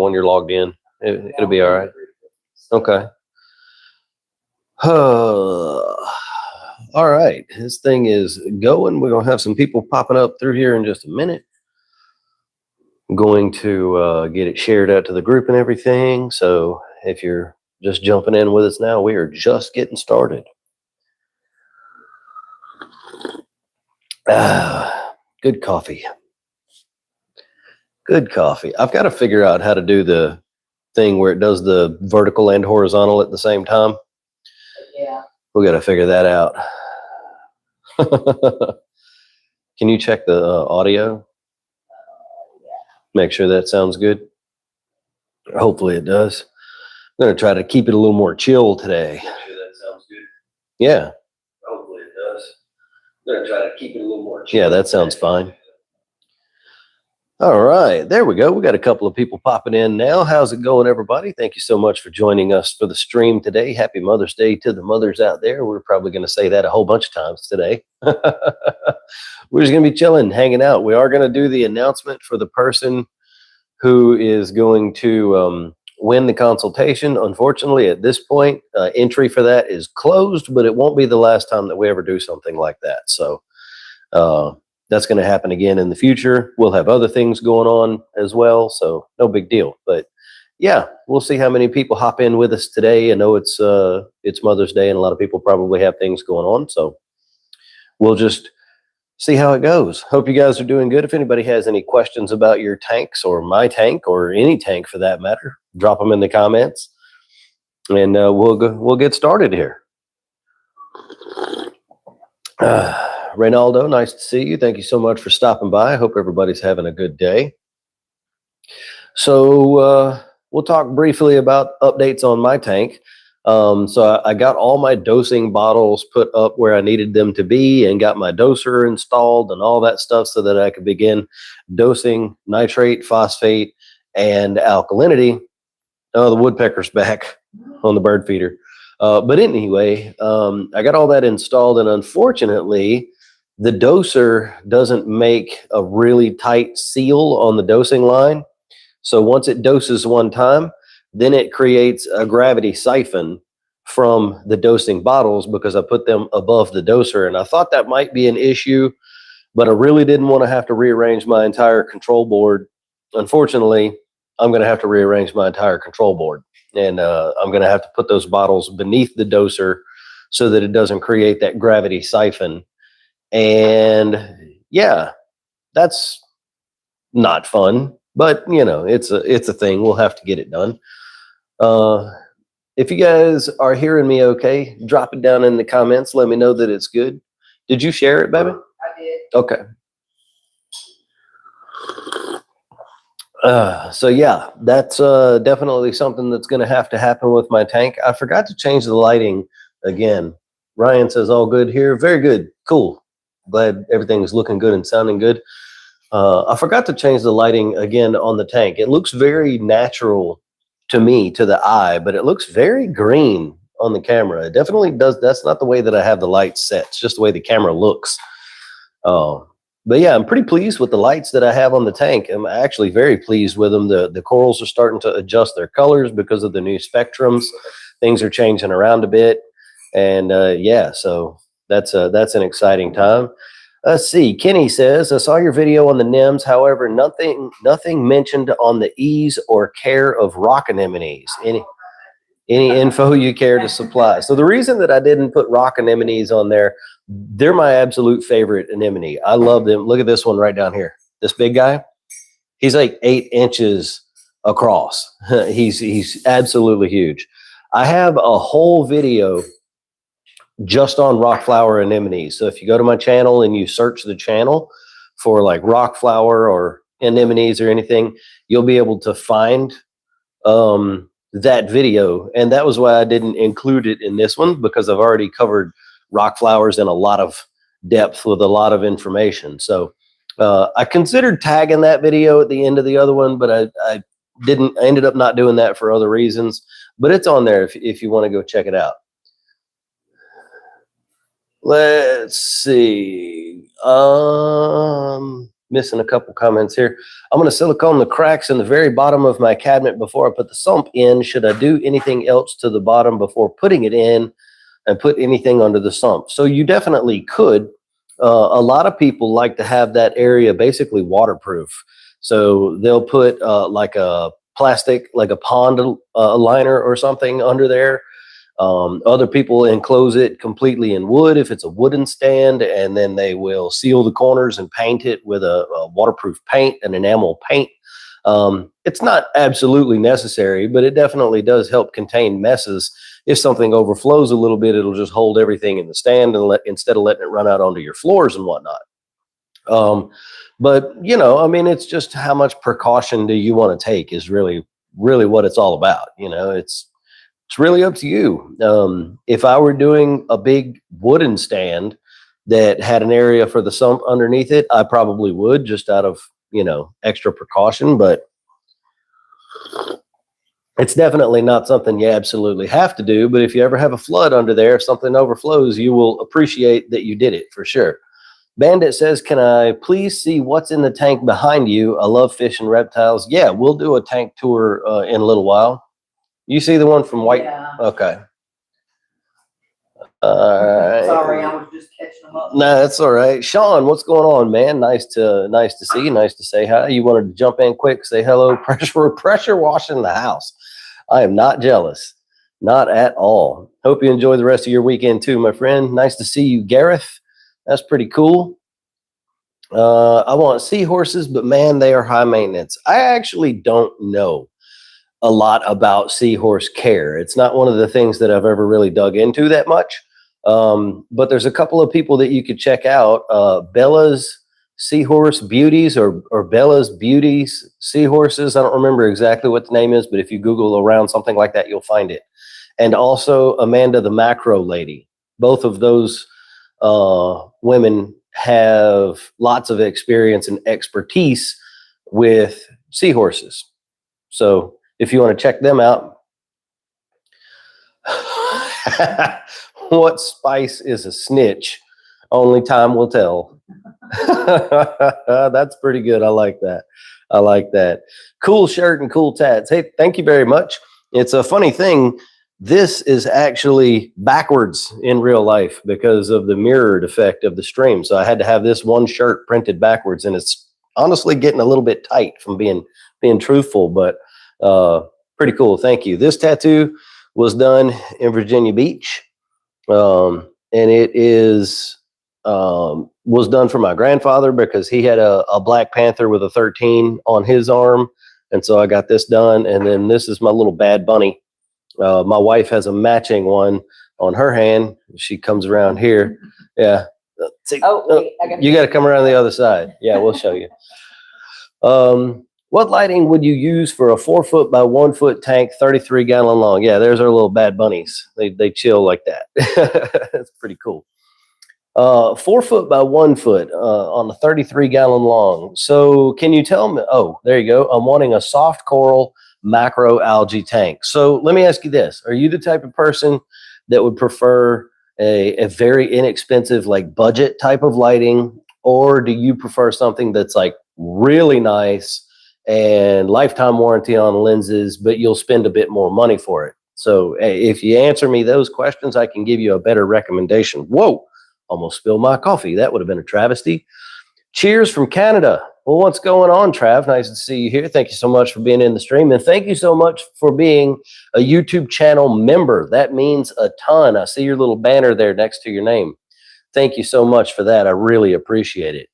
one you're logged in. It'll be all right. Okay. All right. This thing is going. We're going to have some people popping up through here in just a minute. I'm going to get it shared out to the group and everything. So if you're just jumping in with us now, we are just getting started. Good coffee. Good coffee. I've got to figure out how to do the thing where it does the vertical and horizontal at the same time. Yeah. We got to figure that out. Can you check the audio? Make sure that sounds good. Hopefully it does. I'm going to try to keep it a little more chill today. Make sure that sounds good. Yeah. Hopefully it does. I'm going to try to keep it a little more chill. Yeah, that sounds fine. All right, there we go. We got a couple of people popping in now. How's it going, everybody? Thank you so much for joining us for the stream today. Happy Mother's Day to the mothers out there. We're probably going to say that a whole bunch of times today. We're just going to be chilling, hanging out. We are going to do the announcement for the person who is going to win the consultation. Unfortunately, at this point, entry for that is closed, but it won't be the last time that we ever do something like that. So, that's going to happen again in the future. We'll have other things going on as well, so no big deal. But yeah, we'll see how many people hop in with us today. I know it's Mother's Day, and a lot of people probably have things going on, so we'll just see how it goes. Hope you guys are doing good. If anybody has any questions about your tanks or my tank or any tank for that matter, drop them in the comments, and we'll get started here. Reynaldo, nice to see you. Thank you so much for stopping by. I hope everybody's having a good day. So we'll talk briefly about updates on my tank. So I got all my dosing bottles put up where I needed them to be and got my doser installed and all that stuff so that I could begin dosing nitrate, phosphate, and alkalinity. Oh, the woodpecker's back on the bird feeder. But anyway, I got all that installed, and unfortunately, the doser doesn't make a really tight seal on the dosing line. So once it doses one time, then it creates a gravity siphon from the dosing bottles because I put them above the doser. And I thought that might be an issue, but I really didn't want to have to rearrange my entire control board. Unfortunately, I'm going to have to rearrange my entire control board. And I'm going to have to put those bottles beneath the doser so that it doesn't create that gravity siphon. And yeah, that's not fun, but you know, it's a thing. We'll have to get it done. If you guys are hearing me okay, drop it down in the comments. Let me know that it's good. Did you share it, baby? I did. Okay. So yeah, that's definitely something that's going to have to happen with my tank. I forgot to change the lighting again. Ryan says all good here. Very good. Cool. Glad everything is looking good and sounding good. I forgot to change the lighting again on the tank. It looks very natural to me, to the eye, but it looks very green on the camera. It definitely does. That's not the way that I have the lights set. It's just the way the camera looks. But yeah, I'm pretty pleased with the lights that I have on the tank. I'm actually very pleased with them. The corals are starting to adjust their colors because of the new spectrums. Things are changing around a bit. And yeah, so that's an exciting time. Let's see. Kenny says, I saw your video on the NEMs. However, nothing mentioned on the ease or care of rock anemones. Any info you care to supply? So the reason that I didn't put rock anemones on there, they're my absolute favorite anemone. I love them. Look at this one right down here. This big guy, he's like 8 inches across. He's absolutely huge. I have a whole video just on rock flower anemones. So if you go to my channel and you search the channel for like rock flower or anemones or anything, you'll be able to find that video. And that was why I didn't include it in this one, because I've already covered rock flowers in a lot of depth with a lot of information. So I considered tagging that video at the end of the other one, but I didn't. I ended up not doing that for other reasons, but it's on there if you want to go check it out. Let's see. missing a couple comments here. I'm going to silicone the cracks in the very bottom of my cabinet before I put the sump in. Should I do anything else to the bottom before putting it in and put anything under the sump? So you definitely could. A lot of people like to have that area basically waterproof. So they'll put like a plastic, like a pond liner or something under there. Other people enclose it completely in wood if it's a wooden stand, and then they will seal the corners and paint it with a waterproof paint, an enamel paint. It's not absolutely necessary, but it definitely does help contain messes. If something overflows a little bit, it'll just hold everything in the stand and instead of letting it run out onto your floors and whatnot. But you know, I mean, it's just how much precaution do you want to take is really what it's all about. You know, it's really up to you. If I were doing a big wooden stand that had an area for the sump underneath it, I probably would, just out of, you know, extra precaution, but it's definitely not something you absolutely have to do. But if you ever have a flood under there, if something overflows, you will appreciate that you did it for sure. Bandit says, can I please see what's in the tank behind you? I love fish and reptiles. Yeah, we'll do a tank tour in a little while. You see the one from White? Yeah. Okay. Sorry, I was just catching them up. No, that's all right. Sean, what's going on, man? Nice to see you. Nice to say hi. You wanted to jump in quick, say hello. Pressure washing the house. I am not jealous. Not at all. Hope you enjoy the rest of your weekend too, my friend. Nice to see you, Gareth. That's pretty cool. I want seahorses, but man, they are high maintenance. I actually don't know a lot about seahorse care. It's not one of the things that I've ever really dug into that much. But there's a couple of people that you could check out. Bella's Seahorse Beauties or Bella's Beauties Seahorses. I don't remember exactly what the name is, but if you Google around something like that, you'll find it. And also Amanda the Macro Lady. Both of those women have lots of experience and expertise with seahorses. So if you want to check them out, what spice is a snitch? Only time will tell. That's pretty good. I like that. I like that. Cool shirt and cool tats. Hey, thank you very much. It's a funny thing. This is actually backwards in real life because of the mirrored effect of the stream. So I had to have this one shirt printed backwards, and it's honestly getting a little bit tight from being truthful, but pretty cool. Thank you. This tattoo was done in Virginia Beach, and it is was done for my grandfather because he had a Black Panther with a 13 on his arm, and so I got this done. And then this is my little Bad Bunny. My wife has a matching one on her hand. She comes around here. Yeah. See, you got to come around the other side. Yeah, we'll show you. What lighting would you use for a 4 foot by 1 foot tank, 33 gallon long? Yeah, there's our little Bad Bunnies. They chill like that. That's pretty cool. 4 foot by 1 foot on a 33 gallon long. So can you tell me? Oh, there you go. I'm wanting a soft coral macro algae tank. So let me ask you this. Are you the type of person that would prefer a very inexpensive, like budget type of lighting? Or do you prefer something that's like really nice and lifetime warranty on lenses, but you'll spend a bit more money for it? So if you answer me those questions, I can give you a better recommendation. Whoa, almost spilled my coffee. That would have been a travesty. Cheers from Canada. Well, what's going on, Trav? Nice to see you here. Thank you so much for being in the stream. And thank you so much for being a YouTube channel member. That means a ton. I see your little banner there next to your name. Thank you so much for that. I really appreciate it.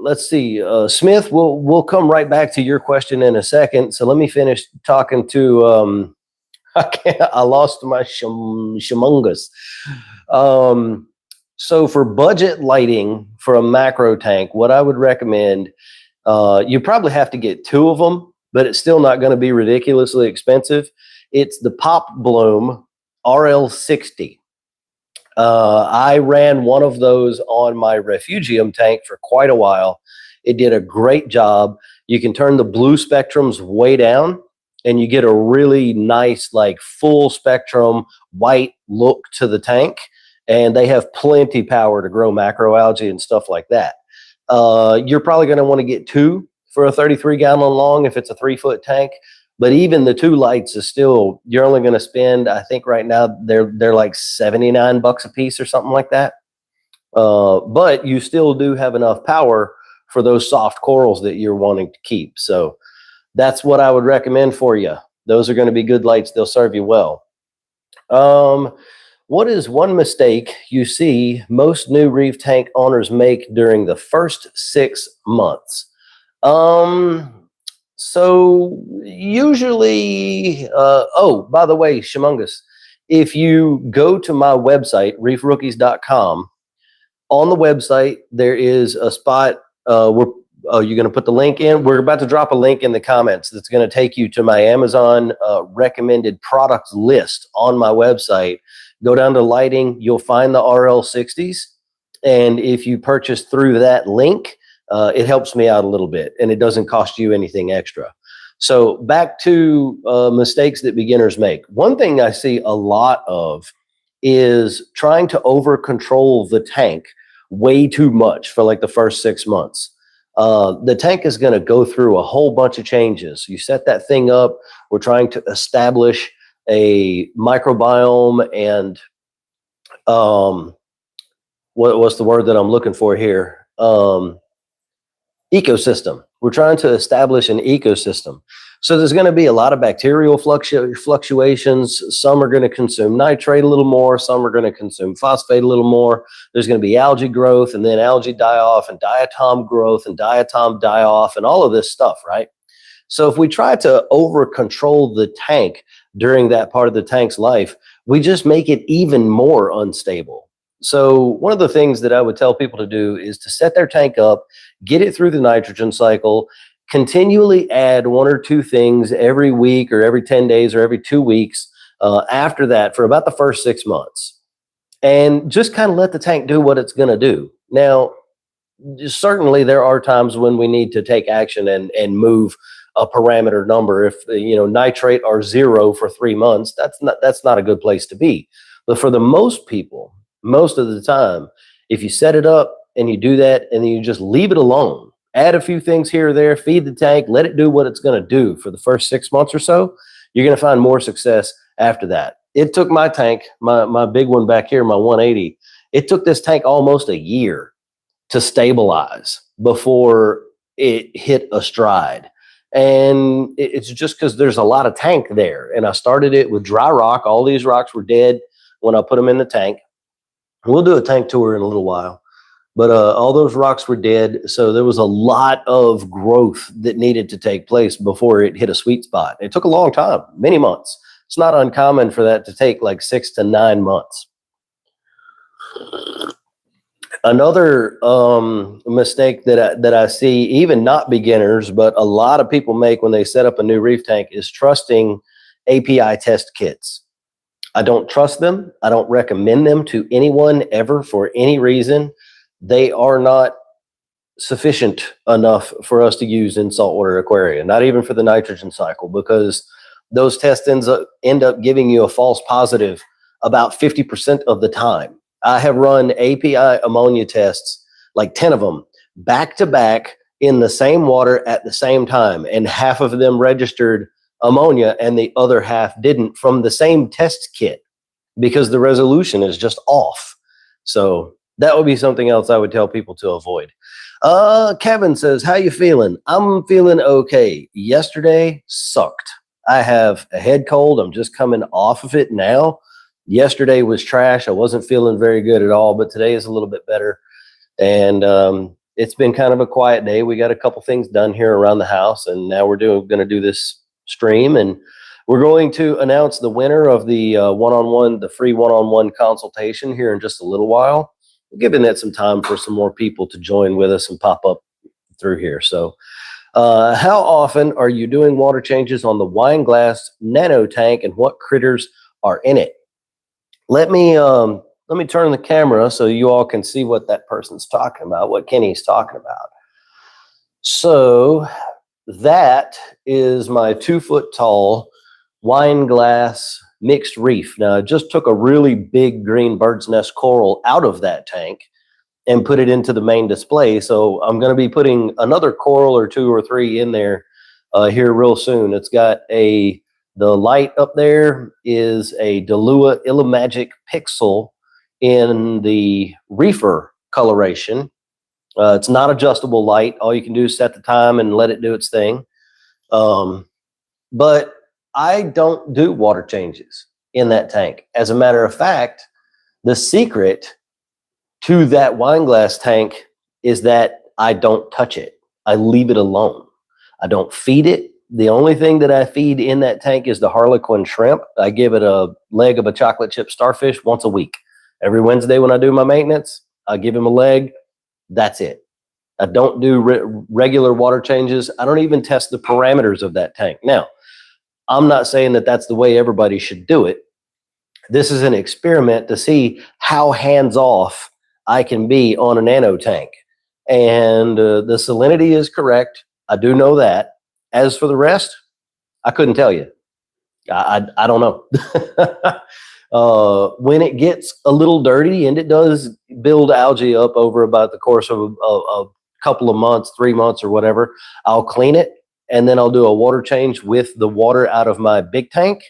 Let's see. Smith, we'll come right back to your question in a second. So let me finish talking to, I lost my shamungus. So for budget lighting for a macro tank, what I would recommend, you probably have to get 2 of them, but it's still not going to be ridiculously expensive. It's the Pop Bloom RL60. I ran one of those on my Refugium tank for quite a while. It did a great job. You can turn the blue spectrums way down, and you get a really nice, like full spectrum white look to the tank. and they have plenty power to grow macroalgae and stuff like that. You're probably going to want to get 2 for a 33-gallon long if it's a 3-foot tank. But even the 2 lights is still, you're only going to spend, I think right now they're like $79 a piece or something like that. But you still do have enough power for those soft corals that you're wanting to keep. So that's what I would recommend for you. Those are going to be good lights. They'll serve you well. What is one mistake you see most new reef tank owners make during the first 6 months? So usually, oh, by the way, Shumungus, if you go to my website, reefrookies.com, on the website, there is a spot where you're going to put the link in. We're about to drop a link in the comments that's going to take you to my Amazon recommended products list on my website. Go down to lighting. You'll find the RL60s. And if you purchase through that link, it helps me out a little bit, and it doesn't cost you anything extra. So back to mistakes that beginners make. One thing I see a lot of is trying to over control the tank way too much for like the first 6 months. The tank is going to go through a whole bunch of changes. You set that thing up. We're trying to establish a microbiome and what's the word that I'm looking for here? Ecosystem. We're trying to establish an ecosystem. So there's going to be a lot of bacterial fluctuations. Some are going to consume nitrate a little more. Some are going to consume phosphate a little more. There's going to be algae growth, and then algae die off, and diatom growth, and diatom die off, and all of this stuff, right? So if we try to over control the tank during that part of the tank's life, we just make it even more unstable. So one of the things that I would tell people to do is to set their tank up, get it through the nitrogen cycle, continually add 1 or 2 things every week or every 10 days or every 2 weeks after that for about the first 6 months. And just kind of let the tank do what it's going to do. Now, certainly there are times when we need to take action and move a parameter number. If nitrate are 0 for 3 months, that's not a good place to be. But for the most people, most of the time, if you set it up and you do that and then you just leave it alone, add a few things here or there, feed the tank, let it do what it's going to do for the first 6 months or so, you're going to find more success after that. It took my tank, my big one back here, my 180, it took this tank almost a year to stabilize before it hit a stride. And it's just because there's a lot of tank there. And I started it with dry rock. All these rocks were dead when I put them in the tank. We'll do a tank tour in a little while. But all those rocks were dead. So there was a lot of growth that needed to take place before it hit a sweet spot. It took a long time, many months. It's not uncommon for that to take like 6 to 9 months. Another mistake that I see, even not beginners, but a lot of people make when they set up a new reef tank is trusting API test kits. I don't trust them. I don't recommend them to anyone ever for any reason. They are not sufficient enough for us to use in saltwater aquaria, not even for the nitrogen cycle, because those tests end up giving you a false positive about 50% of the time. I have run API ammonia tests, like 10 of them, back to back in the same water at the same time, and half of them registered ammonia and the other half didn't from the same test kit because the resolution is just off. So that would be something else I would tell people to avoid. Kevin says, how you feeling? I'm feeling okay. Yesterday sucked. I have a head cold. I'm just coming off of it now. Yesterday was trash. I wasn't feeling very good at all, but today is a little bit better. And it's been kind of a quiet day. We got a couple things done here around the house, and now we're going to do this stream, and we're going to announce the winner of the free one-on-one consultation here in just a little while. We're giving that some time for some more people to join with us and pop up through here. So how often are you doing water changes on the wine glass nano tank, and what critters are in it? Let me turn the camera so you all can see what that person's talking about, what Kenny's talking about. So that is my 2 foot tall wine glass mixed reef. Now, I just took a really big green bird's nest coral out of that tank and put it into the main display. So I'm going to be putting another coral or 2 or 3 in there here real soon. It's got the light up there is a Delua Illumagic Pixel in the reefer coloration. It's not adjustable light. All you can do is set the time and let it do its thing. But I don't do water changes in that tank. As a matter of fact, the secret to that wine glass tank is that I don't touch it. I leave it alone. I don't feed it. The only thing that I feed in that tank is the Harlequin shrimp. I give it a leg of a chocolate chip starfish once a week. Every Wednesday when I do my maintenance, I give him a leg. That's it. I don't do regular water changes. I don't even test the parameters of that tank. Now, I'm not saying that that's the way everybody should do it. This is an experiment to see how hands-off I can be on a nano tank. And the salinity is correct. I do know that. As for the rest, I couldn't tell you. I don't know. When it gets a little dirty, and it does build algae up over about the course of a couple of months, 3 months or whatever, I'll clean it, and then I'll do a water change with the water out of my big tank.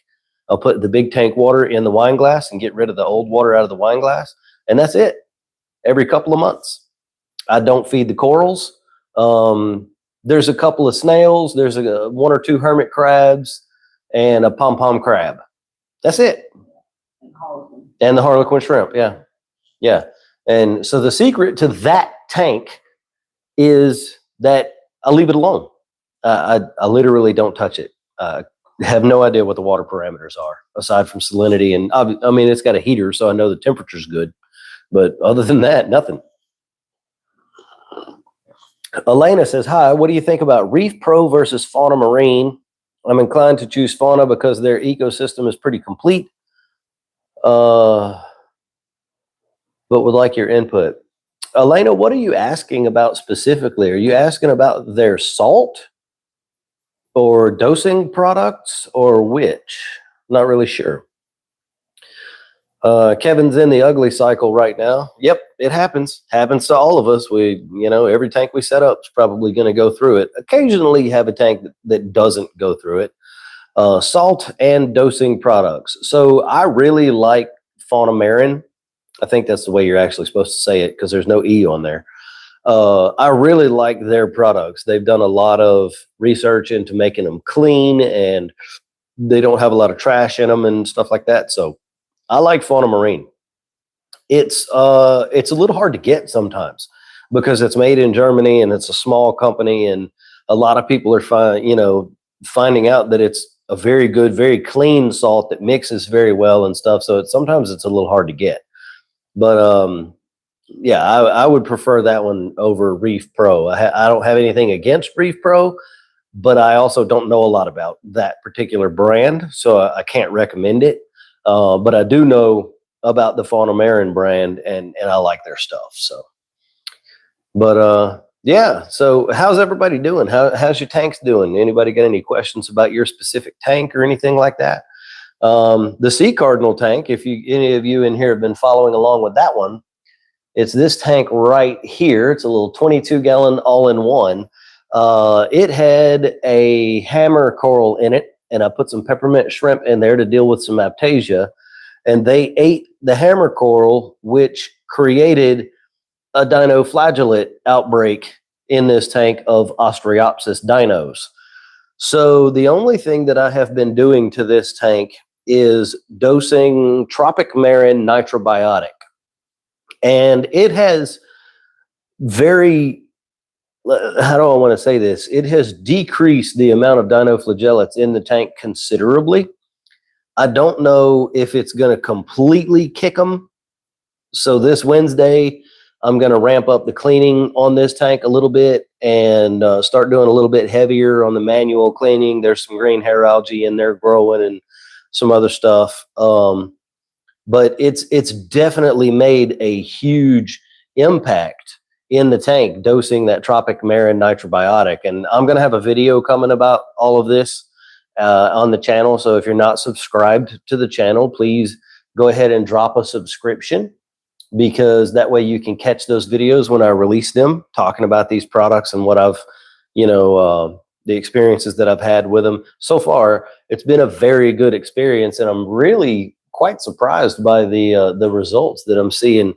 I'll put the big tank water in the wine glass and get rid of the old water out of the wine glass, and that's it. Every couple of months. I don't feed the corals. There's a couple of snails. There's 1 or 2 hermit crabs and a pom-pom crab. That's it. And the Harlequin shrimp. Yeah. Yeah. And so the secret to that tank is that I leave it alone. I literally don't touch it. I have no idea what the water parameters are aside from salinity. And I mean, it's got a heater, so I know the temperature's good. But other than that, nothing. Elena says, hi, what do you think about Reef Pro versus Fauna Marine? I'm inclined to choose Fauna because their ecosystem is pretty complete, but would like your input. Elena, what are you asking about specifically? Are you asking about their salt or dosing products or which? Not really sure. Kevin's in the ugly cycle right now. Yep, it happens. Happens to all of us. Every tank we set up is probably going to go through it. Occasionally you have a tank that doesn't go through it. Salt and dosing products. So I really like Fauna Marin. I think that's the way you're actually supposed to say it because there's no E on there. I really like their products. They've done a lot of research into making them clean, and they don't have a lot of trash in them and stuff like that. So I like Fauna Marine. It's a little hard to get sometimes because it's made in Germany and it's a small company, and a lot of people are finding out that it's a very good, very clean salt that mixes very well and stuff. So sometimes it's a little hard to get. But yeah, I would prefer that one over Reef Pro. I don't have anything against Reef Pro, but I also don't know a lot about that particular brand, so I can't recommend it. But I do know about the Fauna Marin brand, and I like their stuff. So, but yeah. So how's everybody doing? How's your tanks doing? Anybody got any questions about your specific tank or anything like that? The Sea Cardinal tank, if any of you in here have been following along with that one, it's this tank right here. It's a little 22-gallon all-in-one. It had a hammer coral in it, and I put some peppermint shrimp in there to deal with some aptasia, and they ate the hammer coral, which created a dinoflagellate outbreak in this tank of Ostreopsis dinos. So the only thing that I have been doing to this tank is dosing Tropic Marin nitrobiotic. And it has how do I want to say this? It has decreased the amount of dinoflagellates in the tank considerably. I don't know if it's going to completely kick them. So this Wednesday, I'm going to ramp up the cleaning on this tank a little bit and start doing a little bit heavier on the manual cleaning. There's some green hair algae in there growing and some other stuff. But it's definitely made a huge impact in the tank dosing that Tropic Marin nitrobiotic. And I'm going to have a video coming about all of this. on the channel. So if you're not subscribed to the channel, please go ahead and drop a subscription, because that way you can catch those videos when I release them, talking about these products and what I've, the experiences that I've had with them. So far, it's been a very good experience, and I'm really quite surprised by the results that I'm seeing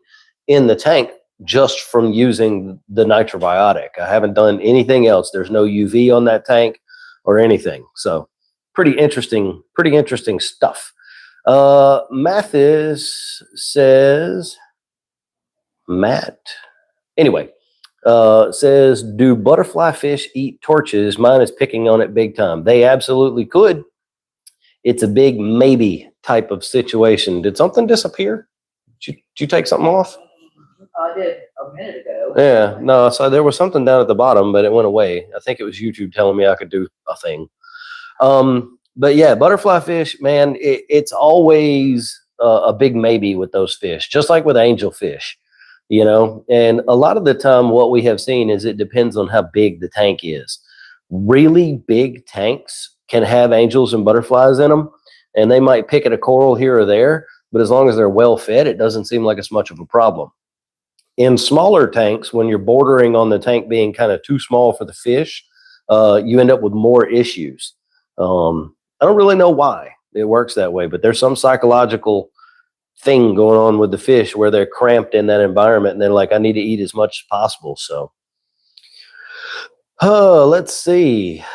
in the tank just from using the nitrobiotic. I haven't done anything else. There's no UV on that tank or anything. So pretty interesting stuff. Mathis says, Matt, anyway, says, do butterfly fish eat torches? Mine is picking on it big time. They absolutely could. It's a big maybe type of situation. Did something disappear? Did you take something off? I did a minute ago. Yeah, no, so there was something down at the bottom, but it went away. I think it was YouTube telling me I could do a thing. But yeah, butterfly fish, man, it's always a big maybe with those fish, just like with angelfish, and a lot of the time what we have seen is it depends on how big the tank is. Really big tanks can have angels and butterflies in them, and they might pick at a coral here or there, but as long as they're well fed, it doesn't seem like it's much of a problem. In smaller tanks, when you're bordering on the tank being kind of too small for the fish, you end up with more issues. I don't really know why it works that way, but there's some psychological thing going on with the fish where they're cramped in that environment and they're like, I need to eat as much as possible. So, let's see.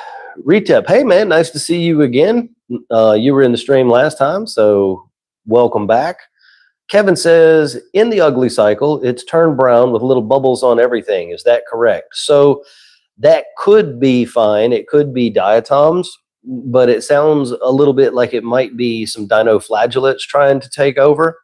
Retep, hey man, nice to see you again. You were in the stream last time, so welcome back. Kevin says, in the ugly cycle, it's turned brown with little bubbles on everything. Is that correct? So that could be fine. It could be diatoms, but it sounds a little bit like it might be some dinoflagellates trying to take over.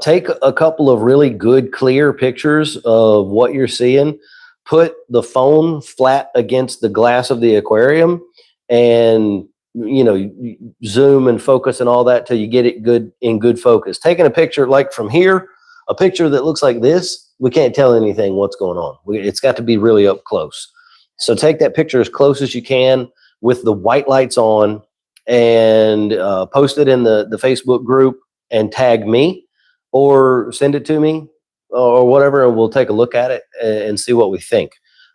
Take a couple of really good, clear pictures of what you're seeing. Put the phone flat against the glass of the aquarium and zoom and focus and all that till you get it in good focus. Taking a picture like from here, a picture that looks like this, we can't tell anything what's going on. It's got to be really up close. So take that picture as close as you can with the white lights on, and post it in the Facebook group and tag me, or send it to me or whatever, and we'll take a look at it and see what we think.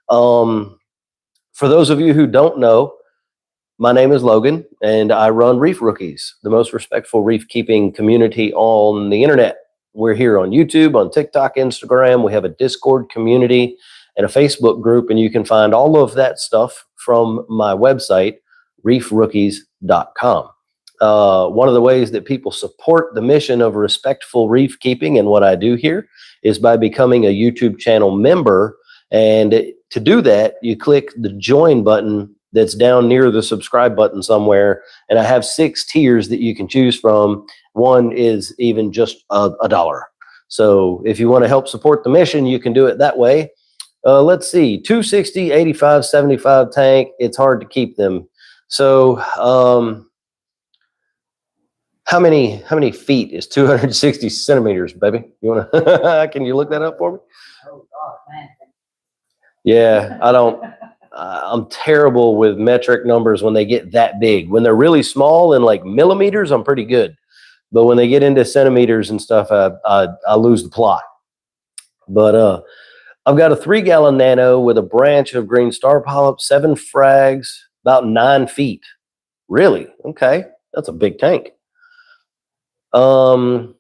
For those of you who don't know, my name is Logan, and I run Reef Rookies, the most respectful reef keeping community on the internet. We're here on YouTube, on TikTok, Instagram. We have a Discord community and a Facebook group, and you can find all of that stuff from my website, reefrookies.com. One of the ways that people support the mission of respectful reef keeping and what I do here is by becoming a YouTube channel member. And to do that, you click the join button that's down near the subscribe button somewhere. And I have 6 tiers that you can choose from. One is even just $1. So if you want to help support the mission, you can do it that way. Let's see, 260, 85, 75 tank. It's hard to keep them. So how many feet is 260 centimeters, baby? You want to, can you look that up for me? Oh, God, man. Yeah, I don't. I'm terrible with metric numbers when they get that big. When they're really small and like millimeters, I'm pretty good. But when they get into centimeters and stuff, I lose the plot. But I've got a 3-gallon Nano with a branch of green star polyp, 7 frags, about 9 feet. Really? Okay, that's a big tank. 7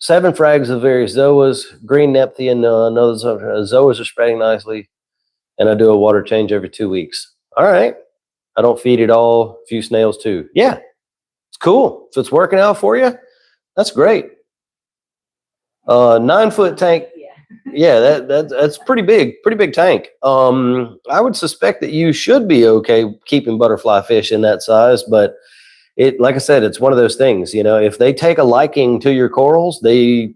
frags of various zoas, green nepthian, zoas are spreading nicely, and I do a water change every 2 weeks. All right. I don't feed it all, a few snails too. Yeah, it's cool. If it's working out for you, that's great. 9-foot tank. Yeah, that's pretty big tank. I would suspect that you should be okay keeping butterfly fish in that size, but like I said, it's one of those things, if they take a liking to your corals, they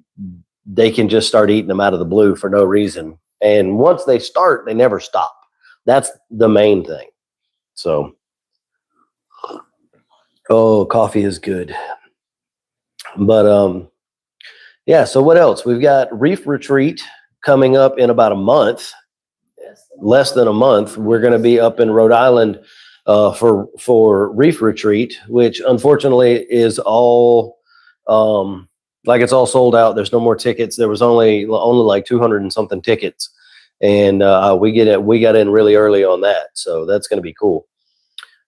can just start eating them out of the blue for no reason. And once they start, they never stop. That's the main thing. So, oh, coffee is good. But yeah, so what else? We've got Reef Retreat coming up in about a month, less than a month. We're going to be up in Rhode Island for Reef Retreat, which unfortunately is all like it's all sold out. There's no more tickets. There was only like 200 and something tickets, and we got in really early on that, so that's going to be cool.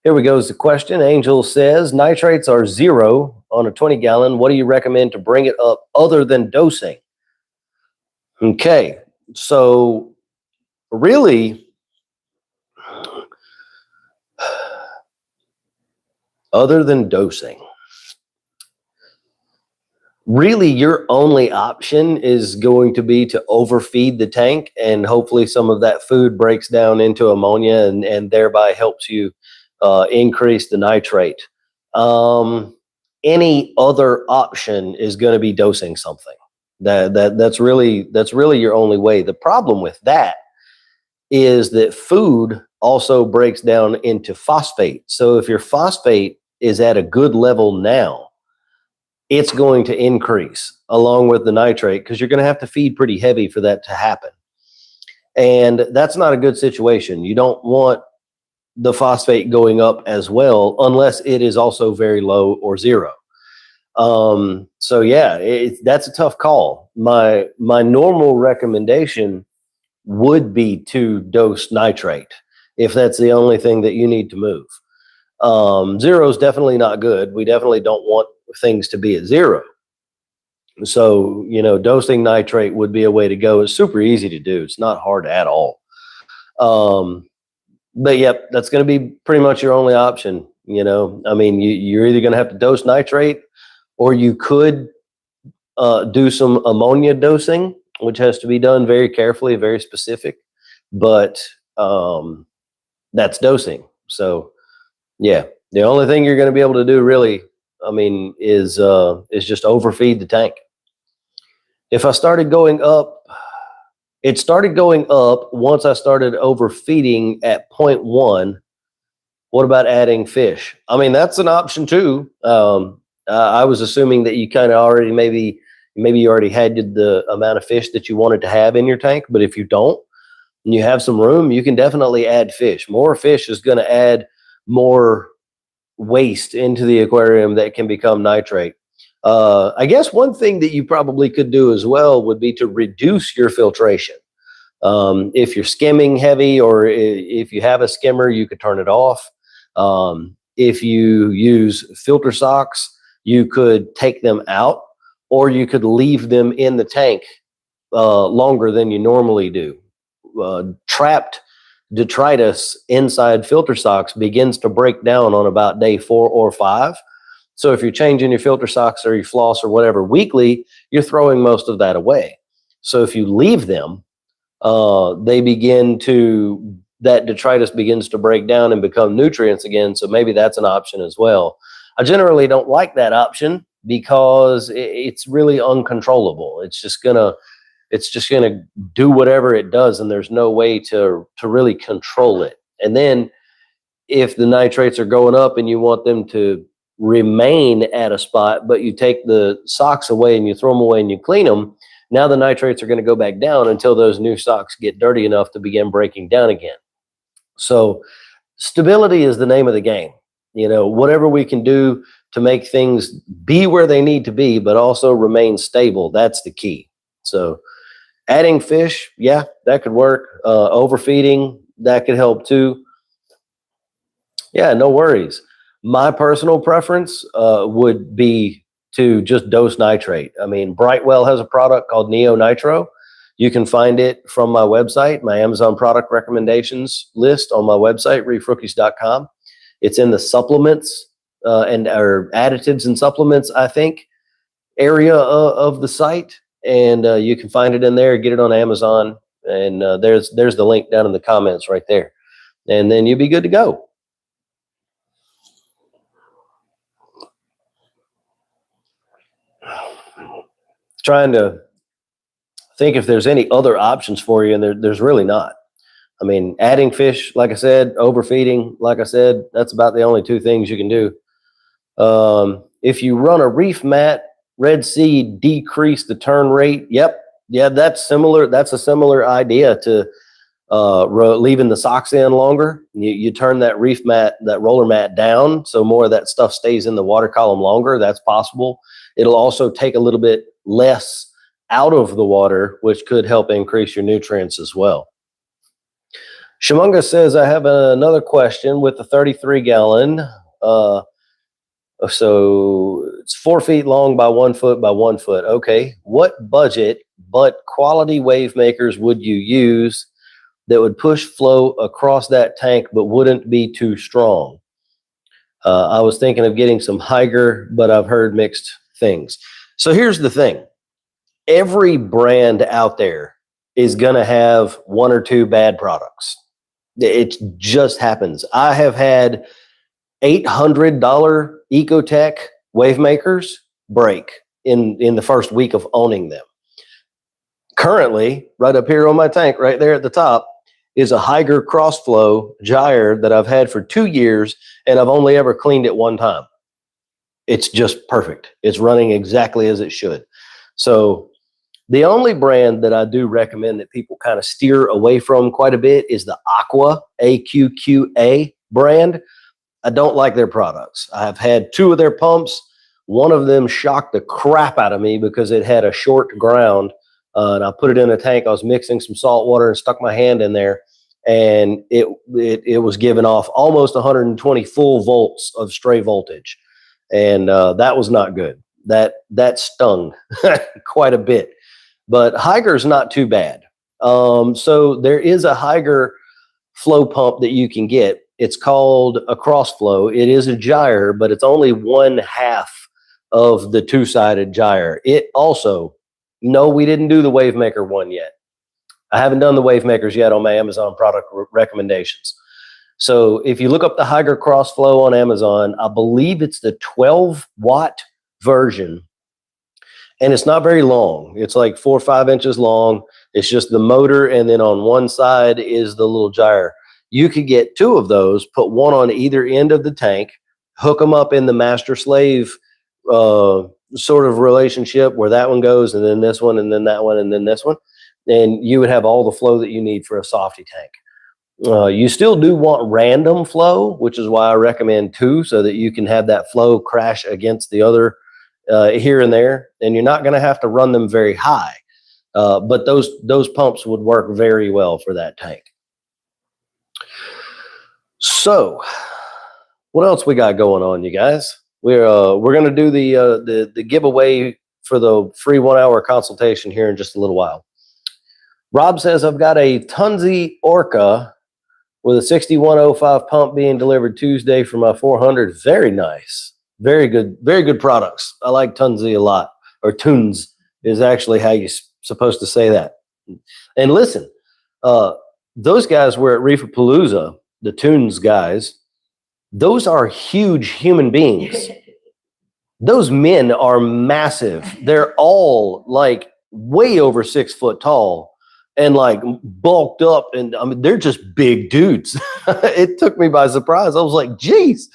Here we go. Is the question. Angel says nitrates are 0 on a 20-gallon. What do you recommend to bring it up other than dosing? Okay, so really, other than dosing, really your only option is going to be to overfeed the tank, and hopefully some of that food breaks down into ammonia and thereby helps you increase the nitrate. Any other option is going to be dosing something. That's really your only way. The problem with that is that food also breaks down into phosphate. So if your phosphate is at a good level now, it's going to increase along with the nitrate, because you're going to have to feed pretty heavy for that to happen. And that's not a good situation. You don't want the phosphate going up as well unless it is also very low or 0. So yeah, that's a tough call. My normal recommendation would be to dose nitrate if that's the only thing that you need to move. 0 is definitely not good. We definitely don't want things to be at 0. So, dosing nitrate would be a way to go. It's super easy to do. It's not hard at all. But yep, that's going to be pretty much your only option. I mean, you're either going to have to dose nitrate, or you could do some ammonia dosing, which has to be done very carefully, very specific. But that's dosing. So yeah, the only thing you're going to be able to do really, I mean, is just overfeed the tank. If I started going up, it started going up once I started overfeeding at 0.1. What about adding fish? I mean, that's an option too. I was assuming that you kind of already maybe you already had the amount of fish that you wanted to have in your tank. But if you don't, and you have some room, you can definitely add fish. More fish is going to add more waste into the aquarium that can become nitrate. I guess one thing that you probably could do as well would be to reduce your filtration. If you're skimming heavy, or if you have a skimmer, you could turn it off. If you use filter socks, you could take them out, or you could leave them in the tank longer than you normally do. Trapped detritus inside filter socks begins to break down on about day 4 or 5. So if you're changing your filter socks or your floss or whatever weekly, you're throwing most of that away. So if you leave them, that detritus begins to break down and become nutrients again. So maybe that's an option as well. I generally don't like that option because it's really uncontrollable. It's just gonna do whatever it does, and there's no way to really control it. And then if the nitrates are going up and you want them to remain at a spot, but you take the socks away and you throw them away and you clean them, now the nitrates are going to go back down until those new socks get dirty enough to begin breaking down again. So stability is the name of the game. Whatever we can do to make things be where they need to be, but also remain stable, that's the key. So adding fish, yeah, that could work. Overfeeding, that could help too. Yeah, no worries. My personal preference would be to just dose nitrate. I mean, Brightwell has a product called Neo Nitro. You can find it from my website, my Amazon product recommendations list on my website, reefrookies.com. It's in the supplements or additives and supplements, I think, area of the site. And you can find it in there, get it on Amazon. And there's the link down in the comments right there. And then you'll be good to go. Trying to think if there's any other options for you, and there's really not. I mean, adding fish, like I said, overfeeding, like I said, that's about the only 2 things you can do. If you run a reef mat, Red Sea decrease the turn rate. Yep. Yeah, that's similar. That's a similar idea to leaving the socks in longer. You turn that reef mat, that roller mat down, so more of that stuff stays in the water column longer. That's possible. It'll also take a little bit less out of the water, which could help increase your nutrients as well. Shamunga says, I have another question with the 33-gallon. So it's 4 feet long by 1 foot by 1 foot. Okay. What budget but quality wave makers would you use that would push flow across that tank but wouldn't be too strong? I was thinking of getting some Higer, but I've heard mixed things. So here's the thing. Every brand out there is going to have one or two bad products. It just happens. I have had $800 Ecotech wave makers break in the first week of owning them. Currently, right up here on my tank, right there at the top, is a Higer Crossflow gyre that I've had for 2 years, and I've only ever cleaned it one time. It's just perfect. It's running exactly as it should. So the only brand that I do recommend that people kind of steer away from quite a bit is the Aqua, AQQA brand. I don't like their products. I have had 2 of their pumps. One of them shocked the crap out of me because it had a short ground. And I put it in a tank. I was mixing some salt water and stuck my hand in there, and it was giving off almost 120 full volts of stray voltage, and that was not good. That stung quite a bit. But Higer's not too bad. So there is a Higer flow pump that you can get. It's called a Crossflow. It is a gyre, but it's only 1/2 of the 2-sided gyre. It also, no, we didn't do the Wave Maker one yet. I haven't done the Wave Makers yet on my Amazon product recommendations. So if you look up the Higer Crossflow on Amazon, I believe it's the 12-watt version. And it's not very long. It's like 4 or 5 inches long. It's just the motor, and then on one side is the little gyre. You could get 2 of those, put one on either end of the tank, hook them up in the master-slave sort of relationship where that one goes, and then this one, and then that one, and then this one. And you would have all the flow that you need for a softy tank. You still do want random flow, which is why I recommend 2, so that you can have that flow crash against the other here and there, and you're not going to have to run them very high. But those pumps would work very well for that tank. So what else we got going on, you guys? We're going to do the giveaway for the free 1-hour consultation here in just a little while. Rob says, I've got a Tunzi Orca with a 6105 pump being delivered Tuesday for my 400. Very nice. Very good products. I like Tunzi a lot. Or Tunes is actually how you're supposed to say that. And listen, those guys were at Reefapalooza, the Tunes guys. Those are huge human beings. Those men are massive. They're all like way over 6 foot tall and like bulked up. And I mean, they're just big dudes. It took me by surprise. I was like, geez.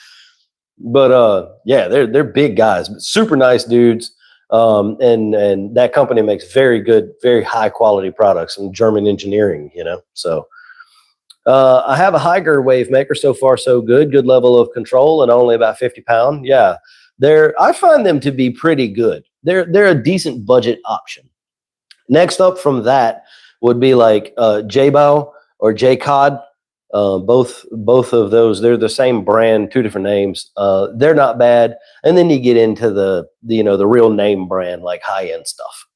But yeah, they're big guys, but super nice dudes. And that company makes very good, very high quality products and German engineering, you know. So I have a Higer wave maker. So far, so good. Good level of control and only about 50 pounds. Yeah, I find them to be pretty good. They're a decent budget option. Next up from that would be like J-Bow or J-Cod. Both of those, they're the same brand, 2 different names. They're not bad. And then you get into the real name brand, like high-end stuff.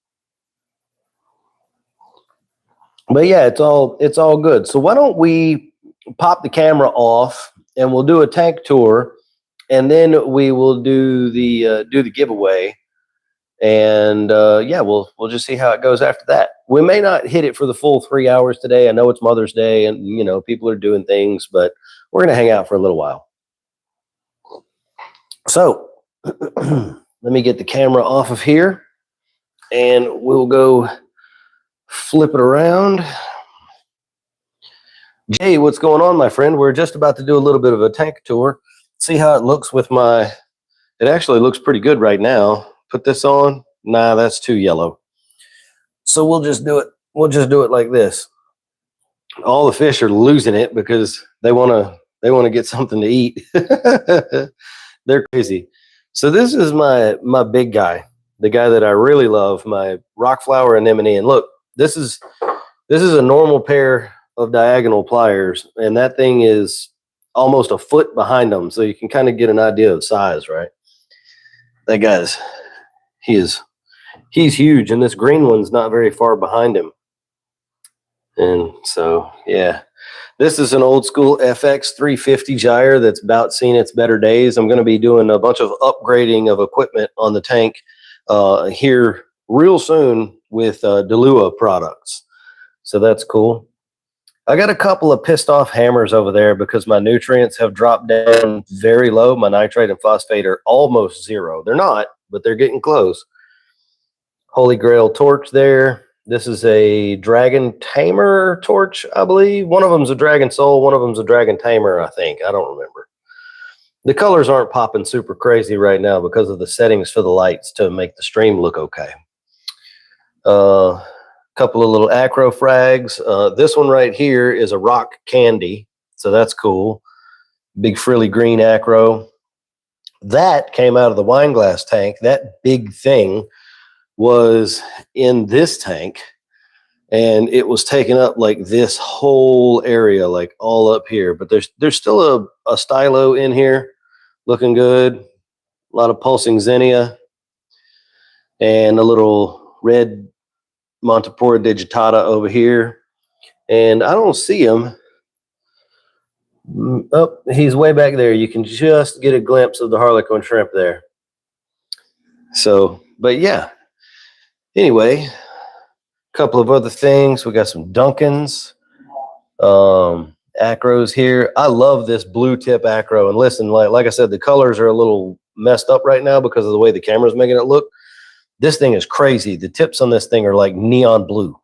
But yeah, it's all good. So why don't we pop the camera off and we'll do a tank tour, and then we will do the giveaway. And yeah, we'll just see how it goes after that. We may not hit it for the full 3 hours today. I know it's Mother's Day and people are doing things, but we're gonna hang out for a little while. So let me get the camera off of here and we'll go flip it around. Jay, what's going on, my friend? We're just about to do a little bit of a tank tour. See how it looks with it actually looks pretty good right now. Put this on. Nah, that's too yellow. So we'll just do it like this. all the fish are losing it because they want to get something to eat. They're crazy. So this is my big guy, the guy that I really love, my rock flower anemone. And look, this is a normal pair of diagonal pliers, and that thing is almost a foot behind them, so you can kind of get an idea of size, right? That guy's he's huge, and this green one's not very far behind him. And so, yeah, this is an old school FX 350 gyre that's about seen its better days. I'm going to be doing a bunch of upgrading of equipment on the tank here real soon with Delua products. So that's cool. I got a couple of pissed off hammers over there because my nutrients have dropped down very low. My nitrate and phosphate are almost zero. They're not, but they're getting close. Holy Grail torch there. This is a Dragon Tamer torch, I believe. One of them's a Dragon Soul, one of them's a Dragon Tamer, I think. I don't remember. The colors aren't popping super crazy right now because of the settings for the lights to make the stream look okay. Couple of little acro frags. This one right here is a rock candy, so that's cool. Big frilly green acro. That came out of the wine glass tank. That big thing was in this tank, and it was taking up like this whole area, like all up here. But there's still a stylo in here, looking good. A lot of pulsing zinnia, and a little red Montipora digitata over here. And I don't see him. Oh, he's way back there. You can just get a glimpse of the Harlequin shrimp there. So, but yeah. Anyway, a couple of other things. We got some Duncans, acros here. I love this blue tip acro. And listen, like I said, the colors are a little messed up right now because of the way the camera's making it look. This thing is crazy. The tips on this thing are like neon blue.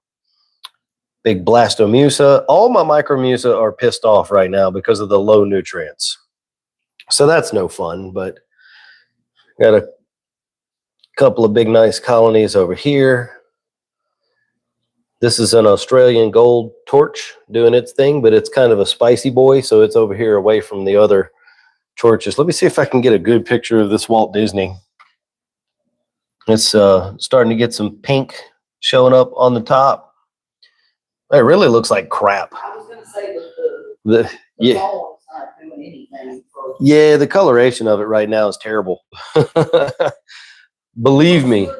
Big Blastomusa. All my Micromusa are pissed off right now because of the low nutrients. So that's no fun, but got a couple of big nice colonies over here. This is an Australian gold torch doing its thing, but it's kind of a spicy boy, so it's over here away from the other torches. Let me see if I can get a good picture of this Walt Disney. It's starting to get some pink showing up on the top. It really looks like crap. I was going to say the yeah. phone's not doing anything. Yeah, the coloration of it right now is terrible. Believe me. Live,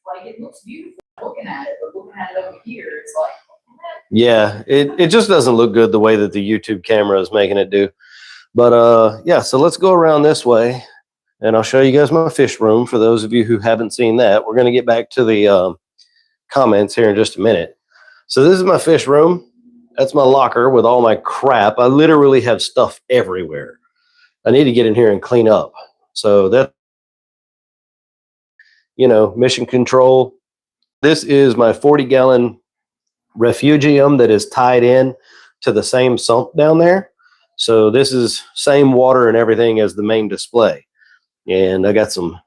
like it looks beautiful looking at it, but looking at it over here, it's like. Yeah, it just doesn't look good the way that the YouTube camera is making it do. But yeah, so let's go around this way, and I'll show you guys my fish room for those of you who haven't seen that. We're going to get back to the comments here in just a minute. So this is my fish room. That's my locker with all my crap. I literally have stuff everywhere. I need to get in here and clean up. So that, you know, mission control. This is my 40-gallon refugium that is tied in to the same sump down there. So this is same water and everything as the main display. And I got some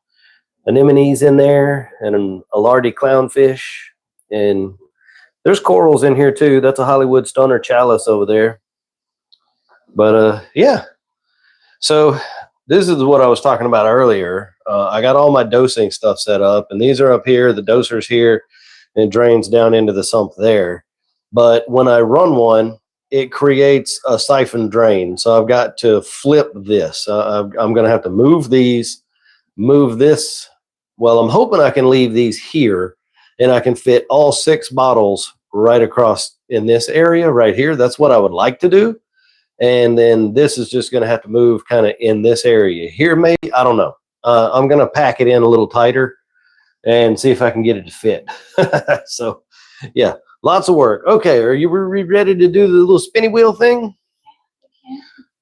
anemones in there and an alardi clownfish, and there's corals in here too. That's a Hollywood Stunner chalice over there. But yeah. So this is what I was talking about earlier. I got all my dosing stuff set up, and these are up here. The doser's here, and it drains down into the sump there. But when I run one, it creates a siphon drain. So I've got to flip this. I'm going to have to move these, move this. Well, I'm hoping I can leave these here, and I can fit all 6 bottles right across in this area right here. That's what I would like to do. And then this is just going to have to move kind of in this area here, maybe. I don't know. I'm going to pack it in a little tighter and see if I can get it to fit. So, yeah, lots of work. Okay, are you ready to do the little spinny wheel thing?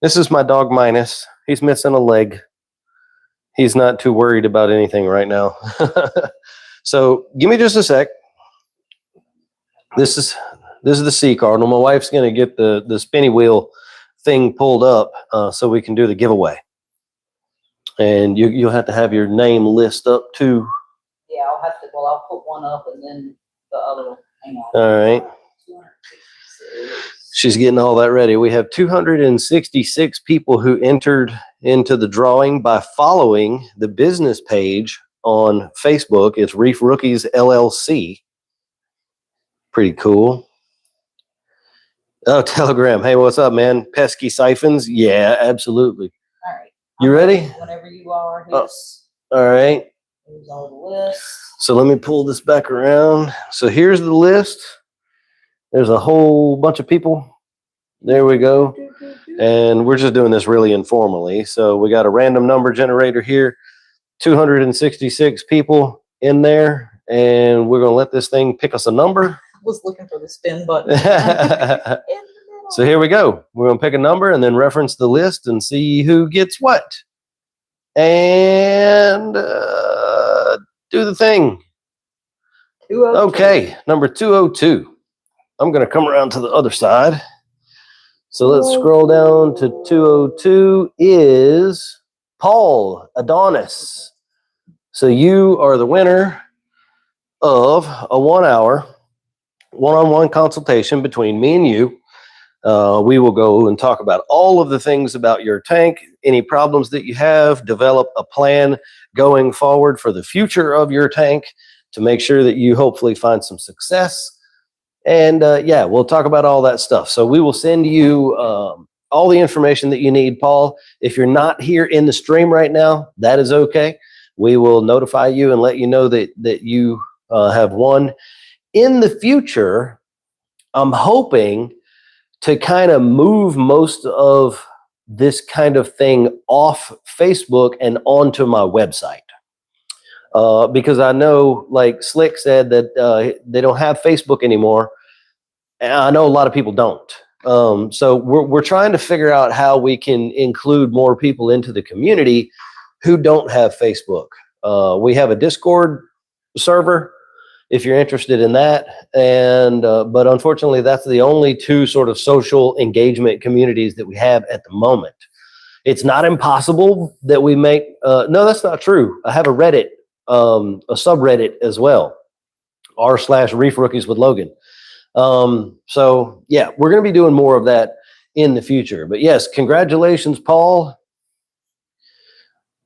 This is my dog Minus. He's missing a leg. He's not too worried about anything right now. So give me just a sec. This is the sea cardinal. My wife's going to get the spinny wheel thing pulled up so we can do the giveaway. And you'll have to have your name list up too. Yeah, I'll have to. Well, I'll put one up and then the other one. Hang on. All right. 266. She's getting all that ready. We have 266 people who entered into the drawing by following the business page on Facebook. It's Reef Rookies LLC. Pretty cool. Oh, Telegram. Hey, what's up, man? Pesky siphons? Yeah, absolutely. All right. You ready? Whenever you are. All right. Here's all the lists. So let me pull this back around. So here's the list. There's a whole bunch of people. There we go. And we're just doing this really informally. So we got a random number generator here, 266 people in there, and we're going to let this thing pick us a number. Was looking for the spin button. So here we go. We're going to pick a number and then reference the list and see who gets what. And do the thing. 202. Okay, number 202. I'm going to come around to the other side. So let's scroll down to 202 is Paul Adonis. So you are the winner of a 1 hour one-on-one consultation between me and you. We will go and talk about all of the things about your tank, any problems that you have, develop a plan going forward for the future of your tank to make sure that you hopefully find some success. And yeah, we'll talk about all that stuff. So we will send you all the information that you need, Paul. If you're not here in the stream right now, that is okay. We will notify you and let you know that you have won. In the future, I'm hoping to kind of move most of this kind of thing off Facebook and onto my website. Because I know, like Slick said, that they don't have Facebook anymore. And I know a lot of people don't. So we're trying to figure out how we can include more people into the community who don't have Facebook. We have a Discord server if you're interested in that. And but unfortunately, that's the only two sort of social engagement communities that we have at the moment. It's not impossible that we make, no, that's not true. I have a Reddit, a subreddit as well, r/Reef Rookies with Logan. So yeah, we're going to be doing more of that in the future. But yes, congratulations, Paul.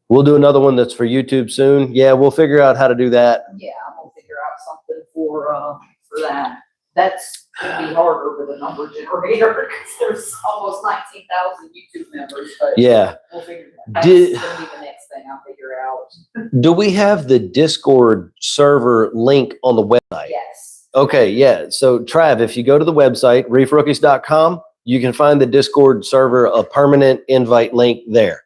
We'll do another one that's for YouTube soon. Yeah, we'll figure out how to do that. Yeah, I'm gonna figure out something for that. That's gonna be harder with a number generator because there's almost 19,000 YouTube members. But Yeah. we'll figure that out. That's gonna be the next thing I'll figure out. Do we have the Discord server link on the website? Yes. Okay, yeah. So Trav, if you go to the website, reefrookies.com, you can find the Discord server, a permanent invite link there.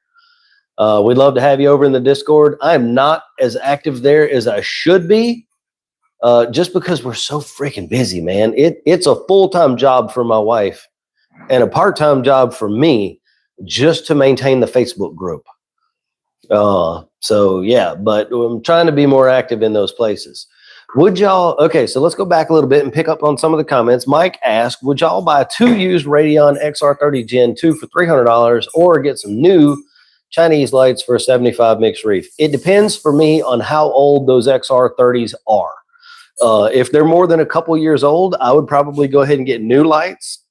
We'd love to have you over in the Discord. I'm not as active there as I should be, just because we're so freaking busy, man. It's a full-time job for my wife and a part-time job for me just to maintain the Facebook group. So yeah, but I'm trying to be more active in those places. Would y'all, okay, so let's go back a little bit and pick up on some of the comments. Mike asked, would y'all buy 2 used Radion XR30 Gen 2 for $300 or get some new Chinese lights for a 75 mixed reef? It depends for me on how old those XR30s are. If they're more than a couple years old, I would probably go ahead and get new lights.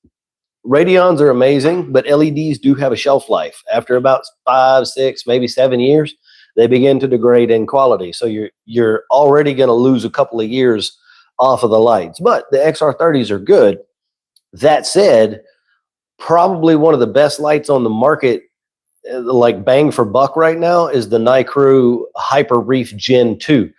Radions are amazing, but LEDs do have a shelf life. After about 5, 6, maybe 7 years, they begin to degrade in quality. So you're already going to lose a couple of years off of the lights. But the XR30s are good. That said, probably one of the best lights on the market, like bang for buck right now, is the Nano Hyper Reef Gen 2.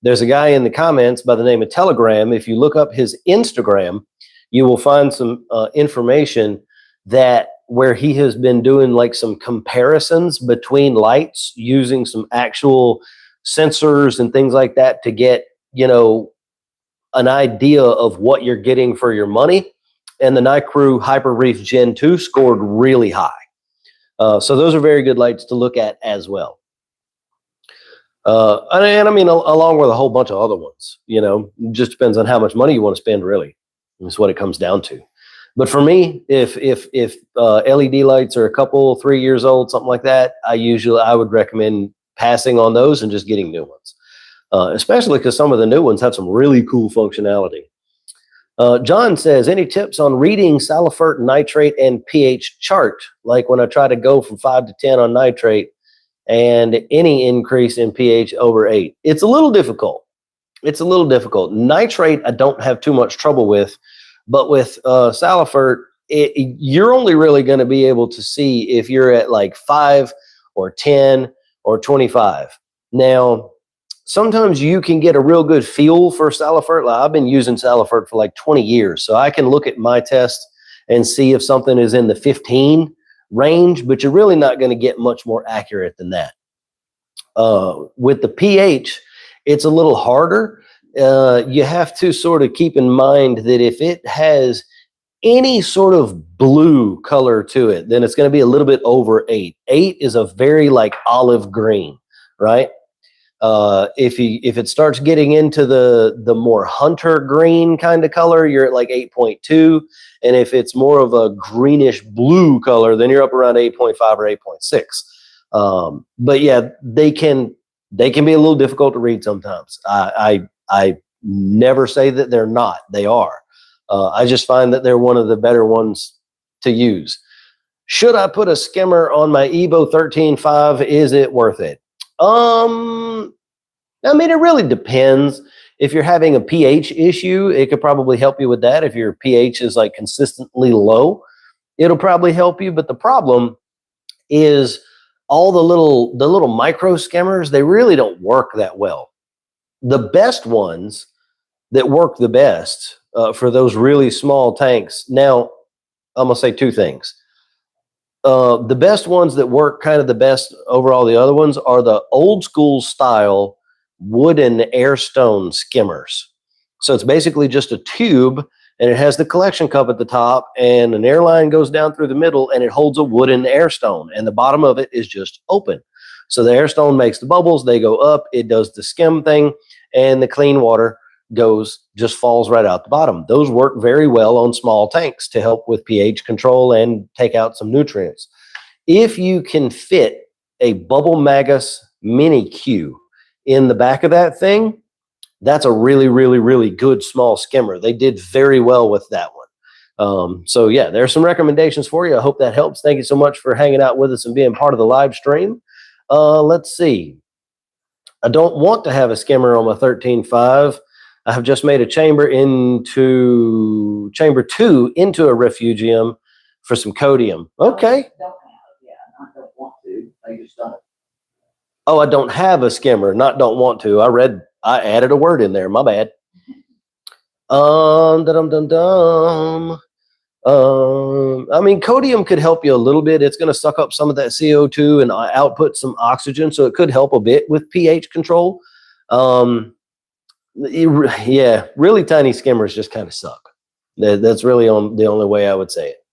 There's a guy in the comments by the name of Telegram. If you look up his Instagram, you will find some information that where he has been doing like some comparisons between lights using some actual sensors and things like that to get, you know, an idea of what you're getting for your money. And the Nano Hyper Reef Gen 2 scored really high. So those are very good lights to look at as well. And I mean, along with a whole bunch of other ones, you know, it just depends on how much money you want to spend, really. That's what it comes down to. But for me, if LED lights are a couple, 3 years old, something like that, I would recommend passing on those and just getting new ones. Especially because some of the new ones have some really cool functionality. John says, any tips on reading Saltwater nitrate and pH chart? Like when I try to go from 5 to 10 on nitrate and any increase in pH over 8. It's a little difficult. Nitrate, I don't have too much trouble with, but with Saltwater, you're only really going to be able to see if you're at like 5 or 10 or 25. Now, sometimes you can get a real good feel for Saltwater. Like I've been using Saltwater for like 20 years, so I can look at my test and see if something is in the 15 range, but you're really not going to get much more accurate than that. With the pH, it's a little harder. You have to sort of keep in mind that if it has any sort of blue color to it, then it's going to be a little bit over 8. 8 is a very like olive green, right? If it starts getting into the more hunter green kind of color, you're at like 8.2, and if it's more of a greenish blue color, then you're up around 8.5 or 8.6. But yeah, they can be a little difficult to read sometimes. I never say that they're not. They are. I just find that they're one of the better ones to use. Should I put a skimmer on my Evo 13.5? Is it worth it? I mean, it really depends. If you're having a pH issue, it could probably help you with that. If your pH is like consistently low, it'll probably help you. But the problem is all the little micro skimmers, they really don't work that well. The best ones that work the best for those really small tanks. Now, I'm gonna say two things. The best ones that work kind of the best over all the other ones are the old school style wooden air stone skimmers. So it's basically just a tube, and it has the collection cup at the top, and an air line goes down through the middle, and it holds a wooden air stone, and the bottom of it is just open. So the air stone makes the bubbles, they go up, it does the skim thing, and the clean water just falls right out the bottom. Those work very well on small tanks to help with pH control and take out some nutrients. If you can fit a Bubble Magus Mini Q in the back of that thing, that's a really, really, really good small skimmer. They did very well with that one. So yeah, there's some recommendations for you. I hope that helps. Thank you so much for hanging out with us and being part of the live stream. Let's see. I don't want to have a skimmer on my 13.5. I have just made a chamber 2 into a refugium for some codium. Okay. Don't have, I don't want to. I just don't. Oh, I don't have a skimmer, not don't want to. I added a word in there. My bad. I mean, codium could help you a little bit. It's going to suck up some of that CO2 and output some oxygen, so it could help a bit with pH control. Yeah, really tiny skimmers just kind of suck. That's really the only way I would say it.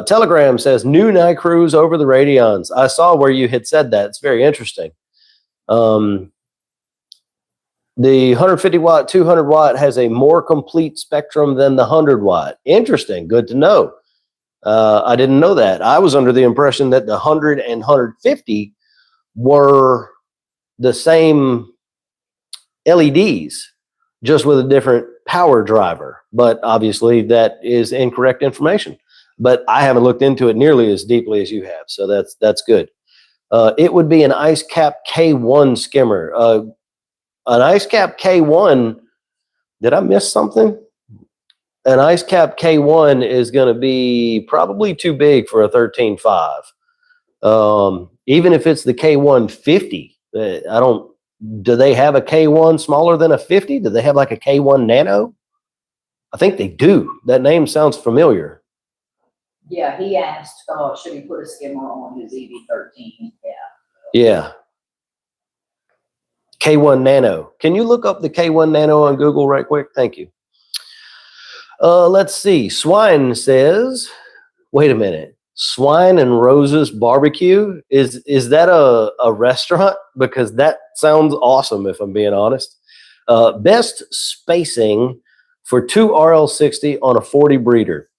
Telegram says, new NiCruise over the Radions. I saw where you had said that. It's very interesting. The 150 watt, 200 watt has a more complete spectrum than the 100 watt. Interesting. Good to know. I didn't know that. I was under the impression that the 100 and 150 were the same LEDs, just with a different power driver. But obviously that is incorrect information. But I haven't looked into it nearly as deeply as you have. So that's good. It would be an Ice Cap K1 skimmer. An Ice Cap K1, did I miss something? An Ice Cap K1 is going to be probably too big for a 13.5. Even if it's the K150, do they have a K1 smaller than a 50? Do they have like a K1 Nano? I think they do. That name sounds familiar. Yeah, he asked, should he put a skimmer on his EV13? Yeah. Yeah. K1 Nano. Can you look up the K1 Nano on Google right quick? Thank you. Let's see. Swine says, wait a minute. Swine and Roses Barbecue. Is that a restaurant? Because that sounds awesome, if I'm being honest. Best spacing for 2 RL60 on a 40 breeder.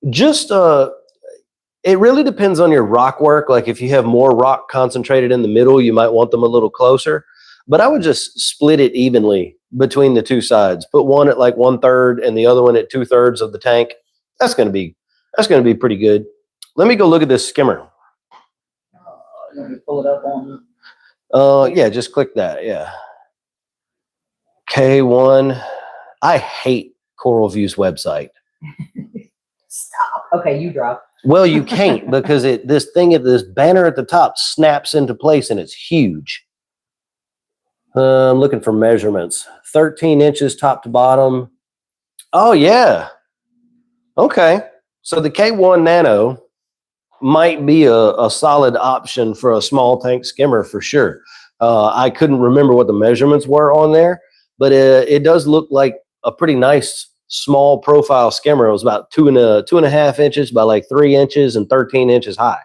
Just it really depends on your rock work. Like if you have more rock concentrated in the middle, you might want them a little closer. But I would just split it evenly between the two sides. Put one at like 1/3 and the other one at 2/3 of the tank. That's going to be pretty good. Let me go look at this skimmer. Let me pull it up on. Yeah, just click that. Yeah. K1. I hate Coral View's website. Stop. Okay, you drop. Well, you can't because this banner at the top snaps into place and it's huge. I'm looking for measurements. 13 inches top to bottom. Oh yeah. Okay. So the K1 Nano might be a solid option for a small tank skimmer for sure. I couldn't remember what the measurements were on there, but it does look like a pretty nice small profile skimmer. It was about 2.5 inches by like 3 inches and 13 inches high.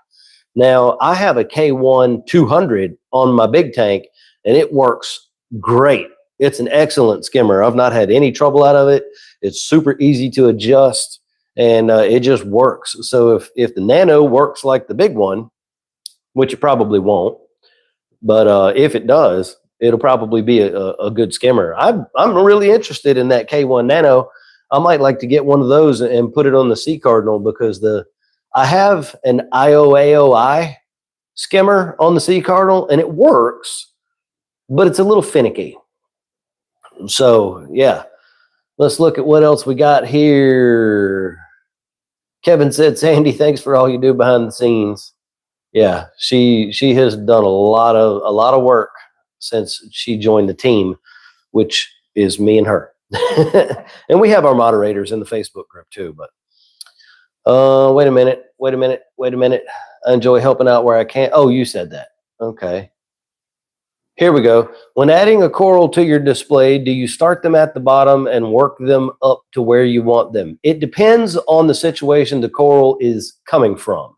Now I have a K1 200 on my big tank and it works great. It's an excellent skimmer. I've not had any trouble out of it. It's super easy to adjust and it just works. So if the Nano works like the big one, which it probably won't, but if it does, it'll probably be a good skimmer. I'm really interested in that K1 Nano. I might like to get one of those and put it on the Sea Cardinal because I have an IOAOI skimmer on the Sea Cardinal and it works, but it's a little finicky. So yeah, let's look at what else we got here. Kevin said, Sandy, thanks for all you do behind the scenes. Yeah, she has done a lot of work since she joined the team, which is me and her. And we have our moderators in the Facebook group too, but wait a minute. I enjoy helping out where I can. Oh, you said that. Okay. Here we go. When adding a coral to your display, do you start them at the bottom and work them up to where you want them? It depends on the situation the coral is coming from.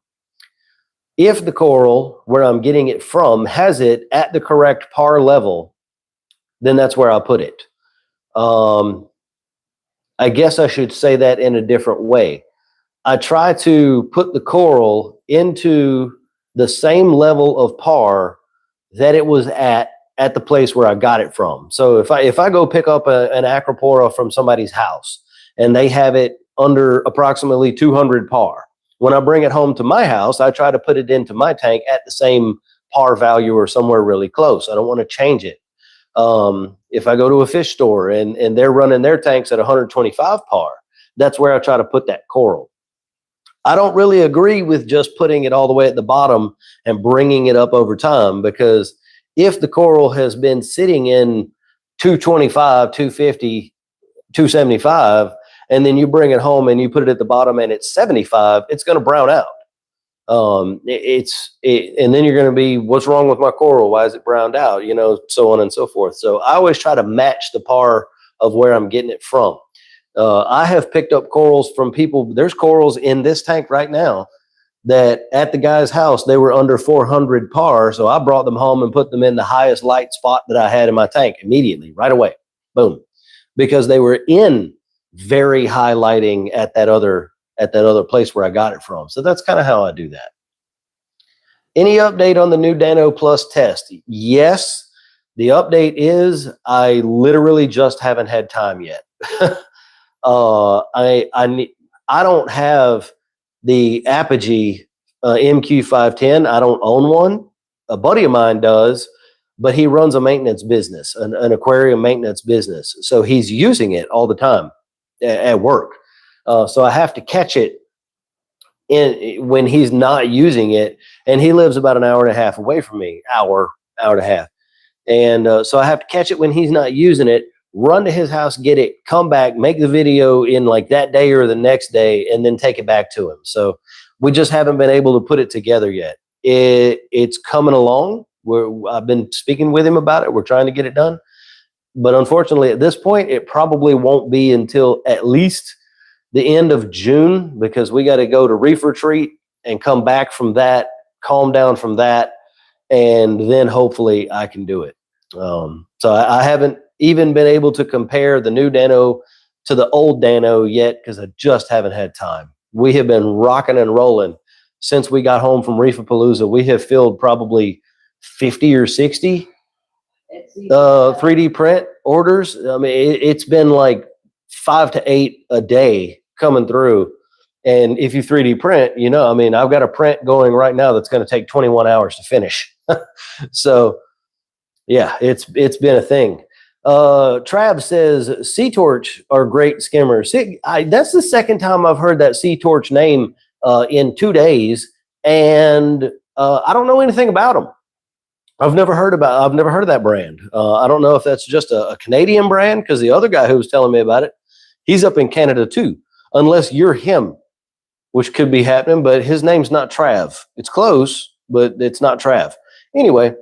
If the coral, where I'm getting it from, has it at the correct par level, then that's where I'll put it. I guess I should say that in a different way. I try to put the coral into the same level of par that it was at the place where I got it from. So if I go pick up an Acropora from somebody's house and they have it under approximately 200 par, when I bring it home to my house, I try to put it into my tank at the same par value or somewhere really close. I don't want to change it. If I go to a fish store and they're running their tanks at 125 par, that's where I try to put that coral. I don't really agree with just putting it all the way at the bottom and bringing it up over time, because if the coral has been sitting in 225, 250, 275, and then you bring it home and you put it at the bottom and it's 75, it's going to brown out. And then you're going to be, what's wrong with my coral? Why is it browned out? You know, so on and so forth. So I always try to match the par of where I'm getting it from. I have picked up corals from people. There's corals in this tank right now that at the guy's house, they were under 400 par. So I brought them home and put them in the highest light spot that I had in my tank immediately, right away. Boom. Because they were in very high lighting at that other place where I got it from. So that's kind of how I do that. Any update on the new Nano Plus test? Yes, the update is I literally just haven't had time yet. I don't have the Apogee MQ510. I don't own one. A buddy of mine does, but he runs a maintenance business, an aquarium maintenance business. So he's using it all the time at work. So I have to catch it when he's not using it, and he lives about an hour and a half away from me, hour and a half. And so I have to catch it when he's not using it, run to his house, get it, come back, make the video in like that day or the next day, and then take it back to him. So we just haven't been able to put it together yet. It's coming along. I've been speaking with him about it. We're trying to get it done. But unfortunately, at this point, it probably won't be until at least the end of June, because we got to go to Reef retreat and come back from that, calm down from that, and then hopefully I can do it. So I haven't even been able to compare the new Nano to the old Nano yet, because I just haven't had time. We have been rocking and rolling since we got home from Reefapalooza. We have filled probably 50 or 60 It's 3D print orders. I mean, it's been like 5 to 8 a day coming through. And if you 3D print, you know, I mean, I've got a print going right now that's going to take 21 hours to finish. So yeah, it's been a thing. Trav says Sea Torch are great skimmers. See, that's the second time I've heard that Sea Torch name in 2 days, and I don't know anything about them. I've never heard of that brand. I don't know if that's just a Canadian brand, because the other guy who was telling me about it, he's up in Canada too, unless you're him, which could be happening, but his name's not Trav. It's close, but it's not Trav. Anyway,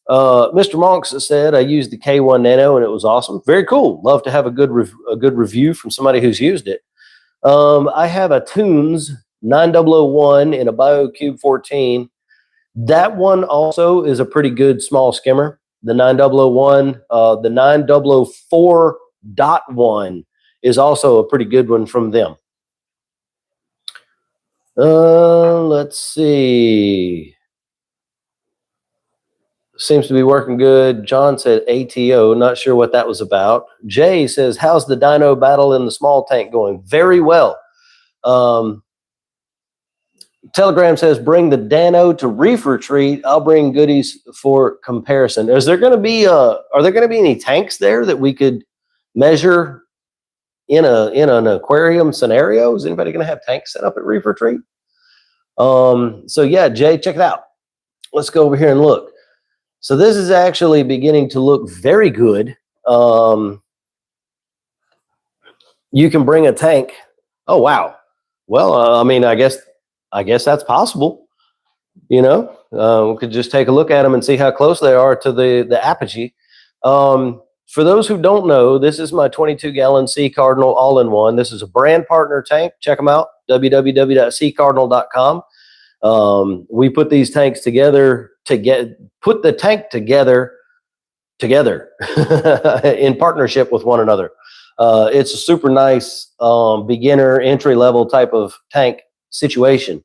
Mr. Monks said, I used the K1 Nano and it was awesome. Very cool. Love to have a good review from somebody who's used it. I have a Tunes 9001 in a BioCube 14. That one also is a pretty good small skimmer. The 9001, the 9004.1 is also a pretty good one from them. Let's see. Seems to be working good. John said ATO. Not sure what that was about. Jay says, how's the dino battle in the small tank going? Very well. Telegram says, bring the Nano to Reef Retreat. I'll bring goodies for comparison. Are there going to be any tanks there that we could measure in an aquarium scenario? Is anybody going to have tanks set up at Reef Retreat? So yeah, Jay, check it out. Let's go over here and look. So this is actually beginning to look very good. You can bring a tank. Oh, wow. Well, I mean, I guess that's possible. You know, we could just take a look at them and see how close they are to the apogee. For those who don't know, this is my 22-gallon Sea Cardinal all-in-one. This is a brand partner tank. Check them out, www.seacardinal.com. We put these tanks together put the tank together in partnership with one another. It's a super nice beginner entry-level type of tank situation.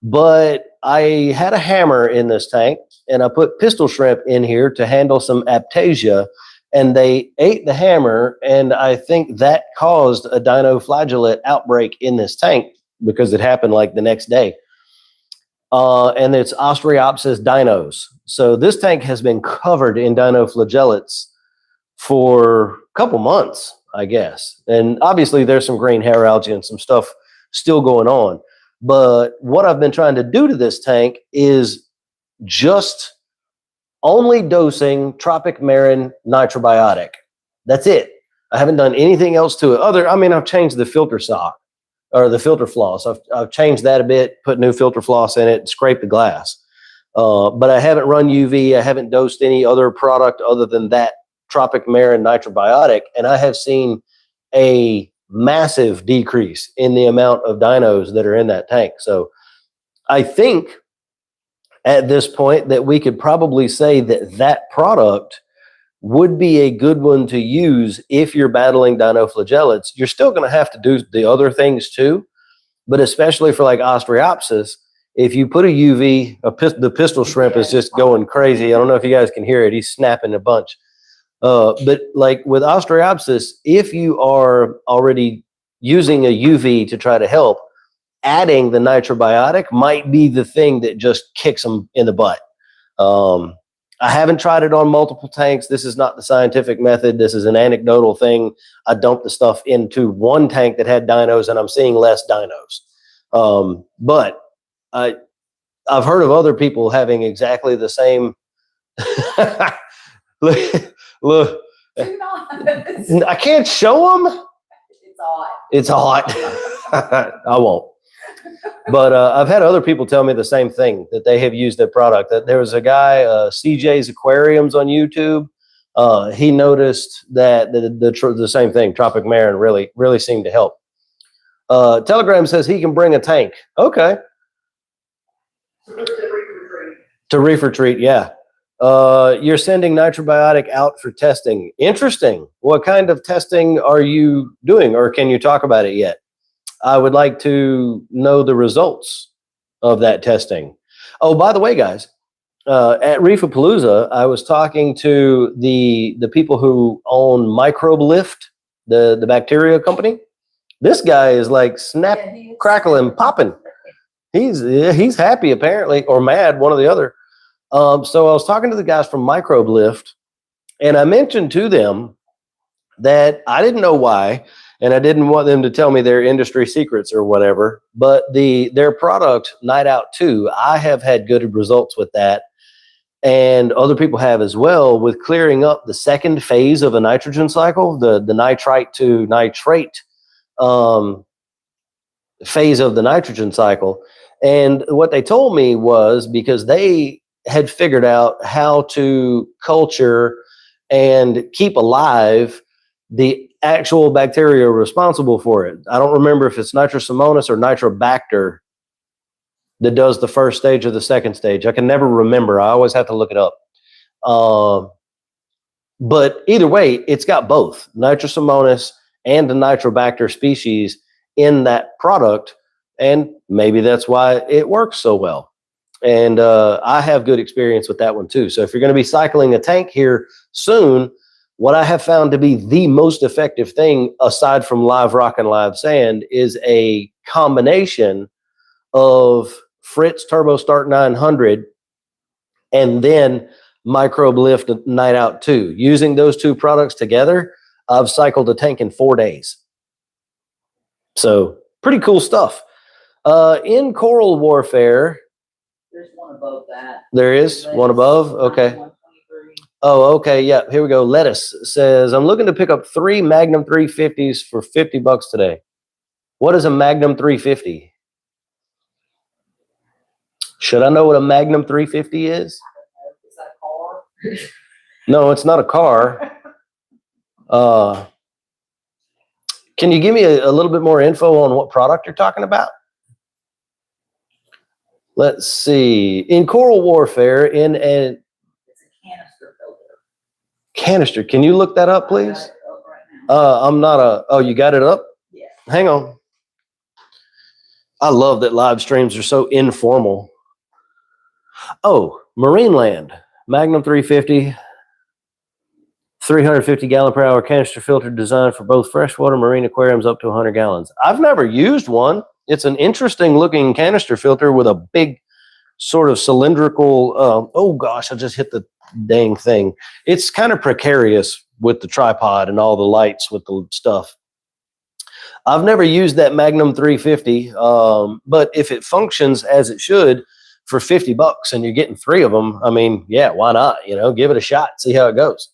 But I had a hammer in this tank, and I put pistol shrimp in here to handle some aptasia, and they ate the hammer, and I think that caused a dinoflagellate outbreak in this tank because it happened like the next day. And it's Ostreopsis dinos. So this tank has been covered in dinoflagellates for a couple months, I guess. And obviously there's some green hair algae and some stuff still going on. But what I've been trying to do to this tank is just only dosing Tropic Marin nitrobiotic. That's it. I haven't done anything else to it. I've changed the filter sock or the filter floss. I've changed that a bit, put new filter floss in it, scraped the glass. But I haven't run UV. I haven't dosed any other product other than that Tropic Marin nitrobiotic. And I have seen a massive decrease in the amount of dinos that are in that tank. So I think at this point that we could probably say that product would be a good one to use if you're battling dinoflagellates. You're still going to have to do the other things too, but especially for like Ostreopsis, if you put a UV, the pistol shrimp is just going crazy. I don't know if you guys can hear it. He's snapping a bunch. But like with Ostreopsis, if you are already using a UV to try to help, adding the nitrobiotic might be the thing that just kicks them in the butt. I haven't tried it on multiple tanks. This is not the scientific method. This is an anecdotal thing. I dumped the stuff into one tank that had dinos, and I'm seeing less dinos. But I've heard of other people having exactly the same. Look, I can't show them. It's hot. I won't. But I've had other people tell me the same thing, that they have used their product. That there was a guy, CJ's Aquariums on YouTube. He noticed that the same thing, Tropic Marin, really seemed to help. Telegram says he can bring a tank. Okay. To Reef Retreat, yeah. You're sending nitrobiotic out for testing. Interesting. What kind of testing are you doing, or can you talk about it yet? I would like to know the results of that testing. Oh, by the way, guys, at Reefapalooza, I was talking to the people who own Microbe Lift, the bacteria company. This guy is like snap, Yeah, he is. crackling, popping. He's happy apparently, or mad, one or the other. So I was talking to the guys from Microbe Lift, and I mentioned to them that I didn't know why, and I didn't want them to tell me their industry secrets or whatever. But their product, Night Out 2, I have had good results with that, and other people have as well, with clearing up the second phase of a nitrogen cycle, the nitrite to nitrate phase of the nitrogen cycle. And what they told me was because they had figured out how to culture and keep alive the actual bacteria responsible for it. I don't remember if it's Nitrosomonas or Nitrobacter that does the first stage or the second stage. I can never remember. I always have to look it up. But either way, it's got both Nitrosomonas and the Nitrobacter species in that product. And maybe that's why it works so well. And I have good experience with that one too. So if you're going to be cycling a tank here soon, what I have found to be the most effective thing, aside from live rock and live sand, is a combination of Fritz Turbo Start 900 and then Microbe Lift Night Out 2. Using those two products together, I've cycled a tank in 4 days. So pretty cool stuff. In coral warfare, There's one above that. there is one above. Okay. 123. Oh, okay. Yeah. Here we go. Lettuce says, I'm looking to pick up 3 Magnum 350s for $50 today. What is a Magnum 350? Should I know what a Magnum 350 is? Is that a car? No, it's not a car. Can you give me a little bit more info on what product you're talking about? Let's see. In coral warfare, in a It's a canister filter. canister, can you look that up, I got please? it up right now. I'm not a. Oh, you got it up? Yeah. Hang on. I love that live streams are so informal. Oh, Marineland Magnum 350, 350 gallon per hour canister filter designed for both freshwater marine aquariums up to 100 gallons. I've never used one. It's an interesting looking canister filter with a big sort of cylindrical, oh gosh, I just hit the dang thing. It's kind of precarious with the tripod and all the lights with the stuff. I've never used that Magnum 350, but if it functions as it should for $50 and you're getting 3 of them, I mean, yeah, why not? You know, give it a shot, see how it goes.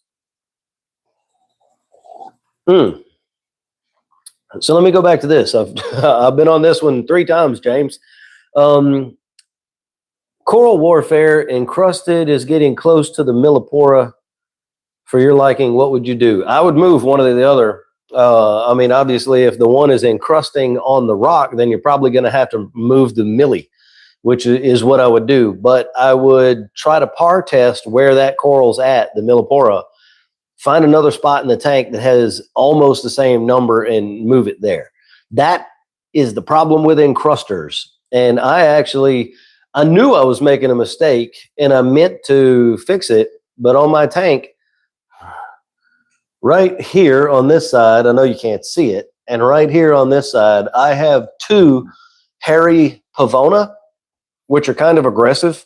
So let me go back to this. I've been on this one 3 times, James. Coral warfare, encrusted is getting close to the millipora for your liking. What would you do? I would move one or the other. I mean, obviously, if the one is encrusting on the rock, then you're probably going to have to move the milli, which is what I would do. But I would try to par test where that coral's at, the millipora, find another spot in the tank that has almost the same number and move it there. That is the problem with encrusters. And I knew I was making a mistake and I meant to fix it, but on my tank, right here on this side, I know you can't see it, and right here on this side, I have 2 hairy pavona, which are kind of aggressive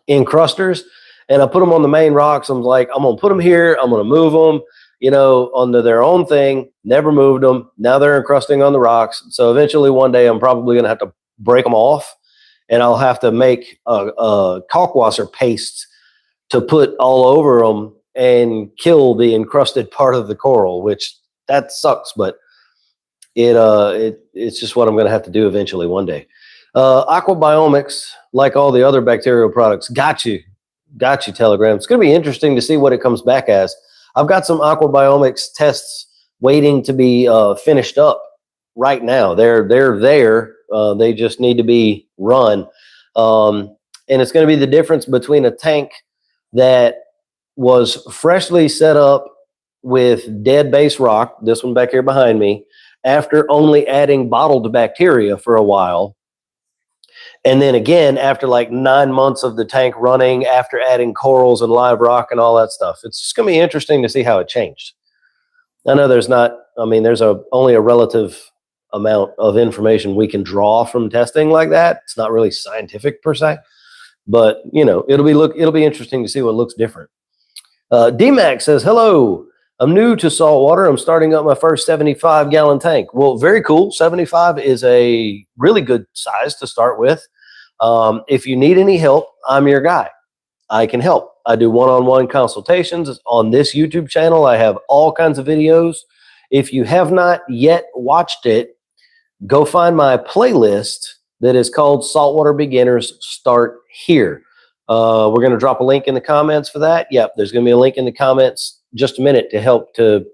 encrusters, and I put them on the main rocks. I'm like, I'm going to put them here, I'm going to move them, you know, onto their own thing, never moved them. Now they're encrusting on the rocks. So eventually one day I'm probably going to have to break them off, and I'll have to make a kalkwasser paste to put all over them and kill the encrusted part of the coral, which that sucks, but it's just what I'm going to have to do eventually one day. Aquabiomics, like all the other bacterial products, got you, Telegram. It's going to be interesting to see what it comes back as. I've got some Aquabiomics tests waiting to be finished up right now. They're there. They just need to be run. And it's going to be the difference between a tank that was freshly set up with dead base rock, this one back here behind me, after only adding bottled bacteria for a while, And then again, after like 9 months of the tank running, after adding corals and live rock and all that stuff, it's just going to be interesting to see how it changed. I know there's only a relative amount of information we can draw from testing like that. It's not really scientific per se, but it'll be interesting to see what looks different. DMAX says, hello, I'm new to saltwater. I'm starting up my first 75-gallon tank. Well, very cool. 75 is a really good size to start with. If you need any help, I'm your guy. I can help. I do one-on-one consultations on this YouTube channel. I have all kinds of videos. If you have not yet watched it, go find my playlist that is called Saltwater Beginners Start Here. We're going to drop a link in the comments for that. Yep, there's going to be a link in the comments just a minute to help to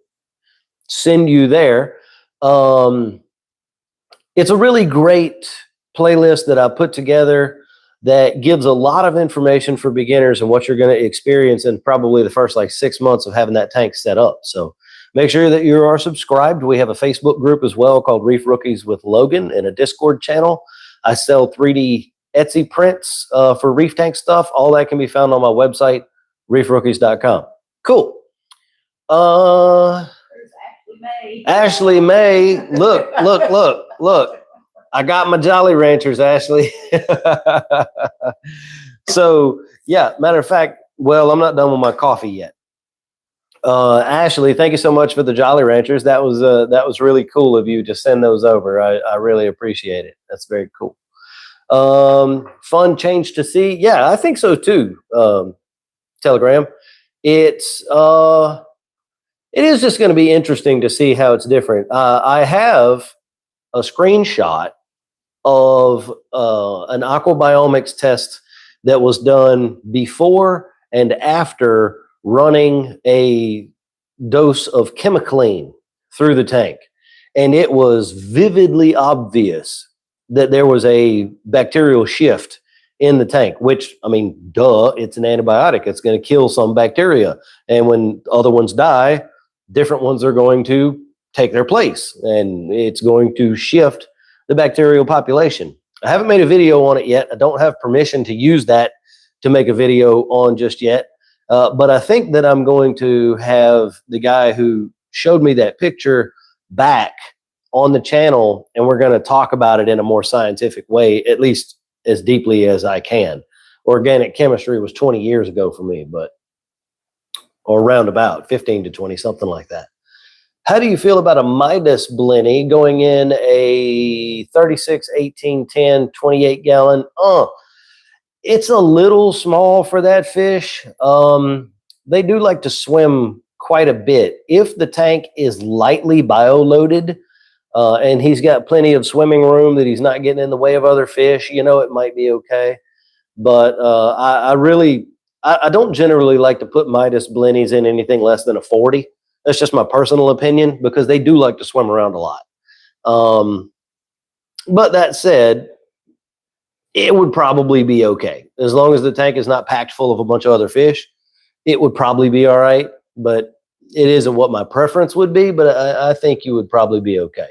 send you there. It's a really great playlist that I put together that gives a lot of information for beginners and what you're going to experience in probably the first like 6 months of having that tank set up. So make sure that you are subscribed. We have a Facebook group as well called Reef Rookies with Logan and a Discord channel. I sell 3D Etsy prints for reef tank stuff. All that can be found on my website, reefrookies.com. Cool. Ashley May. Look. I got my Jolly Ranchers, Ashley. So, yeah, matter of fact, well, I'm not done with my coffee yet. Ashley, thank you so much for the Jolly Ranchers. That was really cool of you to send those over. I really appreciate it. That's very cool. Fun change to see. Yeah, I think so too. Telegram. It is just going to be interesting to see how it's different. I have a screenshot of an aquabiomics test that was done before and after running a dose of chemicline through the tank. And it was vividly obvious that there was a bacterial shift in the tank, which, I mean, duh, it's an antibiotic. It's going to kill some bacteria. And when other ones die, different ones are going to take their place, and it's going to shift the bacterial population. I haven't made a video on it yet. I don't have permission to use that to make a video on just yet. But I think that I'm going to have the guy who showed me that picture back on the channel, and we're going to talk about it in a more scientific way, at least as deeply as I can. Organic chemistry was 20 years ago for me, or around about 15 to 20, something like that. How do you feel about a Midas Blenny going in a 36, 18, 10, 28 gallon? It's a little small for that fish. They do like to swim quite a bit. If the tank is lightly bio-loaded and he's got plenty of swimming room that he's not getting in the way of other fish, it might be okay. But I don't generally like to put Midas Blennies in anything less than a 40. That's just my personal opinion, because they do like to swim around a lot. But that said, it would probably be okay. As long as the tank is not packed full of a bunch of other fish, it would probably be all right. But it isn't what my preference would be, but I think you would probably be okay.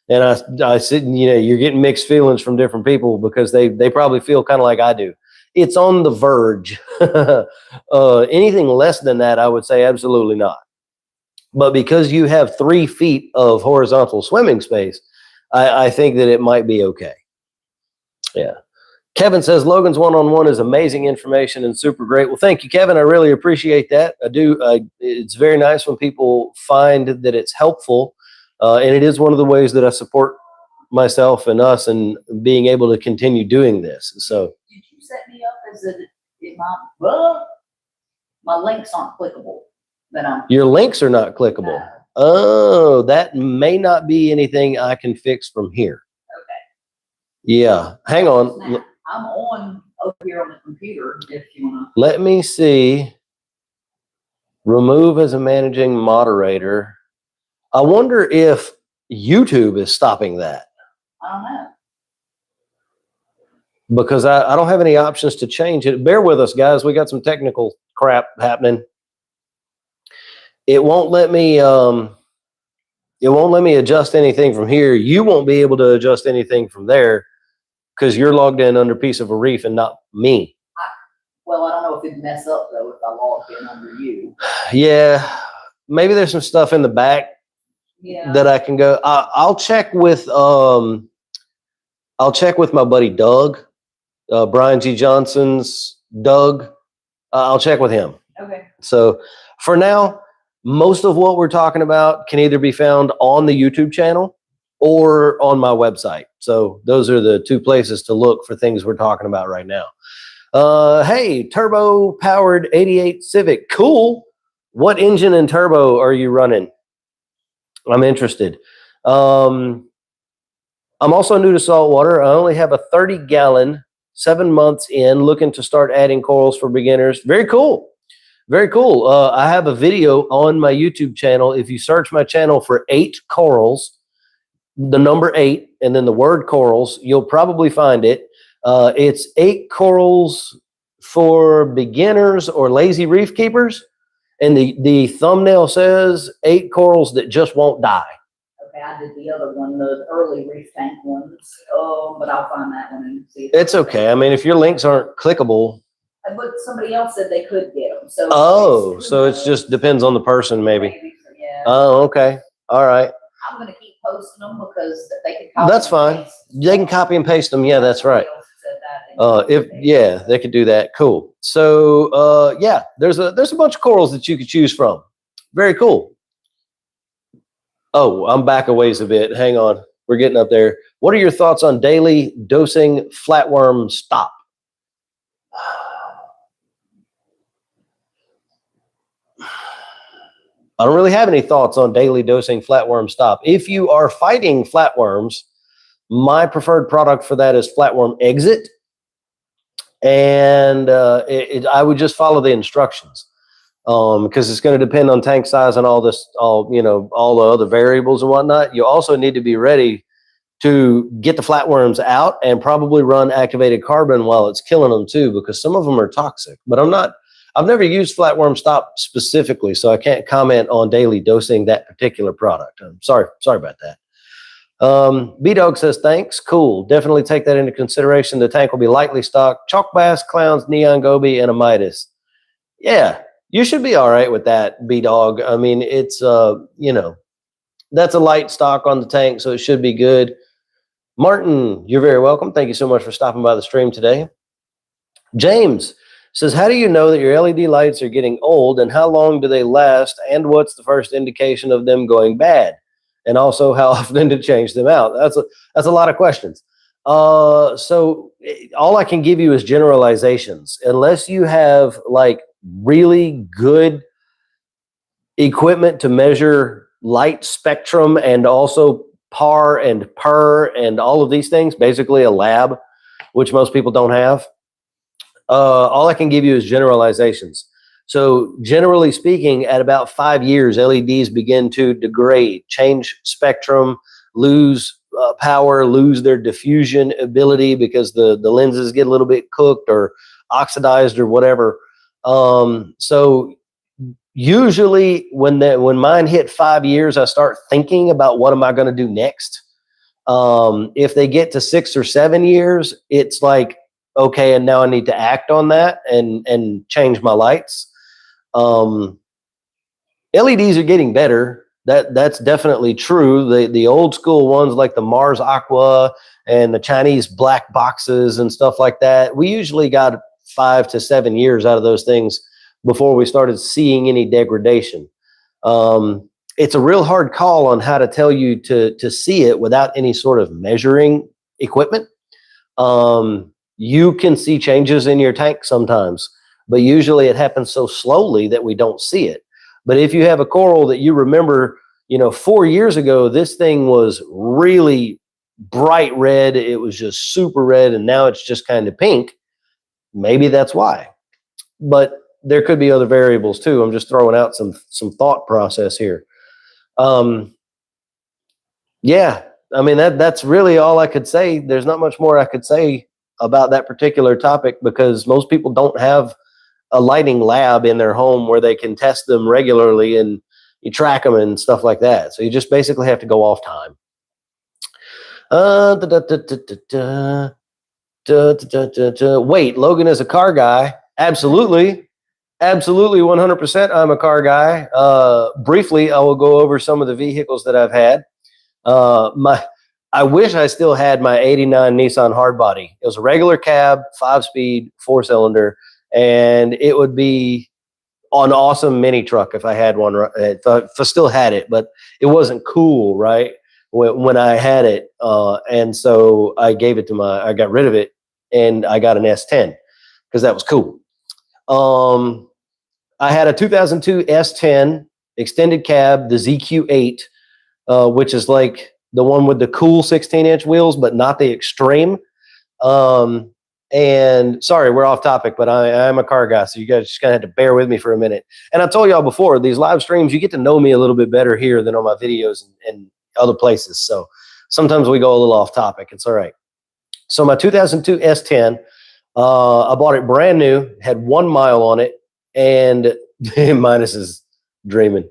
And I said, you're getting mixed feelings from different people, because they probably feel kind of like I do. It's on the verge. Anything less than that, I would say absolutely not. But because you have 3 feet of horizontal swimming space, I think that it might be okay. Yeah. Kevin says Logan's one-on-one is amazing information and super great. Well, thank you, Kevin. I really appreciate that. I do. It's very nice when people find that it's helpful. And it is one of the ways that I support myself and us and being able to continue doing this. So, did you set me up as my links aren't clickable? Your links are not clickable. No. Oh, that may not be anything I can fix from here. Okay. Yeah. Hang on. Now, I'm on over here on the computer if you want to. Let me see. Remove as a managing moderator. I wonder if YouTube is stopping that. I don't know. Because I don't have any options to change it. Bear with us, guys. We got some technical crap happening. It won't let me adjust anything from here. You won't be able to adjust anything from there. because you're logged in under Piece of a Reef and not me. Well, I don't know if it'd mess up though if I logged in under you. Yeah, maybe there's some stuff in the back Yeah. that I can go. I'll check with my buddy Doug, Brian G. Johnson's Doug. I'll check with him. Okay. So for now, most of what we're talking about can either be found on the YouTube channel or on my website. So those are the two places to look for things we're talking about right now. Hey, turbo powered 88 Civic. Cool. What engine and turbo are you running? I'm interested. I'm also new to saltwater. I only have a 30-gallon, 7 months in, looking to start adding corals for beginners. Very cool. Very cool. I have a video on my YouTube channel. If you search my channel for 8 corals, the number 8, and then the word corals, you'll probably find it. It's 8 corals for beginners or lazy reef keepers. And the thumbnail says 8 corals that just won't die. Okay, I did the other one, the early reef tank ones. Oh, but I'll find that one and see. It's okay. I mean, if your links aren't clickable. But somebody else said they could get them. So Oh, so it's just depends on the person, maybe. Yeah. Oh, okay. All right. I'm going to keep posting them because they can copy. That's fine. They can copy and paste them. Yeah, that's right. They could do that. Cool. So yeah, there's a bunch of corals that you could choose from. Very cool. Oh, I'm back a ways a bit. Hang on. We're getting up there. What are your thoughts on daily dosing flatworm stop? I don't really have any thoughts on daily dosing flatworm stop. If you are fighting flatworms, my preferred product for that is Flatworm Exit. And I would just follow the instructions because it's going to depend on tank size and all the other variables and whatnot. You also need to be ready to get the flatworms out and probably run activated carbon while it's killing them too, because some of them are toxic. But I've never used Flatworm Stop specifically, so I can't comment on daily dosing that particular product. I'm sorry about that. B-Dog says, thanks. Cool. Definitely take that into consideration. The tank will be lightly stocked. Chalk bass, clowns, neon goby, and a Midas. Yeah, you should be all right with that, B-Dog. I mean, it's, that's a light stock on the tank, so it should be good. Martin, you're very welcome. Thank you so much for stopping by the stream today. James says, how do you know that your LED lights are getting old, and how long do they last, and what's the first indication of them going bad? And also, how often to change them out? That's a lot of questions. So all I can give you is generalizations. Unless you have like really good equipment to measure light spectrum and also PAR and PER and all of these things, basically a lab, which most people don't have. All I can give you is generalizations. So generally speaking, at about 5 years, LEDs begin to degrade, change spectrum, lose power, lose their diffusion ability because the lenses get a little bit cooked or oxidized or whatever. So usually when mine hit 5 years, I start thinking about what am I going to do next. If they get to 6 or 7 years, it's like, okay, and now I need to act on that and change my lights. LEDs are getting better. That's definitely true. The old school ones like the Mars Aqua and the Chinese black boxes and stuff like that, we usually got 5 to 7 years out of those things before we started seeing any degradation. It's a real hard call on how to tell you to see it without any sort of measuring equipment. You can see changes in your tank sometimes, but usually it happens so slowly that we don't see it. But if you have a coral that you remember, 4 years ago, this thing was really bright red. It was just super red, and now it's just kind of pink. Maybe that's why. But there could be other variables too. I'm just throwing out some thought process here. Yeah, I mean, that's really all I could say. There's not much more I could say about that particular topic because most people don't have a lighting lab in their home where they can test them regularly and you track them and stuff like that. So you just basically have to go off time. Wait, Logan is a car guy. Absolutely. Absolutely, 100%. I'm a car guy. Briefly, I will go over some of the vehicles that I've had. I wish I still had my 89 Nissan hardbody. It was a regular cab, 5-speed, 4-cylinder, and it would be an awesome mini truck if I had one, if I still had it, but it wasn't cool, right? When I had it. And so I got rid of it and I got an S10 because that was cool. I had a 2002 S10 extended cab, the ZQ8, which is like the one with the cool 16-inch wheels, but not the extreme. And sorry, we're off topic, but I'm a car guy, so you guys just kind of had to bear with me for a minute. And I told y'all before, these live streams, you get to know me a little bit better here than on my videos and other places. So sometimes we go a little off topic. It's all right. So my 2002 S10, I bought it brand new, had 1 mile on it, and Minus is dreaming.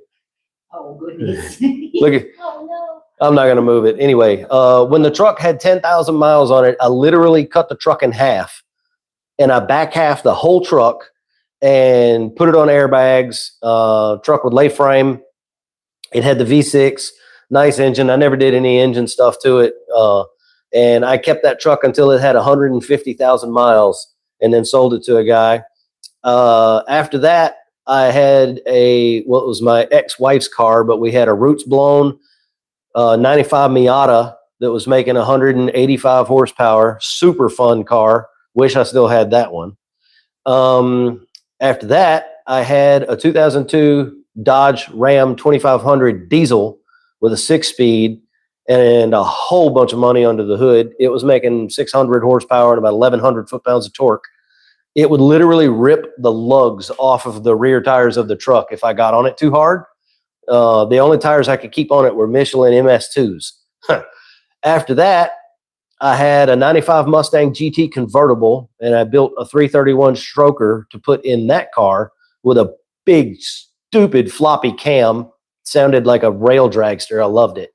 Oh, goodness. Look at. Oh, no. I'm not going to move it. Anyway, when the truck had 10,000 miles on it, I literally cut the truck in half and I back half the whole truck and put it on airbags. Truck with lay frame. It had the V6, nice engine. I never did any engine stuff to it. And I kept that truck until it had 150,000 miles and then sold it to a guy. After that, I had it was my ex-wife's car, but we had a roots blown 95 Miata that was making 185 horsepower. Super fun car. Wish I still had that one. After that, I had a 2002 Dodge Ram 2500 diesel with a 6-speed and a whole bunch of money under the hood. It was making 600 horsepower and about 1,100 foot-pounds of torque. It would literally rip the lugs off of the rear tires of the truck if I got on it too hard. The only tires I could keep on it were Michelin MS2s. After that, I had a 95 Mustang GT convertible, and I built a 331 stroker to put in that car with a big, stupid floppy cam. Sounded like a rail dragster. I loved it.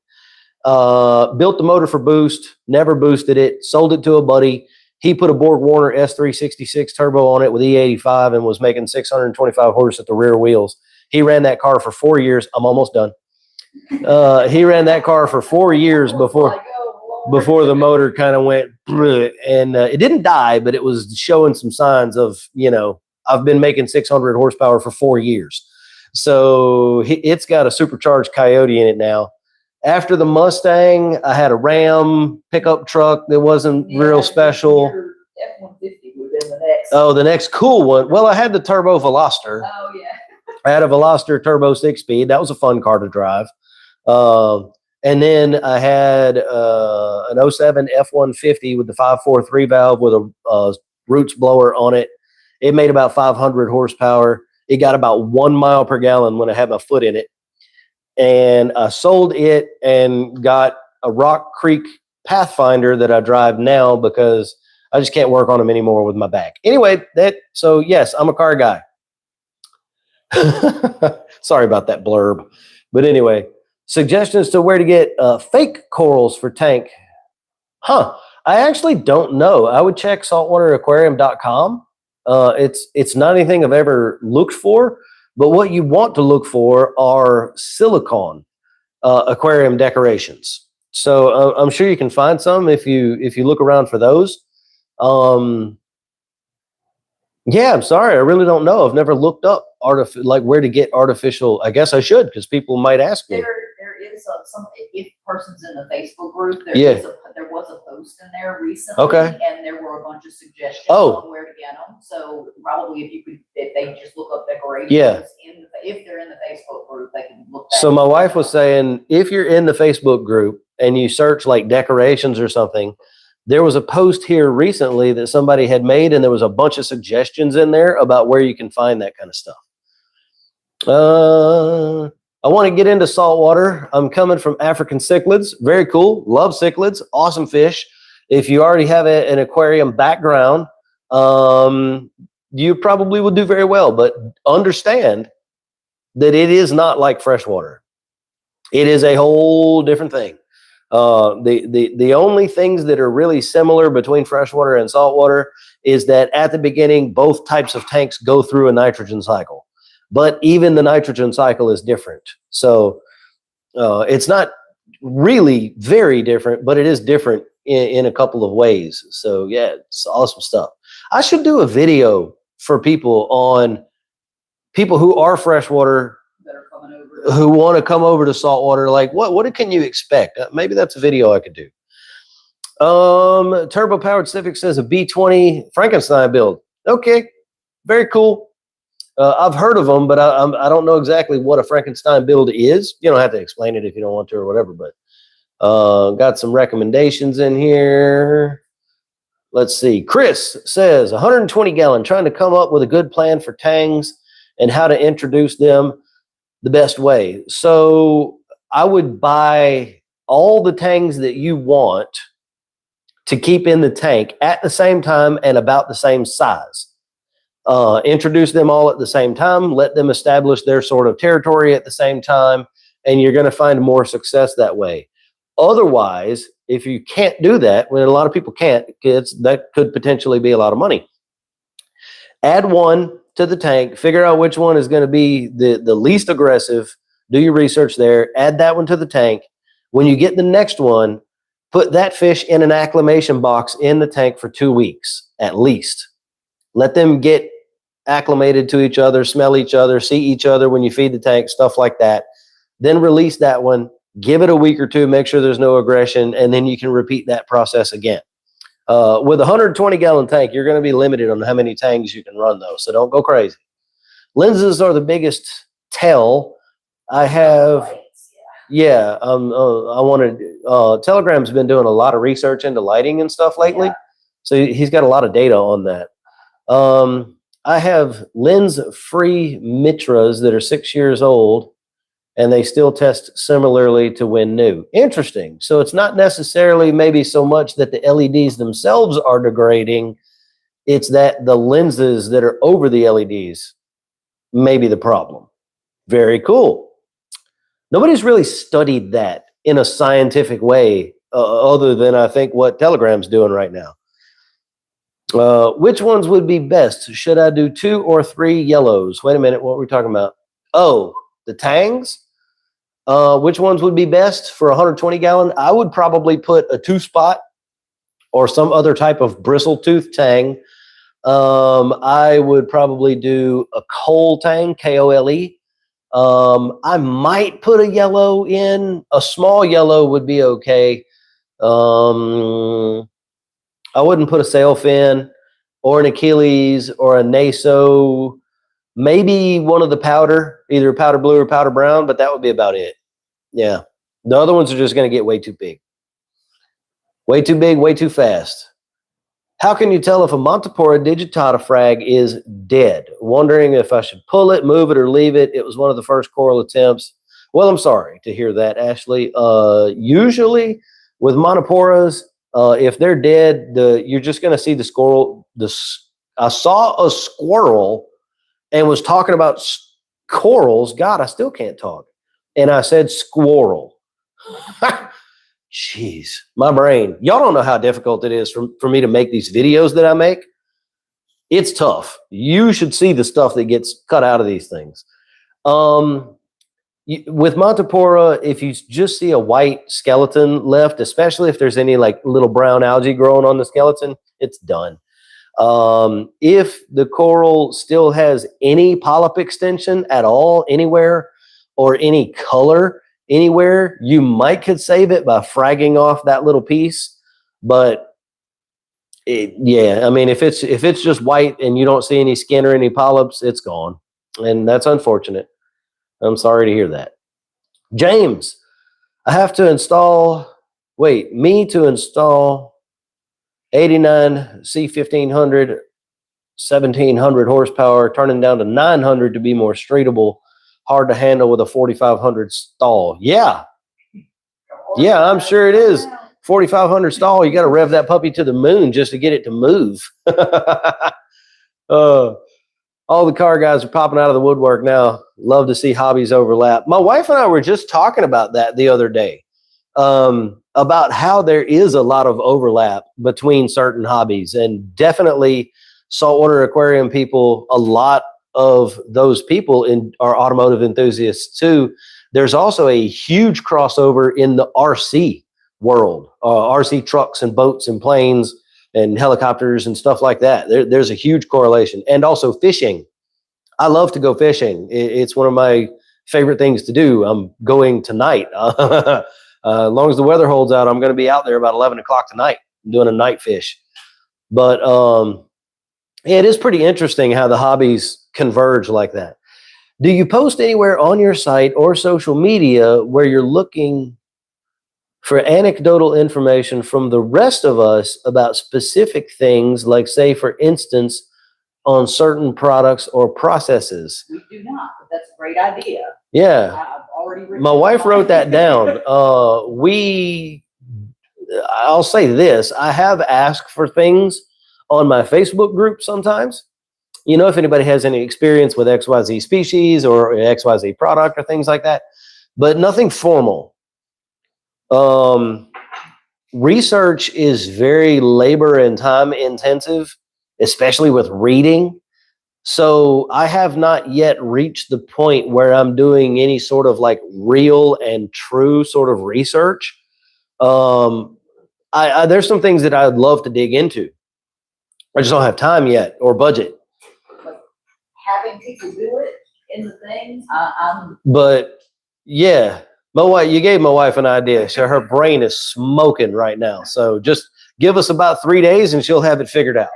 Built the motor for boost, never boosted it, sold it to a buddy. He put a Borg Warner S366 turbo on it with E85 and was making 625 horse at the rear wheels. He ran that car for 4 years. I'm almost done. He ran that car for 4 years before the motor kind of went, and it didn't die, but it was showing some signs of, I've been making 600 horsepower for 4 years. So it's got a supercharged Coyote in it now. After the Mustang, I had a Ram pickup truck that wasn't real special. F-150 would have been the next. Oh, the next cool one. Well, I had the Turbo Veloster. Oh, yeah. I had a Veloster Turbo 6-speed. That was a fun car to drive. And then I had an 07 F-150 with the 543 valve with a roots blower on it. It made about 500 horsepower. It got about 1 mile per gallon when I had my foot in it. And I sold it and got a Rock Creek Pathfinder that I drive now because I just can't work on them anymore with my back. Anyway, so yes, I'm a car guy. Sorry about that blurb. But anyway, suggestions to where to get fake corals for tank. I actually don't know. I would check saltwateraquarium.com. It's not anything I've ever looked for, but what you want to look for are silicone aquarium decorations. So I'm sure you can find some if you look around for those. Yeah, I'm sorry. I really don't know. I've never looked up where to get artificial. I guess I should, because people might ask me. There is if person's in the Facebook group, there was a post in there recently, and there were a bunch of suggestions on where to get them. So probably if they just look up decorations, if they're in the Facebook group, they can look. So my wife was saying, if you're in the Facebook group and you search like decorations or something, there was a post here recently that somebody had made, and there was a bunch of suggestions in there about where you can find that kind of stuff. I want to get into saltwater. I'm coming from African cichlids. Very cool. Love cichlids. Awesome fish. If you already have an aquarium background, you probably will do very well. But understand that it is not like freshwater. It is a whole different thing. The only things that are really similar between freshwater and saltwater is that at the beginning, both types of tanks go through a nitrogen cycle, but even the nitrogen cycle is different. So it's not really very different, but it is different in a couple of ways. So yeah, it's awesome stuff. I should do a video for people on people who are freshwater who want to come over to saltwater. Like what can you expect? Maybe that's a video I could do. Turbo Powered Civic says a B20 Frankenstein build. Okay, very cool. I've heard of them, but I don't know exactly what a Frankenstein build is. You don't have to explain it if you don't want to or whatever, but got some recommendations in here. Let's see. Chris says 120 gallon, trying to come up with a good plan for tangs and how to introduce them the best way. So I would buy all the tangs that you want to keep in the tank at the same time and about the same size. Introduce them all at the same time, let them establish their sort of territory at the same time, and you're going to find more success that way. Otherwise, if you can't do that, when a lot of people can't, that could potentially be a lot of money. Add one to the tank, figure out which one is going to be the least aggressive, do your research there, add that one to the tank. When you get the next one, put that fish in an acclimation box in the tank for 2 weeks at least. Let them get acclimated to each other, smell each other, see each other when you feed the tank, stuff like that. Then release that one, give it a week or two, make sure there's no aggression, and then you can repeat that process again. With a 120 gallon tank, you're going to be limited on how many tanks you can run though, so don't go crazy. Lenses are the biggest tell. I have, yeah, I wanted, Telegram's been doing a lot of research into lighting and stuff lately. Yeah. So he's got a lot of data on that. I have lens-free Mitras that are 6 years old, and they still test similarly to when new. Interesting. So it's not necessarily maybe so much that the LEDs themselves are degrading. It's that the lenses that are over the LEDs may be the problem. Very cool. Nobody's really studied that in a scientific way other than I think what Telegram's doing right now. Which ones would be best? Should I do 2 or 3 yellows? Wait a minute, what were we talking about? Oh, the tangs? Which ones would be best for 120 gallon? I would probably put a 2-spot or some other type of bristle tooth tang. I would probably do a coal tang, K-O-L-E. I might put a yellow in. A small yellow would be okay. I wouldn't put a sailfin or an Achilles or a Naso. Maybe one of the powder, either powder blue or powder brown, but that would be about it. Yeah. The other ones are just going to get way too big. Way too big, way too fast. How can you tell if a Montipora digitata frag is dead? Wondering if I should pull it, move it, or leave it. It was one of the first coral attempts. Well, I'm sorry to hear that, Ashley. Usually with Montiporas, if they're dead, you're just going to see the squirrel. I saw a squirrel and was talking about corals. God, I still can't talk. And I said squirrel. Jeez, my brain. Y'all don't know how difficult it is for me to make these videos that I make. It's tough. You should see the stuff that gets cut out of these things. With Montipora, if you just see a white skeleton left, especially if there's any like little brown algae growing on the skeleton, it's done. If the coral still has any polyp extension at all, anywhere, or any color anywhere, you might could save it by fragging off that little piece. But yeah, I mean, if it's just white and you don't see any skin or any polyps, it's gone, and that's unfortunate. I'm sorry to hear that. James, I have to install. Wait, me to install 89 C1500, 1700 horsepower, turning down to 900 to be more streetable. Hard to handle with a 4500 stall. Yeah, I'm sure it is. 4500 stall, you got to rev that puppy to the moon just to get it to move. All the car guys are popping out of the woodwork now. Love to see hobbies overlap. My wife and I were just talking about that the other day. about how there is a lot of overlap between certain hobbies, and definitely saltwater aquarium people, a lot of those people are automotive enthusiasts too. There's also a huge crossover in the RC world, RC trucks and boats and planes and helicopters and stuff like that. There's a huge correlation. And also fishing. I love to go fishing. It's one of my favorite things to do. I'm going tonight. As long as the weather holds out, I'm going to be out there about 11 o'clock tonight doing a night fish. But it is pretty interesting how the hobbies converge like that. Do you post anywhere on your site or social media where you're looking for anecdotal information from the rest of us about specific things, like, say, for instance, on certain products or processes? We do not, but that's a great idea. Yeah. I've already written My wife wrote that down. I'll say this, I have asked for things on my Facebook group sometimes. You know, if anybody has any experience with XYZ species or XYZ product or things like that, but nothing formal. Research is very labor and time intensive, especially with reading. So I have not yet reached the point where I'm doing any sort of like real and true sort of research. There's some things that I'd love to dig into. I just don't have time yet or budget. But having people do it in the thing, But yeah, you gave my wife an idea. So her brain is smoking right now. So just give us about 3 days and she'll have it figured out.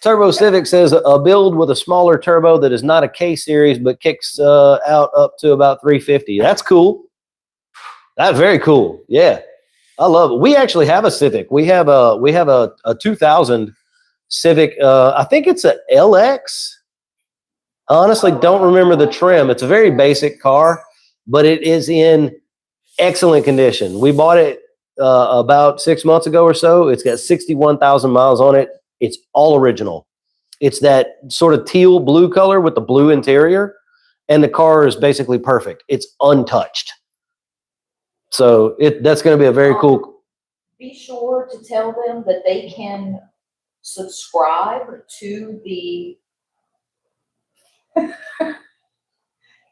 Turbo Civic says a build with a smaller turbo that is not a K series but kicks out up to about 350. That's cool. That's very cool. Yeah, I love it. We actually have a Civic. We have a 2000 Civic. I think it's a LX. I honestly don't remember the trim. It's a very basic car, but it is in excellent condition. We bought it about 6 months ago or so. It's got 61,000 miles on it. It's all original. It's that sort of teal blue color with the blue interior, and the car is basically perfect. It's untouched. So that's going to be a very cool. Be sure to tell them that they can subscribe to the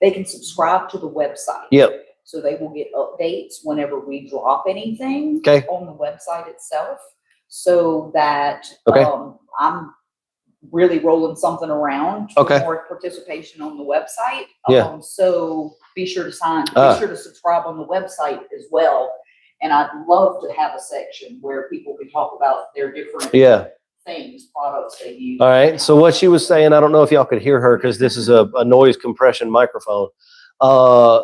they can subscribe to the website. Yep. So they will get updates whenever we drop anything on the website itself. So that I'm really rolling something around for more participation on the website. So be sure to be sure to subscribe on the website as well. And I'd love to have a section where people can talk about their different things, products they use. All right. So what she was saying, I don't know if y'all could hear her because this is a noise compression microphone.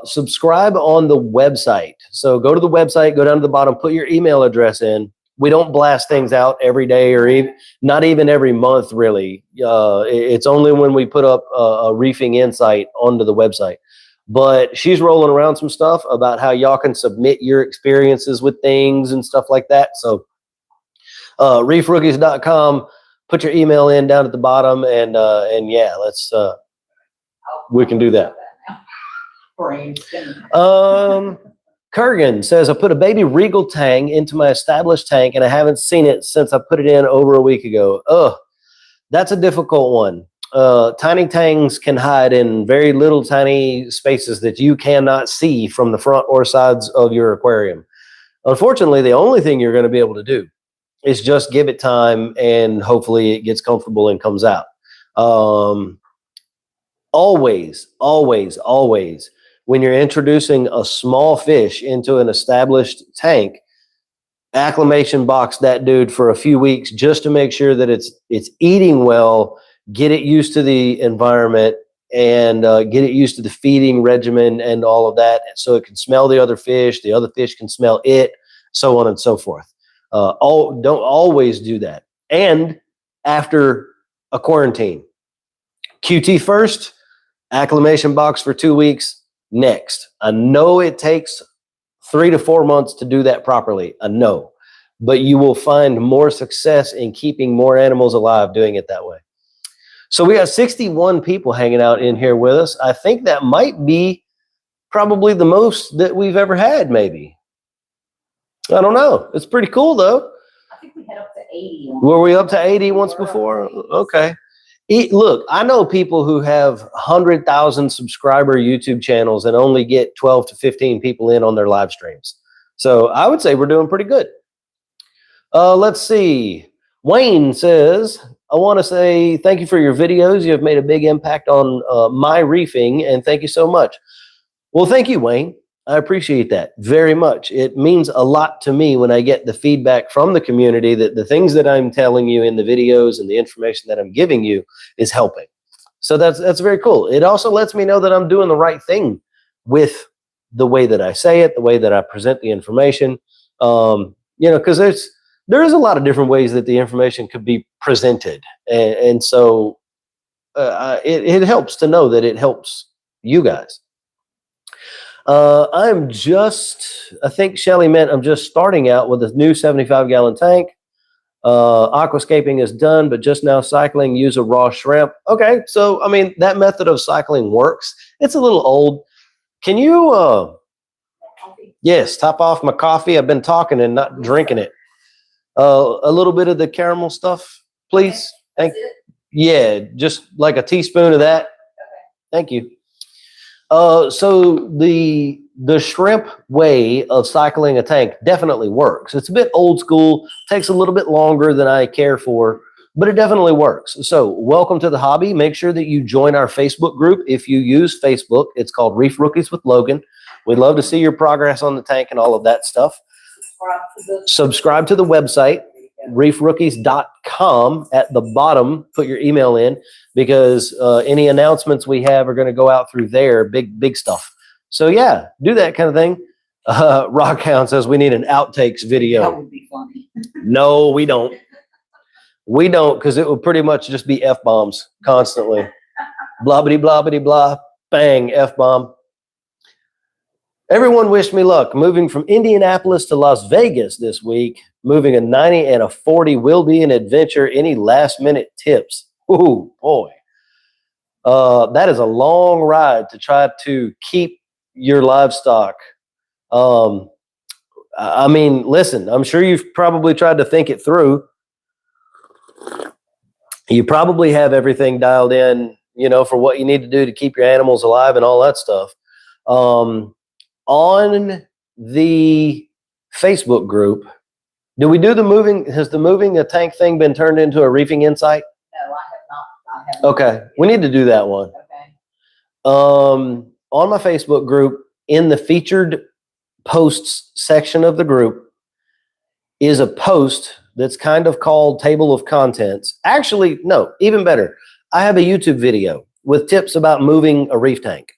Subscribe on the website. So go to the website, go down to the bottom, put your email address in. We don't blast things out every day or not even every month, really. It's only when we put up a reefing insight onto the website. But she's rolling around some stuff about how y'all can submit your experiences with things and stuff like that. So reefrookies.com, put your email in down at the bottom, and yeah, let's we can do that. Kurgan says, I put a baby Regal Tang into my established tank and I haven't seen it since I put it in over a week ago. That's a difficult one. Tiny tangs can hide in very little tiny spaces that you cannot see from the front or sides of your aquarium. Unfortunately, the only thing you're going to be able to do is just give it time and hopefully it gets comfortable and comes out. Always, always, always, when you're introducing a small fish into an established tank, acclimation box that dude for a few weeks just to make sure that it's eating well, get it used to the environment, and get it used to the feeding regimen and all of that, so it can smell the other fish can smell it, so on and so forth. Don't always do that. And after a quarantine, QT first, acclimation box for 2 weeks next. I know it takes 3 to 4 months to do that properly. I know, but you will find more success in keeping more animals alive doing it that way. So we got 61 people hanging out in here with us. I think that might be probably the most that we've ever had, maybe. I don't know. It's pretty cool, though. I think we had up to 80. Were we up to 80 once before? Okay. Look, I know people who have 100,000 subscriber YouTube channels and only get 12 to 15 people in on their live streams. So I would say we're doing pretty good. Let's see. Wayne says, I want to say thank you for your videos. You have made a big impact on my reefing, and thank you so much. Well, thank you, Wayne. I appreciate that very much. It means a lot to me when I get the feedback from the community that the things that I'm telling you in the videos and the information that I'm giving you is helping. So that's very cool. It also lets me know that I'm doing the right thing with the way that I say it, the way that I present the information. Because there is a lot of different ways that the information could be presented. And so it helps to know that it helps you guys. I think Shelly meant I'm just starting out with a new 75-gallon tank. Aquascaping is done, but just now cycling, use a raw shrimp. Okay, so, I mean, that method of cycling works. It's a little old. Can you, yes, top off my coffee. I've been talking and not drinking it. A little bit of the caramel stuff, please. Okay, Thank you. Yeah, just like a teaspoon of that. Okay. Thank you. So the shrimp way of cycling a tank definitely works. It's a bit old school, takes a little bit longer than I care for, but it definitely works. So welcome to the hobby. Make sure that you join our Facebook group. If you use Facebook, it's called Reef Rookies with Logan. We'd love to see your progress on the tank and all of that stuff. Subscribe to the website, reefrookies.com. At the bottom, put your email in, because any announcements we have are going to go out through there. Big stuff. So yeah, do that kind of thing. Rockhound says we need an outtakes video. That would be funny. No, we don't. We don't, because it would pretty much just be F-bombs constantly. Blobbity, blobbity, blah, bang, F-bomb. Everyone wish me luck. Moving from Indianapolis to Las Vegas this week. Moving a 90 and a 40 will be an adventure. Any last minute tips? Ooh, boy. That is a long ride to try to keep your livestock. I mean, listen, I'm sure you've probably tried to think it through. You probably have everything dialed in, for what you need to do to keep your animals alive and all that stuff. On the Facebook group, do we do the moving? Has the moving a tank thing been turned into a reefing insight? No, I have not. Okay, we need to do that one. Okay. On my Facebook group, in the featured posts section of the group, is a post that's kind of called Table of Contents. Actually, no, even better. I have a YouTube video with tips about moving a reef tank.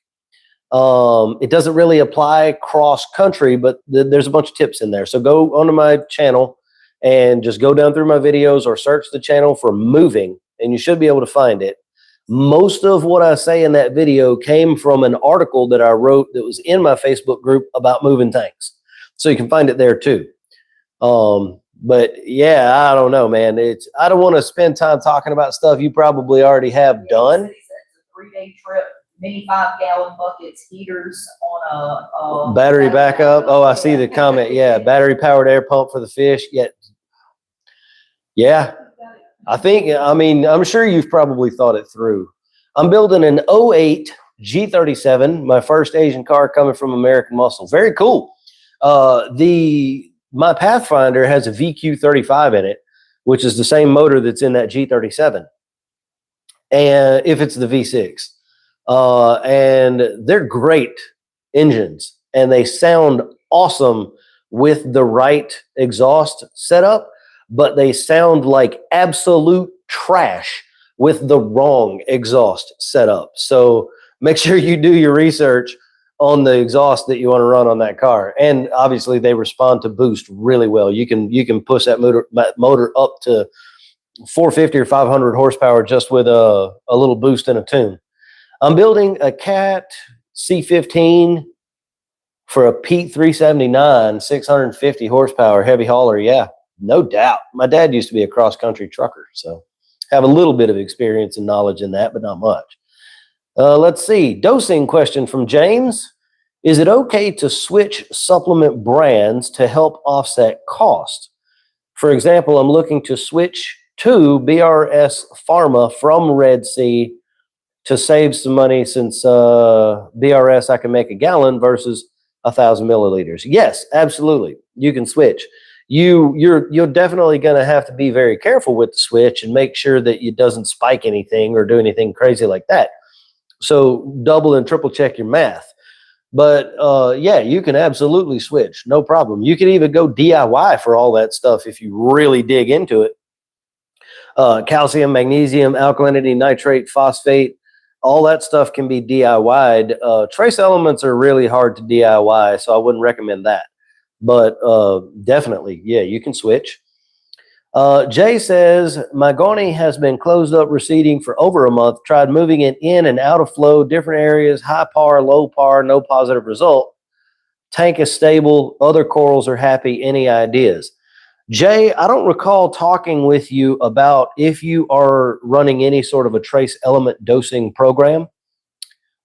It doesn't really apply cross country, but there's a bunch of tips in there. So go onto my channel and just go down through my videos or search the channel for moving, and you should be able to find it. Most of what I say in that video came from an article that I wrote that was in my Facebook group about moving tanks. So you can find it there too. But yeah, I don't know, man. I don't want to spend time talking about stuff you probably already have done. It's a 3-day trip. Mini 5-gallon buckets, heaters on a battery backup. Oh, I see the comment. Yeah, battery powered air pump for the fish. Yeah. I'm sure you've probably thought it through. I'm building an 08 G37, my first Asian car coming from American Muscle. Very cool. My Pathfinder has a VQ35 in it, which is the same motor that's in that G37. And if it's the V6. And they're great engines, and they sound awesome with the right exhaust setup, but they sound like absolute trash with the wrong exhaust setup. So make sure you do your research on the exhaust that you want to run on that car. And obviously they respond to boost really well. You can push that motor up to 450 or 500 horsepower just with a little boost and a tune. I'm building a Cat C15 for a Pete 379, 650 horsepower heavy hauler. Yeah, no doubt. My dad used to be a cross-country trucker, so have a little bit of experience and knowledge in that, but not much. Let's see. Dosing question from James. Is it okay to switch supplement brands to help offset cost? For example, I'm looking to switch to BRS Pharma from Red Sea to save some money, since BRS I can make a gallon versus 1,000 milliliters. Yes, absolutely. You can switch. You're definitely going to have to be very careful with the switch and make sure that it doesn't spike anything or do anything crazy like that. So double and triple check your math. But yeah, you can absolutely switch, no problem. You can even go DIY for all that stuff if you really dig into it. Calcium, magnesium, alkalinity, nitrate, phosphate, all that stuff can be DIY'd. Trace elements are really hard to DIY, so I wouldn't recommend that. But definitely, yeah, you can switch. Jay says, my Goni has been closed up receding for over a month. Tried moving it in and out of flow, different areas, high par, low par, no positive result. Tank is stable. Other corals are happy. Any ideas? Jay, I don't recall talking with you about if you are running any sort of a trace element dosing program.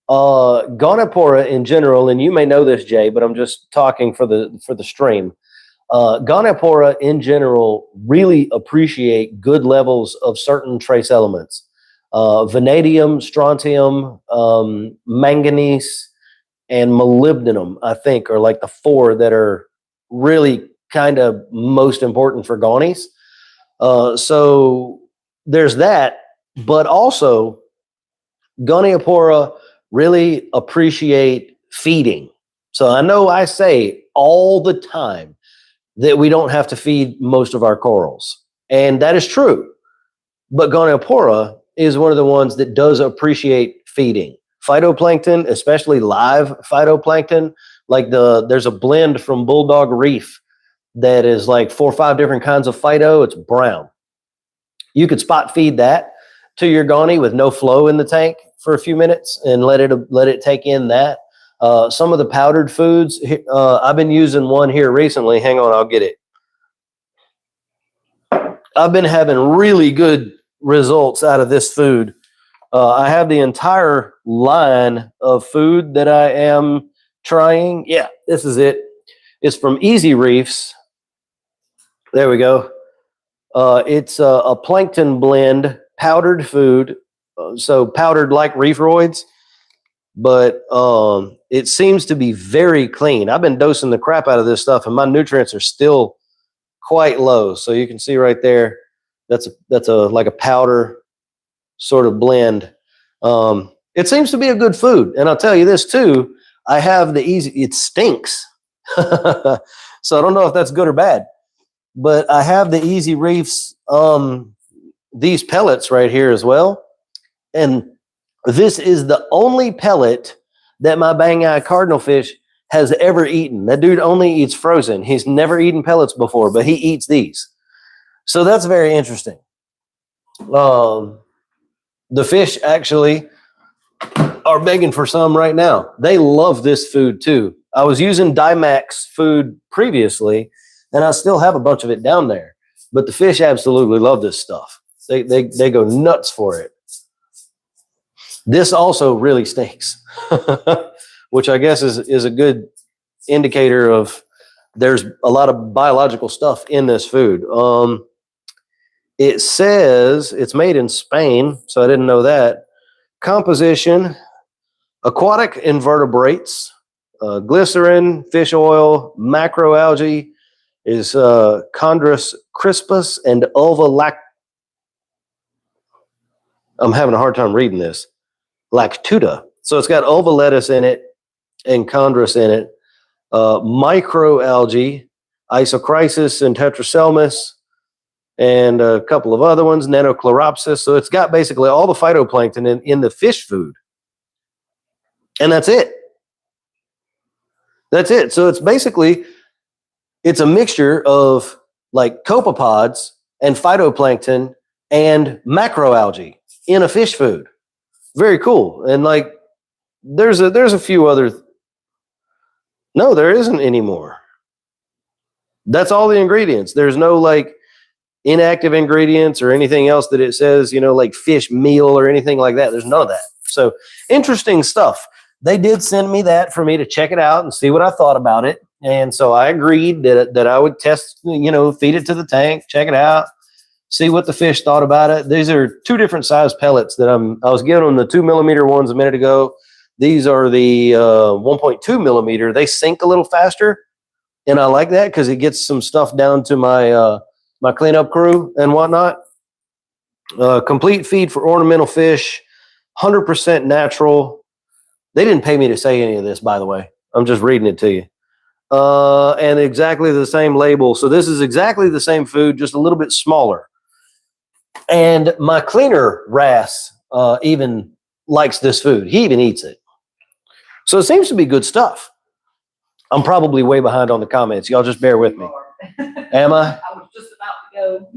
Gonipora in general, and you may know this, Jay, but I'm just talking for the stream. Gonipora in general really appreciate good levels of certain trace elements. Vanadium, strontium, manganese, and molybdenum, I think, are like the four that are really kind of most important for Gonies. So there's that, but also Goniopora really appreciate feeding. So I know I say all the time that we don't have to feed most of our corals, and that is true. But Goniopora is one of the ones that does appreciate feeding. Phytoplankton, especially live phytoplankton, like there's a blend from Bulldog Reef that is like 4 or 5 different kinds of phyto. It's brown. You could spot feed that to your Goni with no flow in the tank for a few minutes and let it take in that. Some of the powdered foods, I've been using one here recently. Hang on, I'll get it. I've been having really good results out of this food. I have the entire line of food that I am trying. Yeah, this is it. It's from Easy Reefs. There we go. It's a plankton blend, powdered food. So powdered like reefroids, but it seems to be very clean. I've been dosing the crap out of this stuff, and my nutrients are still quite low. So you can see right there, that's like a powder sort of blend. It seems to be a good food, and I'll tell you this too. I have the Easy. It stinks, so I don't know if that's good or bad. But I have the Easy Reefs, these pellets right here as well. And this is the only pellet that my bang-eye cardinal fish has ever eaten. That dude only eats frozen. He's never eaten pellets before, but he eats these. So that's very interesting. The fish actually are begging for some right now. They love this food too. I was using Dimax food previously, and I still have a bunch of it down there. But the fish absolutely love this stuff. They go nuts for it. This also really stinks, which I guess is a good indicator of there's a lot of biological stuff in this food. It says it's made in Spain, so I didn't know that. Composition, aquatic invertebrates, glycerin, fish oil, macroalgae, is Chondrus crispus and I'm having a hard time reading this. Lactuta. So it's got ova lettuce in it and chondrus in it. Microalgae, Isochrysis and Tetraselmis, and a couple of other ones, Nanochloropsis. So it's got basically all the phytoplankton in the fish food. And that's it. That's it. So it's basically, it's a mixture of like copepods and phytoplankton and macroalgae in a fish food. Very cool. And like there's a few other. No, there isn't anymore. That's all the ingredients. There's no like inactive ingredients or anything else that it says, like fish meal or anything like that. There's none of that. So interesting stuff. they did send me that for me to check it out and see what I thought about it. And so I agreed that I would test, feed it to the tank, check it out, see what the fish thought about it. These are 2 different size pellets that I was giving them the 2 millimeter ones a minute ago. These are the 1.2 millimeter. They sink a little faster, and I like that because it gets some stuff down to my my cleanup crew and whatnot. Complete feed for ornamental fish, 100% natural. They didn't pay me to say any of this, by the way. I'm just reading it to you. And exactly the same label. So this is exactly the same food, just a little bit smaller. And my cleaner wrasse even likes this food. He even eats it. So it seems to be good stuff. I'm probably way behind on the comments. Y'all just bear with me. Am I? I was just about to go.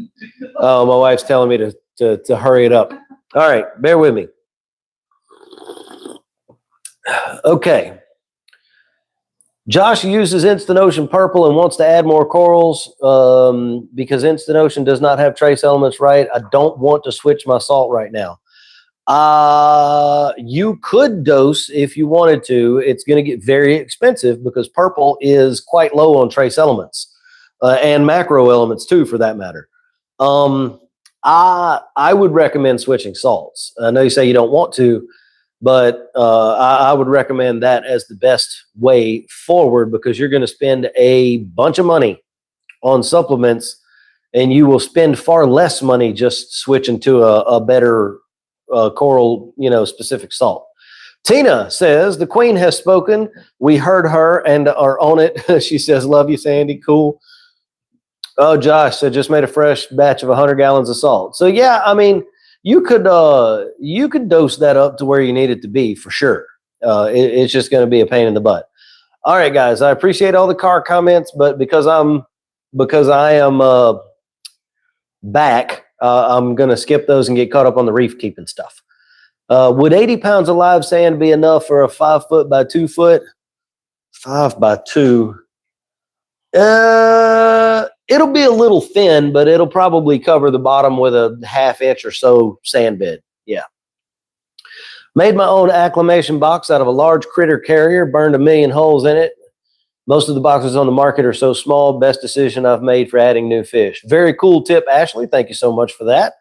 Oh, my wife's telling me to hurry it up. All right, bear with me. Okay. Josh uses Instant Ocean Purple and wants to add more corals because Instant Ocean does not have trace elements right. I don't want to switch my salt right now. You could dose if you wanted to. It's going to get very expensive because purple is quite low on trace elements and macro elements too, for that matter. I would recommend switching salts. I know you say you don't want to, but I would recommend that as the best way forward because you're going to spend a bunch of money on supplements and you will spend far less money just switching to a better coral, specific salt. Tina says, the queen has spoken. We heard her and are on it. She says, love you, Sandy. Cool. Oh, Josh said, just made a fresh batch of 100 gallons of salt. So, yeah, I mean, you could dose that up to where you need it to be for sure. It's just going to be a pain in the butt. All right, guys, I appreciate all the car comments, but because I am back, I'm going to skip those and get caught up on the reef keeping stuff. Would 80 pounds of live sand be enough for a 5 foot by 2 foot? 5 by 2. It'll be a little thin, but it'll probably cover the bottom with a 1/2 inch or so sand bed. Yeah. Made my own acclimation box out of a large critter carrier, burned 1 million holes in it. Most of the boxes on the market are so small. Best decision I've made for adding new fish. Very cool tip, Ashley. Thank you so much for that.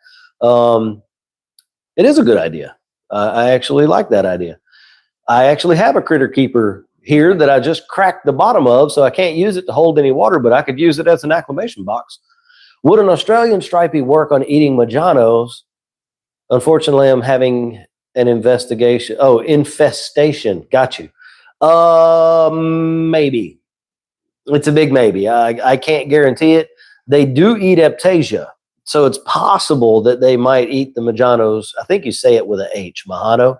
It is a good idea. I actually like that idea. I actually have a critter keeper here that I just cracked the bottom of, so I can't use it to hold any water, but I could use it as an acclimation box. Would an Australian stripey work on eating Majanos? Unfortunately, I'm having an infestation. Got you. Maybe. It's a big maybe. I can't guarantee it. They do eat Aptasia, so it's possible that they might eat the Majanos. I think you say it with an H, Mahano.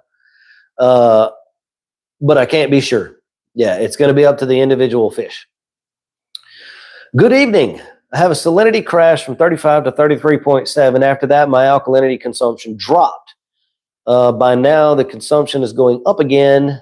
But I can't be sure. Yeah, it's going to be up to the individual fish. Good evening. I have a salinity crash from 35 to 33.7. After that, my alkalinity consumption dropped. By now, the consumption is going up again.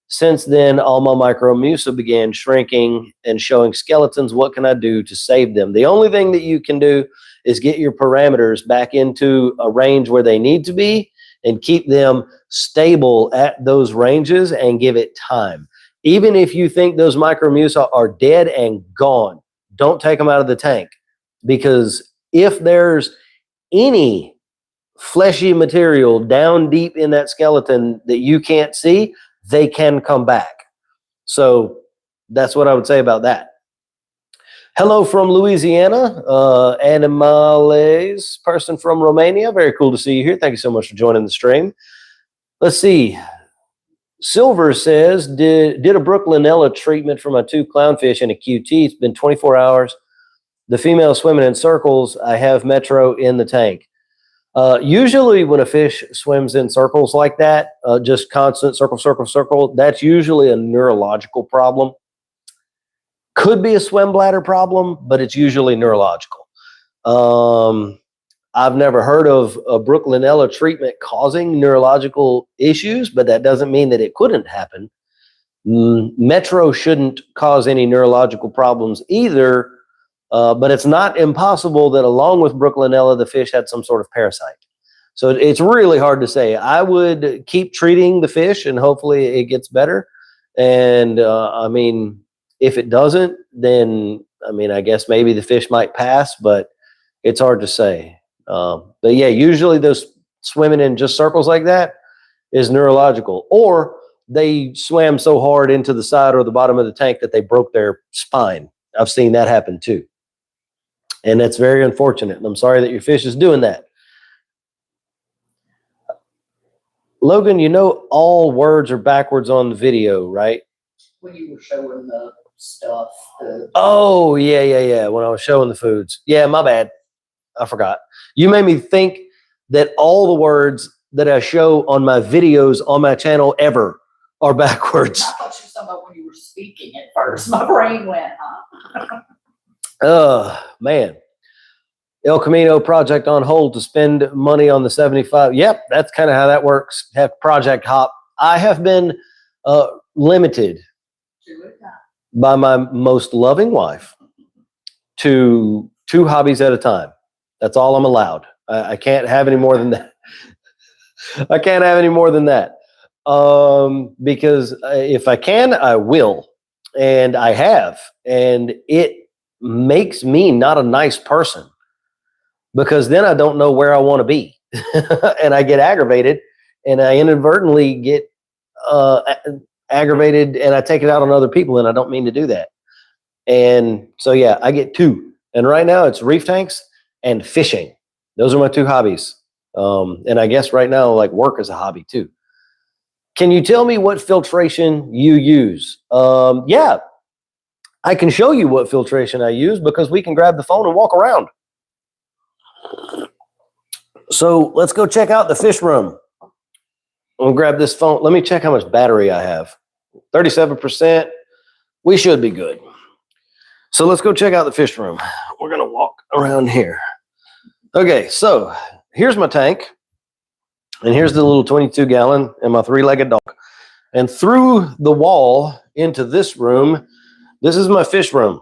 Since then, all my micromucil began shrinking and showing skeletons. What can I do to save them? The only thing that you can do is get your parameters back into a range where they need to be and keep them stable at those ranges and give it time. Even if you think those micromucil are dead and gone, don't take them out of the tank, because if there's any fleshy material down deep in that skeleton that you can't see, they can come back. So that's what I would say about that. Hello from Louisiana, Animales, person from Romania. Very cool to see you here. Thank you so much for joining the stream. Let's see. Silver says, did a Brooklynella treatment for my 2 clownfish and a QT. It's been 24 hours. The female swimming in circles. I have Metro in the tank. Usually when a fish swims in circles like that, just constant circle, circle, circle, that's usually a neurological problem. Could be a swim bladder problem, but it's usually neurological. I've never heard of a Brooklynella treatment causing neurological issues, but that doesn't mean that it couldn't happen. Metro shouldn't cause any neurological problems either, but it's not impossible that along with Brooklynella, the fish had some sort of parasite. So it's really hard to say. I would keep treating the fish and hopefully it gets better. And I mean, if it doesn't, then I mean, I guess maybe the fish might pass, but it's hard to say. But yeah, usually those swimming in just circles like that is neurological, or they swam so hard into the side or the bottom of the tank that they broke their spine. I've seen that happen too. And that's very unfortunate. And I'm sorry that your fish is doing that. Logan, you know all words are backwards on the video, right? When you were showing the stuff. Oh, yeah. When I was showing the foods. Yeah, my bad. I forgot. You made me think that all the words that I show on my videos on my channel ever are backwards. I thought you were talking about when you were speaking at first. My brain went, huh? Man. El Camino project on hold to spend money on the 75. Yep, that's kind of how that works. Have project hop. I have been limited by my most loving wife to 2 hobbies at a time. That's all I'm allowed. I can't have any more than that. I can't have any more than that. Because if I can, I will. And I have. And it makes me not a nice person. Because then I don't know where I want to be. And I get aggravated. And I inadvertently get aggravated. And I take it out on other people. And I don't mean to do that. And so, yeah, I get 2. And right now it's reef tanks and fishing. Those are my 2 hobbies. And I guess right now, like, work is a hobby too. Can you tell me what filtration you use? Yeah, I can show you what filtration I use because we can grab the phone and walk around. So let's go check out the fish room. I'll grab this phone. Let me check how much battery I have. 37%. We should be good. So let's go check out the fish room. We're going to walk around here. Okay, so here's my tank. And here's the little 22-gallon and my 3-legged dog. And through the wall into this room, this is my fish room.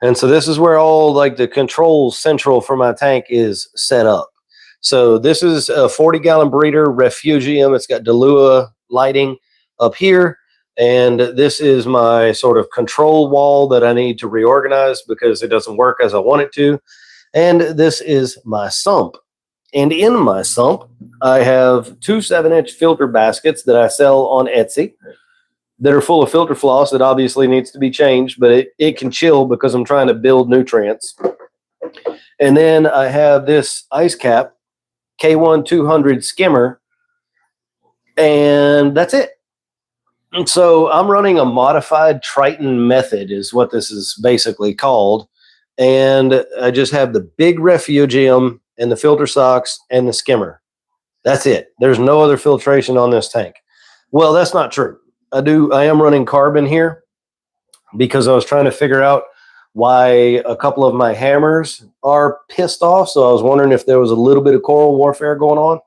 And so this is where all like the control central for my tank is set up. So this is a 40-gallon breeder, refugium. It's got Delua lighting up here. And this is my sort of control wall that I need to reorganize because it doesn't work as I want it to. And this is my sump. And in my sump, I have 2 7-inch filter baskets that I sell on Etsy that are full of filter floss that obviously needs to be changed, but it can chill because I'm trying to build nutrients. And then I have this ice cap K1 200 skimmer, and that's it. And so I'm running a modified Triton method is what this is basically called. And I just have the big refugium and the filter socks and the skimmer. That's it. There's no other filtration on this tank. Well, that's not true. I am running carbon here because I was trying to figure out why a couple of my hammers are pissed off. So I was wondering if there was a little bit of coral warfare going on.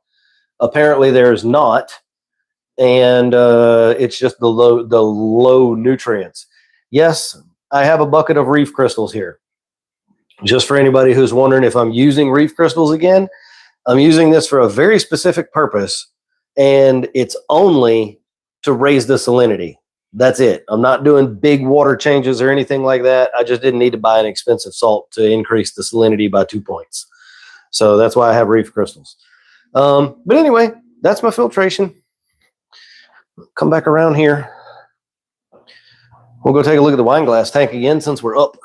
Apparently there's not. And it's just the low nutrients. Yes, I have a bucket of reef crystals here. Just for anybody who's wondering if I'm using reef crystals again, I'm using this for a very specific purpose, and it's only to raise the salinity. That's it. I'm not doing big water changes or anything like that. I just didn't need to buy an expensive salt to increase the salinity by 2 points. So that's why I have reef crystals. But anyway, that's my filtration. Come back around here. We'll go take a look at the wine glass tank again since we're up.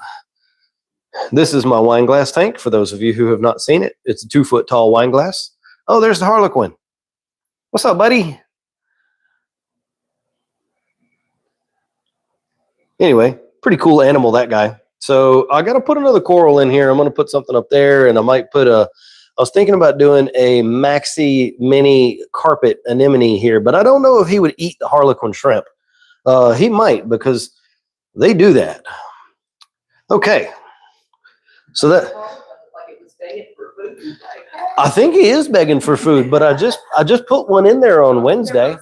This is my wine glass tank. For those of you who have not seen it, it's a 2-foot tall wine glass. Oh, there's the Harlequin. What's up, buddy? Anyway, pretty cool animal, that guy. So I got to put another coral in here. I'm going to put something up there, and I might put I was thinking about doing a maxi mini carpet anemone here, but I don't know if he would eat the Harlequin shrimp. He might, because they do that. Okay. So that, I think he is begging for food, but I just put one in there on Wednesday.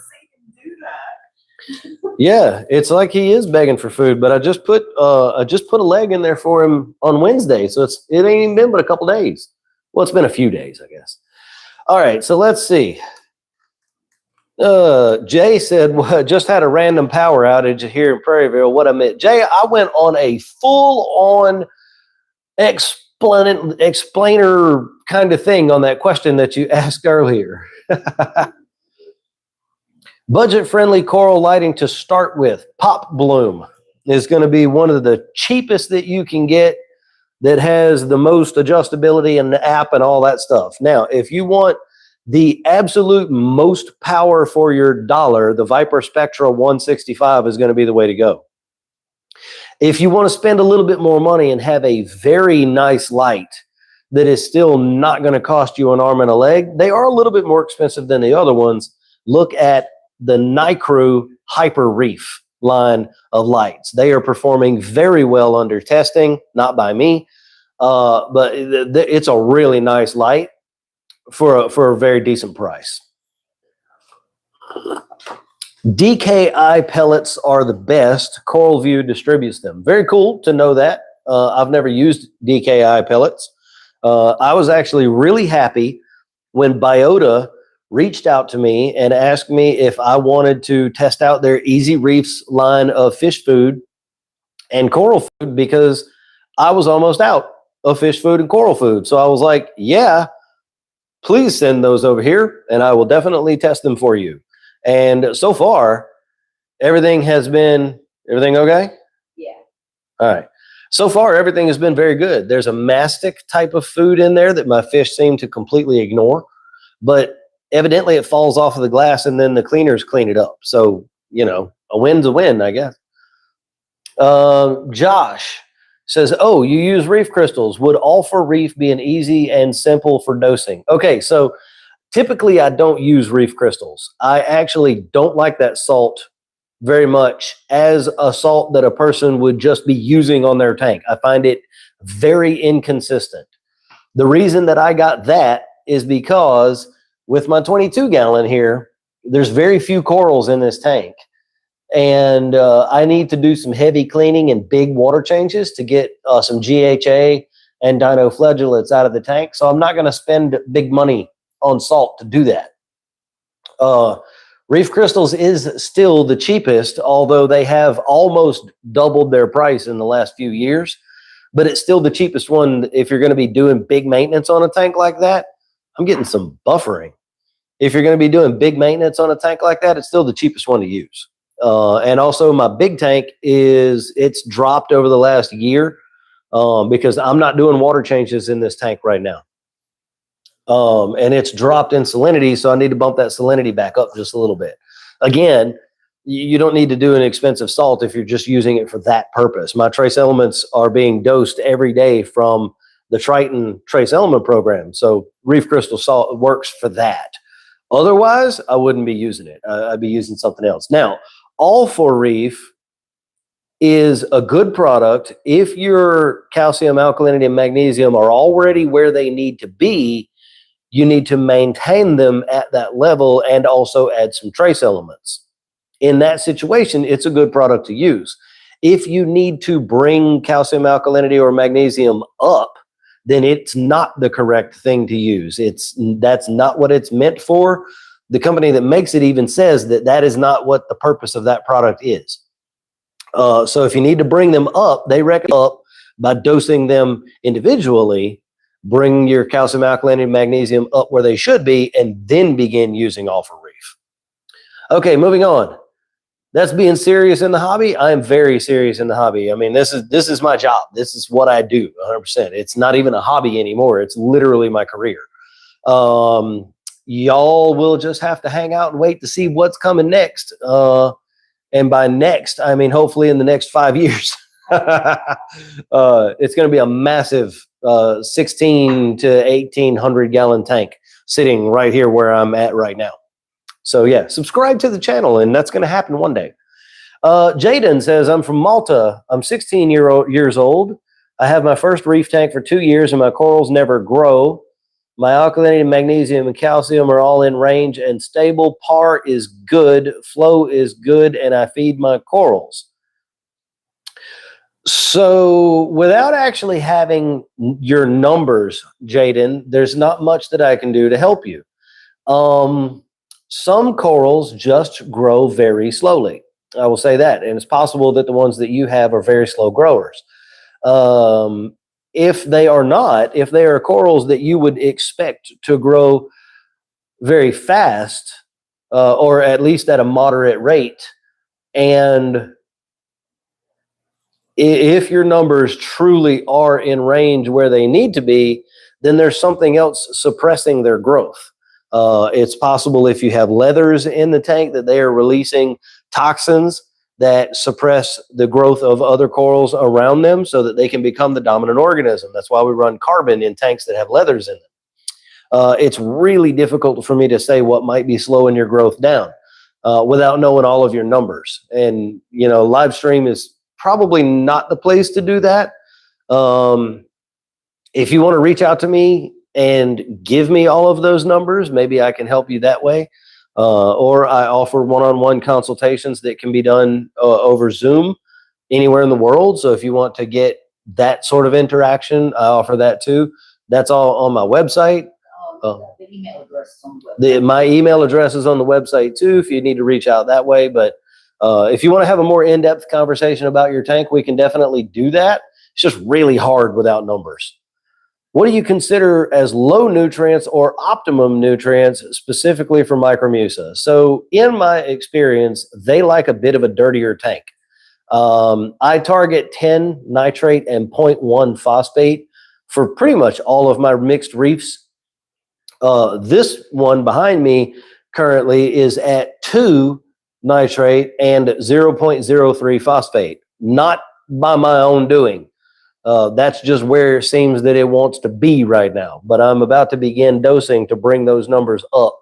Yeah, it's like he is begging for food, but I just put a leg in there for him on Wednesday, so it ain't even been but a couple days. Well, it's been a few days, I guess. All right, so let's see. Jay said, well, just had a random power outage here in Prairieville. What I meant, Jay, I went on a full-on explainer kind of thing on that question that you asked earlier. Budget-friendly coral lighting to start with. Pop Bloom is going to be one of the cheapest that you can get, that has the most adjustability in the app and all that stuff. Now, if you want the absolute most power for your dollar, the Viper Spectra 165 is going to be the way to go. If you want to spend a little bit more money and have a very nice light that is still not going to cost you an arm and a leg, they are a little bit more expensive than the other ones. Look at the Nycrew Hyper Reef line of lights. They are performing very well under testing, not by me, but it's a really nice light for a very decent price. DKI pellets are the best. CoralView distributes them. Very cool to know that. I've never used DKI pellets. I was actually really happy when Biota reached out to me and asked me if I wanted to test out their Easy Reefs line of fish food and coral food, because I was almost out of fish food and coral food. So I was like, yeah, please send those over here and I will definitely test them for you. And so far, everything okay? Yeah. All right. So far, everything has been very good. There's a mastic type of food in there that my fish seem to completely ignore, but evidently it falls off of the glass and then the cleaners clean it up. So, you know, a win's a win, I guess. Josh says, oh, you use reef crystals. Would Alpha Reef be an easy and simple for dosing? Okay, so typically I don't use reef crystals. I actually don't like that salt very much as a salt that a person would just be using on their tank. I find it very inconsistent. The reason that I got that is because with my 22 gallon here, there's very few corals in this tank. And I need to do some heavy cleaning and big water changes to get some GHA and dinoflagellates out of the tank. So I'm not going to spend big money on salt to do that. Reef crystals is still the cheapest, although they have almost doubled their price in the last few years. But it's still the cheapest one if you're going to be doing big maintenance on a tank like that. I'm getting some buffering. If you're going to be doing big maintenance on a tank like that, it's still the cheapest one to use. And also my big tank it's dropped over the last year because I'm not doing water changes in this tank right now. And it's dropped in salinity, so I need to bump that salinity back up just a little bit. Again, you don't need to do an expensive salt if you're just using it for that purpose. My trace elements are being dosed every day from the Triton trace element program. So reef crystal salt works for that. Otherwise, I wouldn't be using it. I'd be using something else. Now, Alpha Reef is a good product if your calcium, alkalinity, and magnesium are already where they need to be. You need to maintain them at that level and also add some trace elements. In that situation, it's a good product to use. If you need to bring calcium, alkalinity, or magnesium up, then it's not the correct thing to use. That's not what it's meant for. The company that makes it even says that is not what the purpose of that product is. So if you need to bring them up, they recommend up by dosing them individually. Bring your calcium, alkalinity, and magnesium up where they should be, and then begin using Alpha Reef. Okay, moving on. That's being serious in the hobby. I am very serious in the hobby. I mean, this is my job. This is what I do 100%. It's not even a hobby anymore. It's literally my career. Y'all will just have to hang out and wait to see what's coming next. And by next, I mean, hopefully in the next 5 years. It's going to be a massive 16 to 1800 gallon tank sitting right here where I'm at right now. So yeah, subscribe to the channel and that's going to happen one day. Jaden says, I'm from Malta. I'm 16 years old. I have my first reef tank for 2 years and my corals never grow. My alkalinity, magnesium, and calcium are all in range and stable. PAR is good. Flow is good. And I feed my corals. So without actually having your numbers, Jaden, there's not much that I can do to help you. Some corals just grow very slowly. I will say that. And it's possible that the ones that you have are very slow growers. If they are not, if they are corals that you would expect to grow very fast, or at least at a moderate rate, and if your numbers truly are in range where they need to be, then there's something else suppressing their growth. It's possible if you have leathers in the tank that they are releasing toxins that suppress the growth of other corals around them so that they can become the dominant organism. That's why we run carbon in tanks that have leathers in them. It's really difficult for me to say what might be slowing your growth down without knowing all of your numbers. And, live stream is probably not the place to do that. If you want to reach out to me and give me all of those numbers, maybe I can help you that way. Or I offer one-on-one consultations that can be done over Zoom anywhere in the world. So if you want to get that sort of interaction, I offer that too. That's all on my website. The email address is on the website. My email address is on the website too, if you need to reach out that way. But if you want to have a more in-depth conversation about your tank, we can definitely do that. It's just really hard without numbers. What do you consider as low nutrients or optimum nutrients specifically for micromucil? So in my experience, they like a bit of a dirtier tank. I target 10 nitrate and 0.1 phosphate for pretty much all of my mixed reefs. This one behind me currently is at 2 nitrate and 0.03 phosphate, not by my own doing. That's just where it seems that it wants to be right now. But I'm about to begin dosing to bring those numbers up.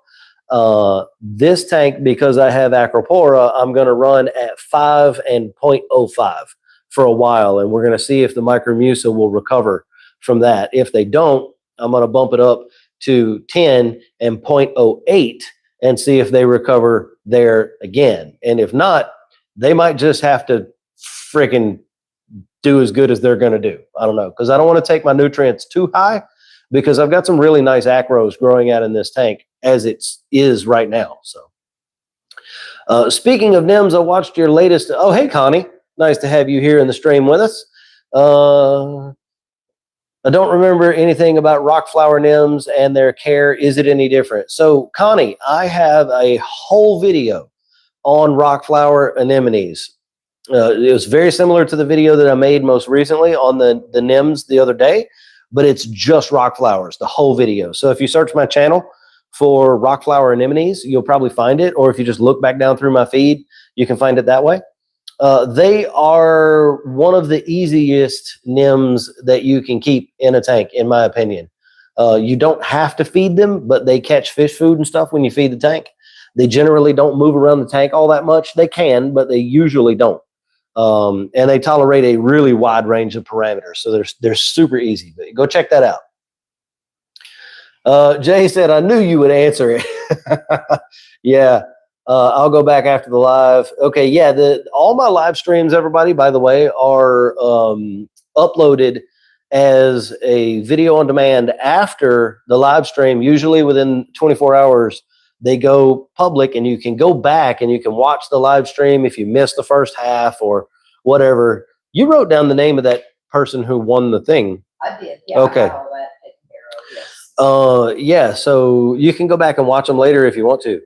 This tank, because I have Acropora, I'm going to run at 5 and 0.05 for a while. And we're going to see if the micromucil will recover from that. If they don't, I'm going to bump it up to 10 and 0.08 and see if they recover there again. And if not, they might just have to freaking do as good as they're going to do. I don't know, because I don't want to take my nutrients too high, because I've got some really nice acros growing out in this tank as it is right now. So speaking of NIMS, I watched your latest. Oh, hey, Connie. Nice to have you here in the stream with us. I don't remember anything about rock flower NIMS and their care. Is it any different? So, Connie, I have a whole video on rock flower anemones. It was very similar to the video that I made most recently on the NIMS the other day, but it's just rock flowers, the whole video. So if you search my channel for rock flower anemones, you'll probably find it. Or if you just look back down through my feed, you can find it that way. They are one of the easiest NIMS that you can keep in a tank, in my opinion. You don't have to feed them, but they catch fish food and stuff when you feed the tank. They generally don't move around the tank all that much. They can, but they usually don't. And they tolerate a really wide range of parameters. So they're super easy. But go check that out. Jay said, I knew you would answer it. Yeah. I'll go back after the live. Okay, yeah, all my live streams, everybody, by the way, are uploaded as a video on demand after the live stream. Usually within 24 hours, they go public, and you can go back and you can watch the live stream if you missed the first half or whatever. You wrote down the name of that person who won the thing. I did, yeah. Okay. I got all that taken care of, yes. Yeah, so you can go back and watch them later if you want to.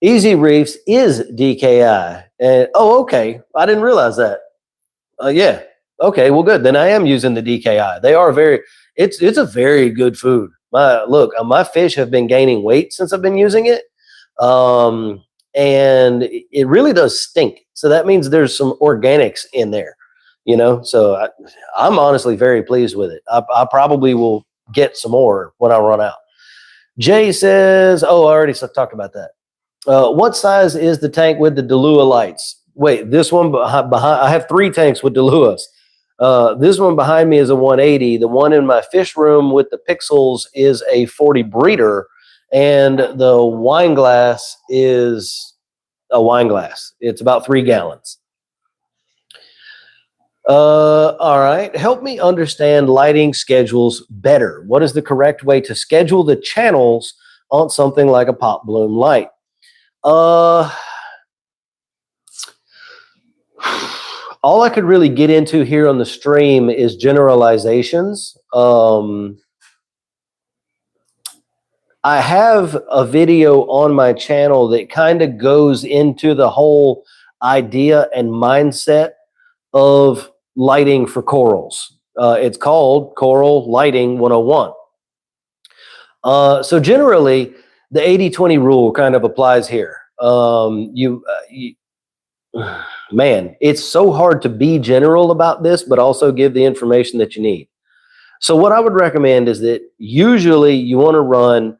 Easy Reefs is DKI. And okay. I didn't realize that. Yeah. Okay, well, good. Then I am using the DKI. They are it's a very good food. My fish have been gaining weight since I've been using it. And it really does stink. So that means there's some organics in there, so I'm honestly very pleased with it. I probably will get some more when I run out. Jay says, I already talked about that. What size is the tank with the Delua lights? Wait, this one behind, I have 3 tanks with Deluas. This one behind me is a 180. The one in my fish room with the pixels is a 40 breeder, and the wine glass is a wine glass. It's about 3 gallons. All right. Help me understand lighting schedules better. What is the correct way to schedule the channels on something like a pop bloom light. All I could really get into here on the stream is generalizations. I have a video on my channel that kind of goes into the whole idea and mindset of lighting for corals. It's called Coral Lighting 101. So generally, the 80-20 rule kind of applies here. Man, it's so hard to be general about this, but also give the information that you need. So what I would recommend is that usually you want to run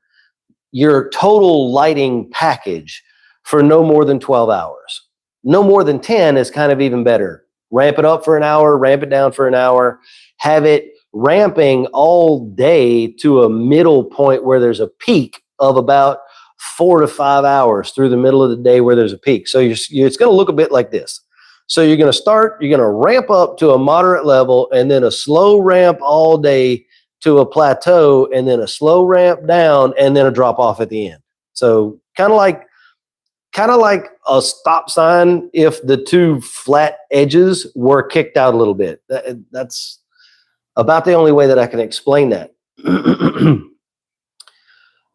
your total lighting package for no more than 12 hours. No more than 10 is kind of even better. Ramp it up for an hour, ramp it down for an hour, have it ramping all day to a middle point where there's a peak of about 4 to 5 hours through the middle of the day where there's a peak. So it's going to look a bit like this. So you're going to ramp up to a moderate level and then a slow ramp all day to a plateau and then a slow ramp down and then a drop off at the end. So kind of like a stop sign if the two flat edges were kicked out a little bit. That's about the only way that I can explain that.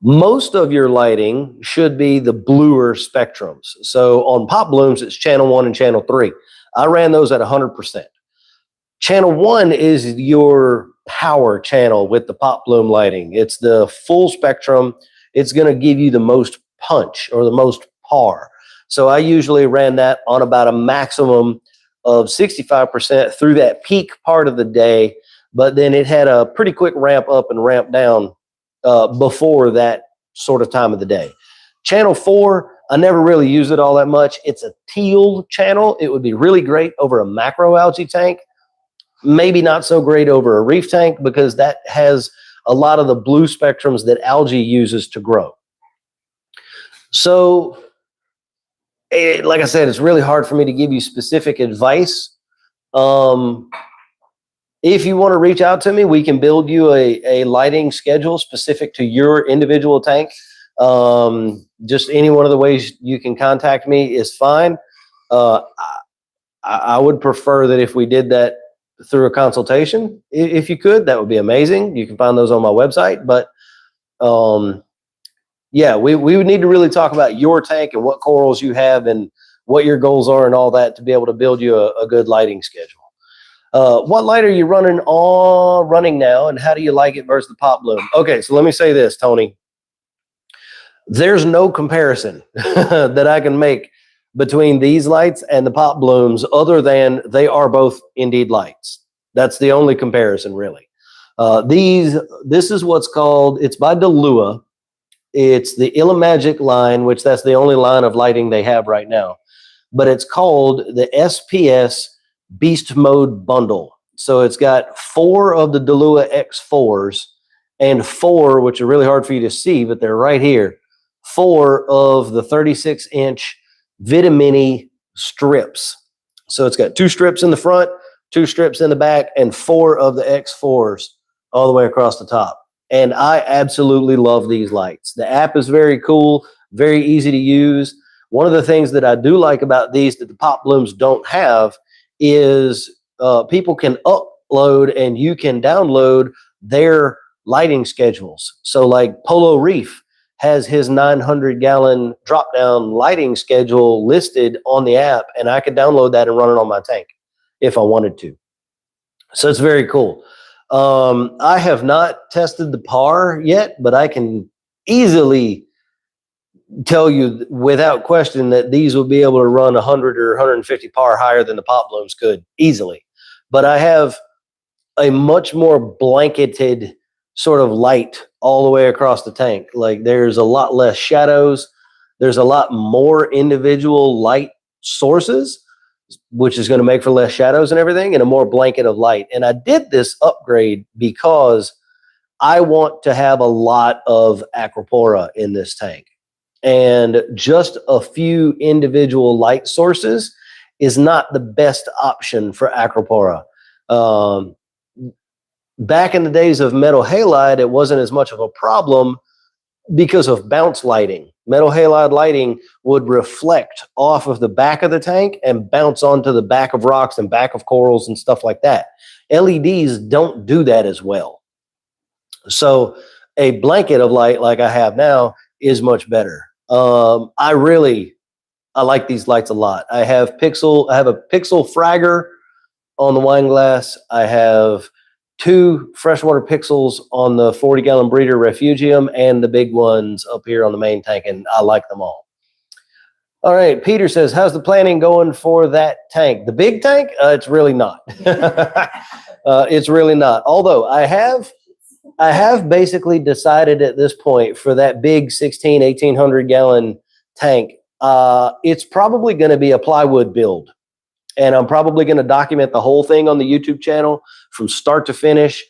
Most of your lighting should be the bluer spectrums. So on pop blooms, it's channel 1 and channel 3. I ran those at 100%. Channel 1 is your power channel with the pop bloom lighting. It's the full spectrum. It's going to give you the most punch or the most par. So I usually ran that on about a maximum of 65% through that peak part of the day, but then it had a pretty quick ramp up and ramp down before that sort of time of the day. Channel 4, I never really use it all that much. It's a teal channel. It would be really great over a macroalgae tank. Maybe not so great over a reef tank because that has a lot of the blue spectrums that algae uses to grow. So, like I said, it's really hard for me to give you specific advice. If you want to reach out to me, we can build you a lighting schedule specific to your individual tank. Just any one of the ways you can contact me is fine. I would prefer that if we did that through a consultation, if you could, that would be amazing. You can find those on my website. But yeah, we would need to really talk about your tank and what corals you have and what your goals are and all that to be able to build you a good lighting schedule. What light are you running now, and how do you like it versus the pop bloom? Okay, so let me say this, Tony. There's no comparison that I can make between these lights and the pop blooms other than they are both indeed lights. That's the only comparison, really. This is what's called, it's by Delua. It's the Illumagic line, which that's the only line of lighting they have right now. But it's called the SPS Beast Mode Bundle. So it's got 4 of the Delua X4s and 4, which are really hard for you to see, but they're right here, 4 of the 36-inch Vitamini strips. So it's got 2 strips in the front, 2 strips in the back, and 4 of the X4s all the way across the top. And I absolutely love these lights. The app is very cool, very easy to use. One of the things that I do like about these that the pop blooms don't have is people can upload and you can download their lighting schedules. So like Polo Reef has his 900-gallon drop-down lighting schedule listed on the app, and I could download that and run it on my tank if I wanted to. So it's very cool. I have not tested the PAR yet, but I can easily tell you without question that these will be able to run 100 or 150 PAR higher than the pop blooms could easily. But I have a much more blanketed sort of light all the way across the tank. Like there's a lot less shadows. There's a lot more individual light sources, which is going to make for less shadows and everything, and a more blanket of light. And I did this upgrade because I want to have a lot of Acropora in this tank. And just a few individual light sources is not the best option for Acropora. Back in the days of metal halide, it wasn't as much of a problem because of bounce lighting. Metal halide lighting would reflect off of the back of the tank and bounce onto the back of rocks and back of corals and stuff like that. LEDs don't do that as well. So a blanket of light like I have now is much better. I like these lights a lot. I have a pixel fragger on the wine glass. I have 2 freshwater pixels on the 40-gallon breeder refugium and the big ones up here on the main tank, and I like them all. All right, Peter says, how's the planning going for that tank? The big tank? It's really not. It's really not. Although I have basically decided at this point for that big 1,800-gallon tank, it's probably going to be a plywood build. And I'm probably going to document the whole thing on the YouTube channel from start to finish.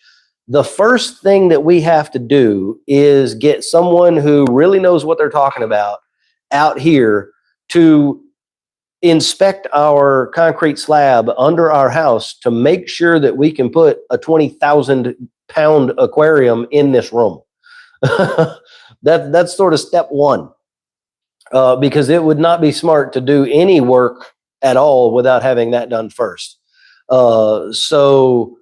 The first thing that we have to do is get someone who really knows what they're talking about out here to inspect our concrete slab under our house to make sure that we can put a 20,000-pound aquarium in this room. That's sort of step one, because it would not be smart to do any work at all without having that done first. So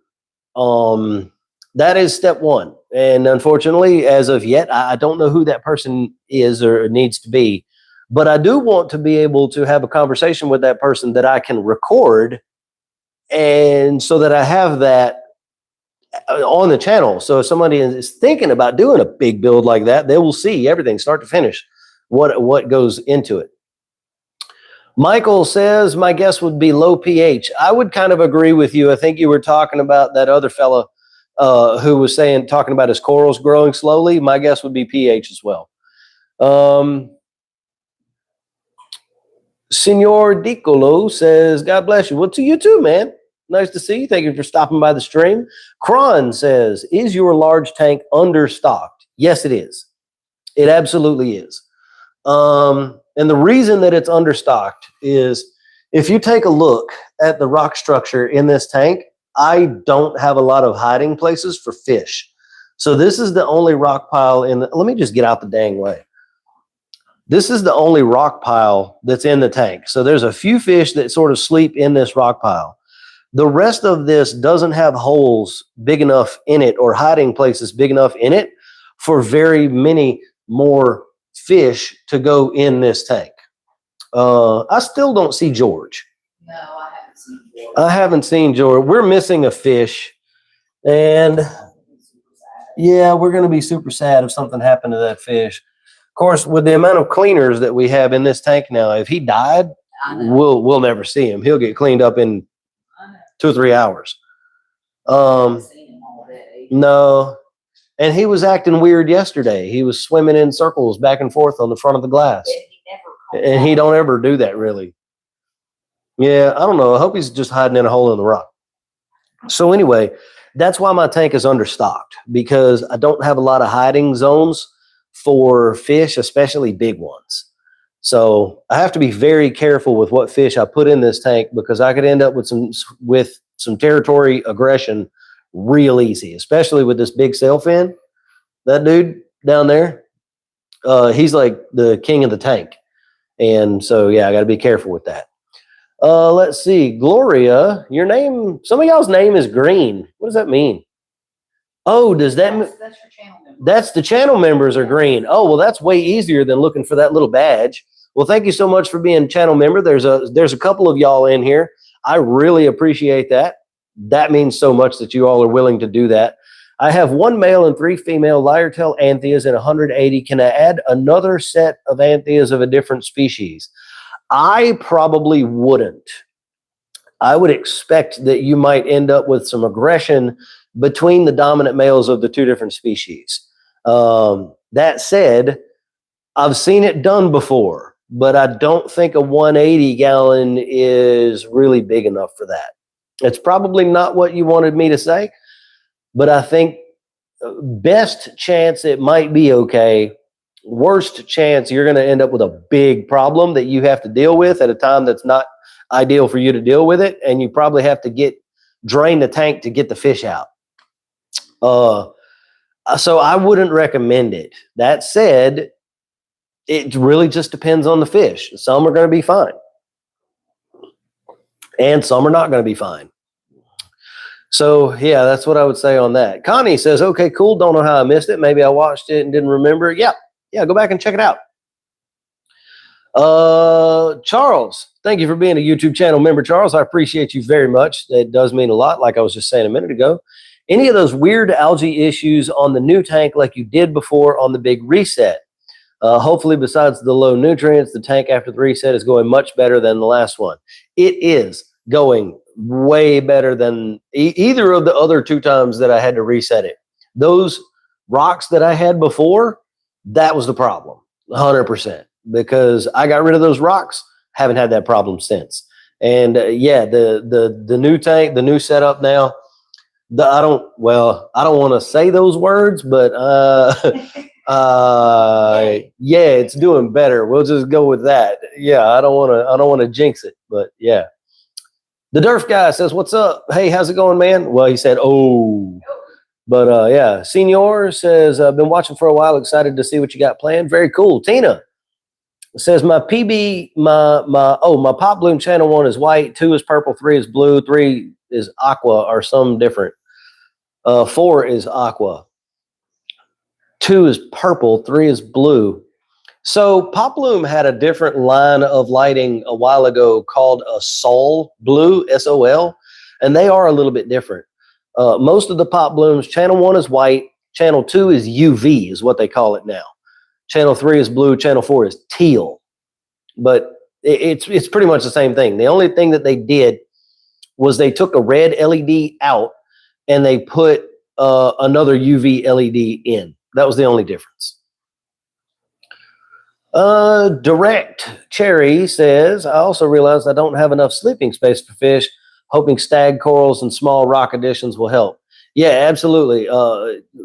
that is step one. And unfortunately, as of yet, I don't know who that person is or needs to be, but I do want to be able to have a conversation with that person that I can record, and so that I have that on the channel. So if somebody is thinking about doing a big build like that, they will see everything start to finish, what goes into it. Michael says, my guess would be low pH. I would kind of agree with you. I think you were talking about that other fella who was talking about his corals growing slowly. My guess would be pH as well. Senor Dicolo says, God bless you. Well, to you too, man. Nice to see you. Thank you for stopping by the stream. Kron says, is your large tank understocked? Yes, it is. It absolutely is. And the reason that it's understocked is if you take a look at the rock structure in this tank, I don't have a lot of hiding places for fish. So this is the only rock pile let me just get out the dang way. This is the only rock pile that's in the tank. So there's a few fish that sort of sleep in this rock pile. The rest of this doesn't have holes big enough in it or hiding places big enough in it for very many more fish to go in this tank. I still don't see George. No, I haven't seen George. I haven't seen George. We're missing a fish, and yeah, we're going to be super sad if something happened to that fish. Of course, with the amount of cleaners that we have in this tank now, if he died, we'll never see him. He'll get cleaned up in 2 or 3 hours. I haven't seen him all day. No. And he was acting weird yesterday. He was swimming in circles back and forth on the front of the glass. And he don't ever do that, really. Yeah, I don't know. I hope he's just hiding in a hole in the rock. So anyway, that's why my tank is understocked, because I don't have a lot of hiding zones for fish, especially big ones. So I have to be very careful with what fish I put in this tank, because I could end up with some territory aggression real easy, especially with this big sailfin. That dude down there, he's like the king of the tank. And so, yeah, I got to be careful with that. Let's see. Gloria, your name, some of y'all's name is green. What does that mean? Oh, does that mean? That's your channel member. That's the channel members are green. Oh, well, that's way easier than looking for that little badge. Well, thank you so much for being channel member. There's a couple of y'all in here. I really appreciate that. That means so much that you all are willing to do that. I have 1 male and 3 female lyre-tail anthias in 180. Can I add another set of anthias of a different species? I probably wouldn't. I would expect that you might end up with some aggression between the dominant males of the 2 different species. That said, I've seen it done before, but I don't think a 180 gallon is really big enough for that. It's probably not what you wanted me to say, but I think best chance it might be okay. Worst chance, you're going to end up with a big problem that you have to deal with at a time that's not ideal for you to deal with it, and you probably have to drain the tank to get the fish out. So I wouldn't recommend it. That said, it really just depends on the fish. Some are going to be fine, and some are not going to be fine. So yeah, that's what I would say on that. Connie says, okay, cool. Don't know how I missed it. Maybe I watched it and didn't remember it. Yeah, go back and check it out. Charles, thank you for being a YouTube channel member, Charles. I appreciate you very much. It does mean a lot, like I was just saying a minute ago. Any of those weird algae issues on the new tank like you did before on the big reset? Hopefully, besides the low nutrients, the tank after the reset is going much better than the last one. It is going way better than either of the other 2 times that I had to reset it. Those rocks that I had before, that was the problem, 100%. Because I got rid of those rocks, haven't had that problem since. And yeah, the new tank, the new setup now, I don't want to say those words, but yeah, it's doing better. We'll just go with that. Yeah, I don't want to jinx it, but yeah. The Durf guy says, "What's up? Hey, how's it going, man?" Well, he said, "Oh." But yeah, Senior says, "I've been watching for a while, excited to see what you got planned." Very cool. Tina says, my pop bloom channel 1 is white, 2 is purple, 3 is blue, 3 is aqua or some different. 4 is aqua, 2 is purple, 3 is blue. So pop bloom had a different line of lighting a while ago called a Sol blue, SOL, and they are a little bit different. Most of the pop blooms, channel 1 is white, channel 2 is UV is what they call it now. Channel 3 is blue, channel 4 is teal. But it's pretty much the same thing. The only thing that they did was they took a red LED out and they put another UV LED in. That was the only difference. Direct Cherry says, I also realized I don't have enough sleeping space for fish, hoping stag corals and small rock additions will help. Yeah, absolutely.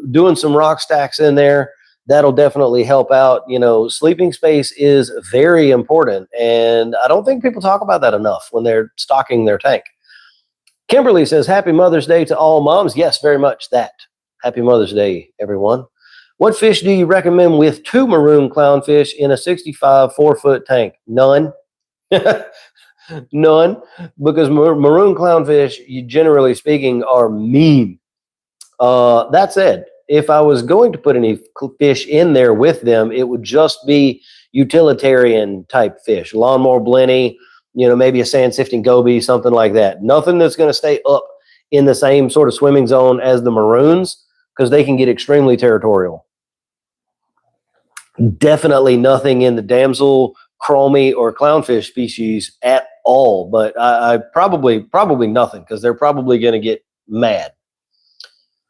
Doing some rock stacks in there, that'll definitely help out. You know, sleeping space is very important, and I don't think people talk about that enough when they're stocking their tank. Kimberly says, Happy Mother's Day to all moms. Yes, very much that. Happy Mother's Day, everyone. What fish do you recommend with 2 maroon clownfish in a 65 4-foot tank? None. None, because maroon clownfish, generally speaking, are mean. That said, if I was going to put any fish in there with them, it would just be utilitarian type fish, lawnmower blenny, maybe a sand sifting goby, something like that. Nothing that's going to stay up in the same sort of swimming zone as the maroons, because they can get extremely territorial. Definitely nothing in the damsel, chromie, or clownfish species at all. But I probably nothing, because they're probably going to get mad.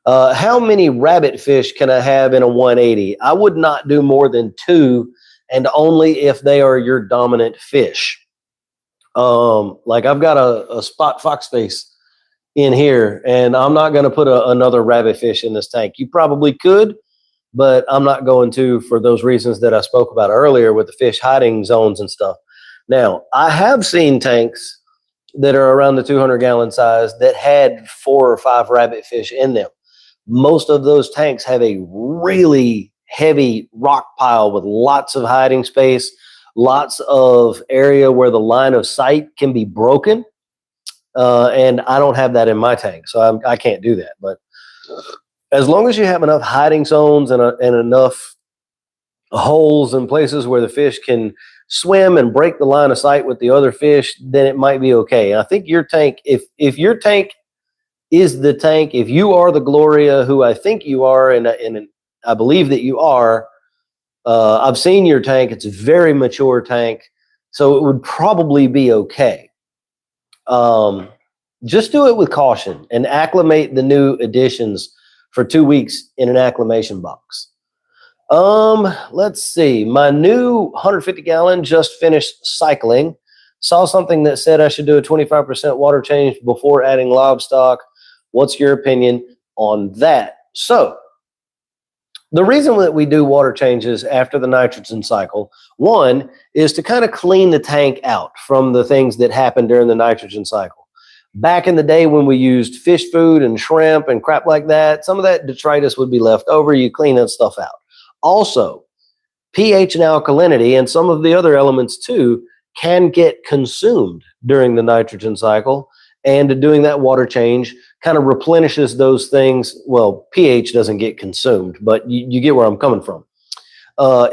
How many rabbit fish can I have in a 180? I would not do more than 2, and only if they are your dominant fish. Like I've got a spot foxface in here, and I'm not going to put another rabbit fish in this tank. You probably could, but I'm not going to, for those reasons that I spoke about earlier with the fish hiding zones and stuff. Now, I have seen tanks that are around the 200-gallon size that had 4 or 5 rabbit fish in them. Most of those tanks have a really heavy rock pile with lots of hiding space, lots of area where the line of sight can be broken. And I don't have that in my tank, so I can't do that. But as long as you have enough hiding zones and enough holes and places where the fish can swim and break the line of sight with the other fish, then it might be okay. I think your tank, if your tank is the tank, if you are the Gloria, who I think you are, and I believe that you are, I've seen your tank. It's a very mature tank, so it would probably be okay. Just do it with caution and acclimate the new additions for 2 weeks in an acclimation box. Let's see. My new 150-gallon just finished cycling. Saw something that said I should do a 25% water change before adding livestock. What's your opinion on that? So, the reason that we do water changes after the nitrogen cycle, one, is to kind of clean the tank out from the things that happen during the nitrogen cycle. Back in the day when we used fish food and shrimp and crap like that, some of that detritus would be left over. You clean that stuff out. Also, pH and alkalinity and some of the other elements too can get consumed during the nitrogen cycle. And doing that water change kind of replenishes those things. Well, pH doesn't get consumed, but you get where I'm coming from.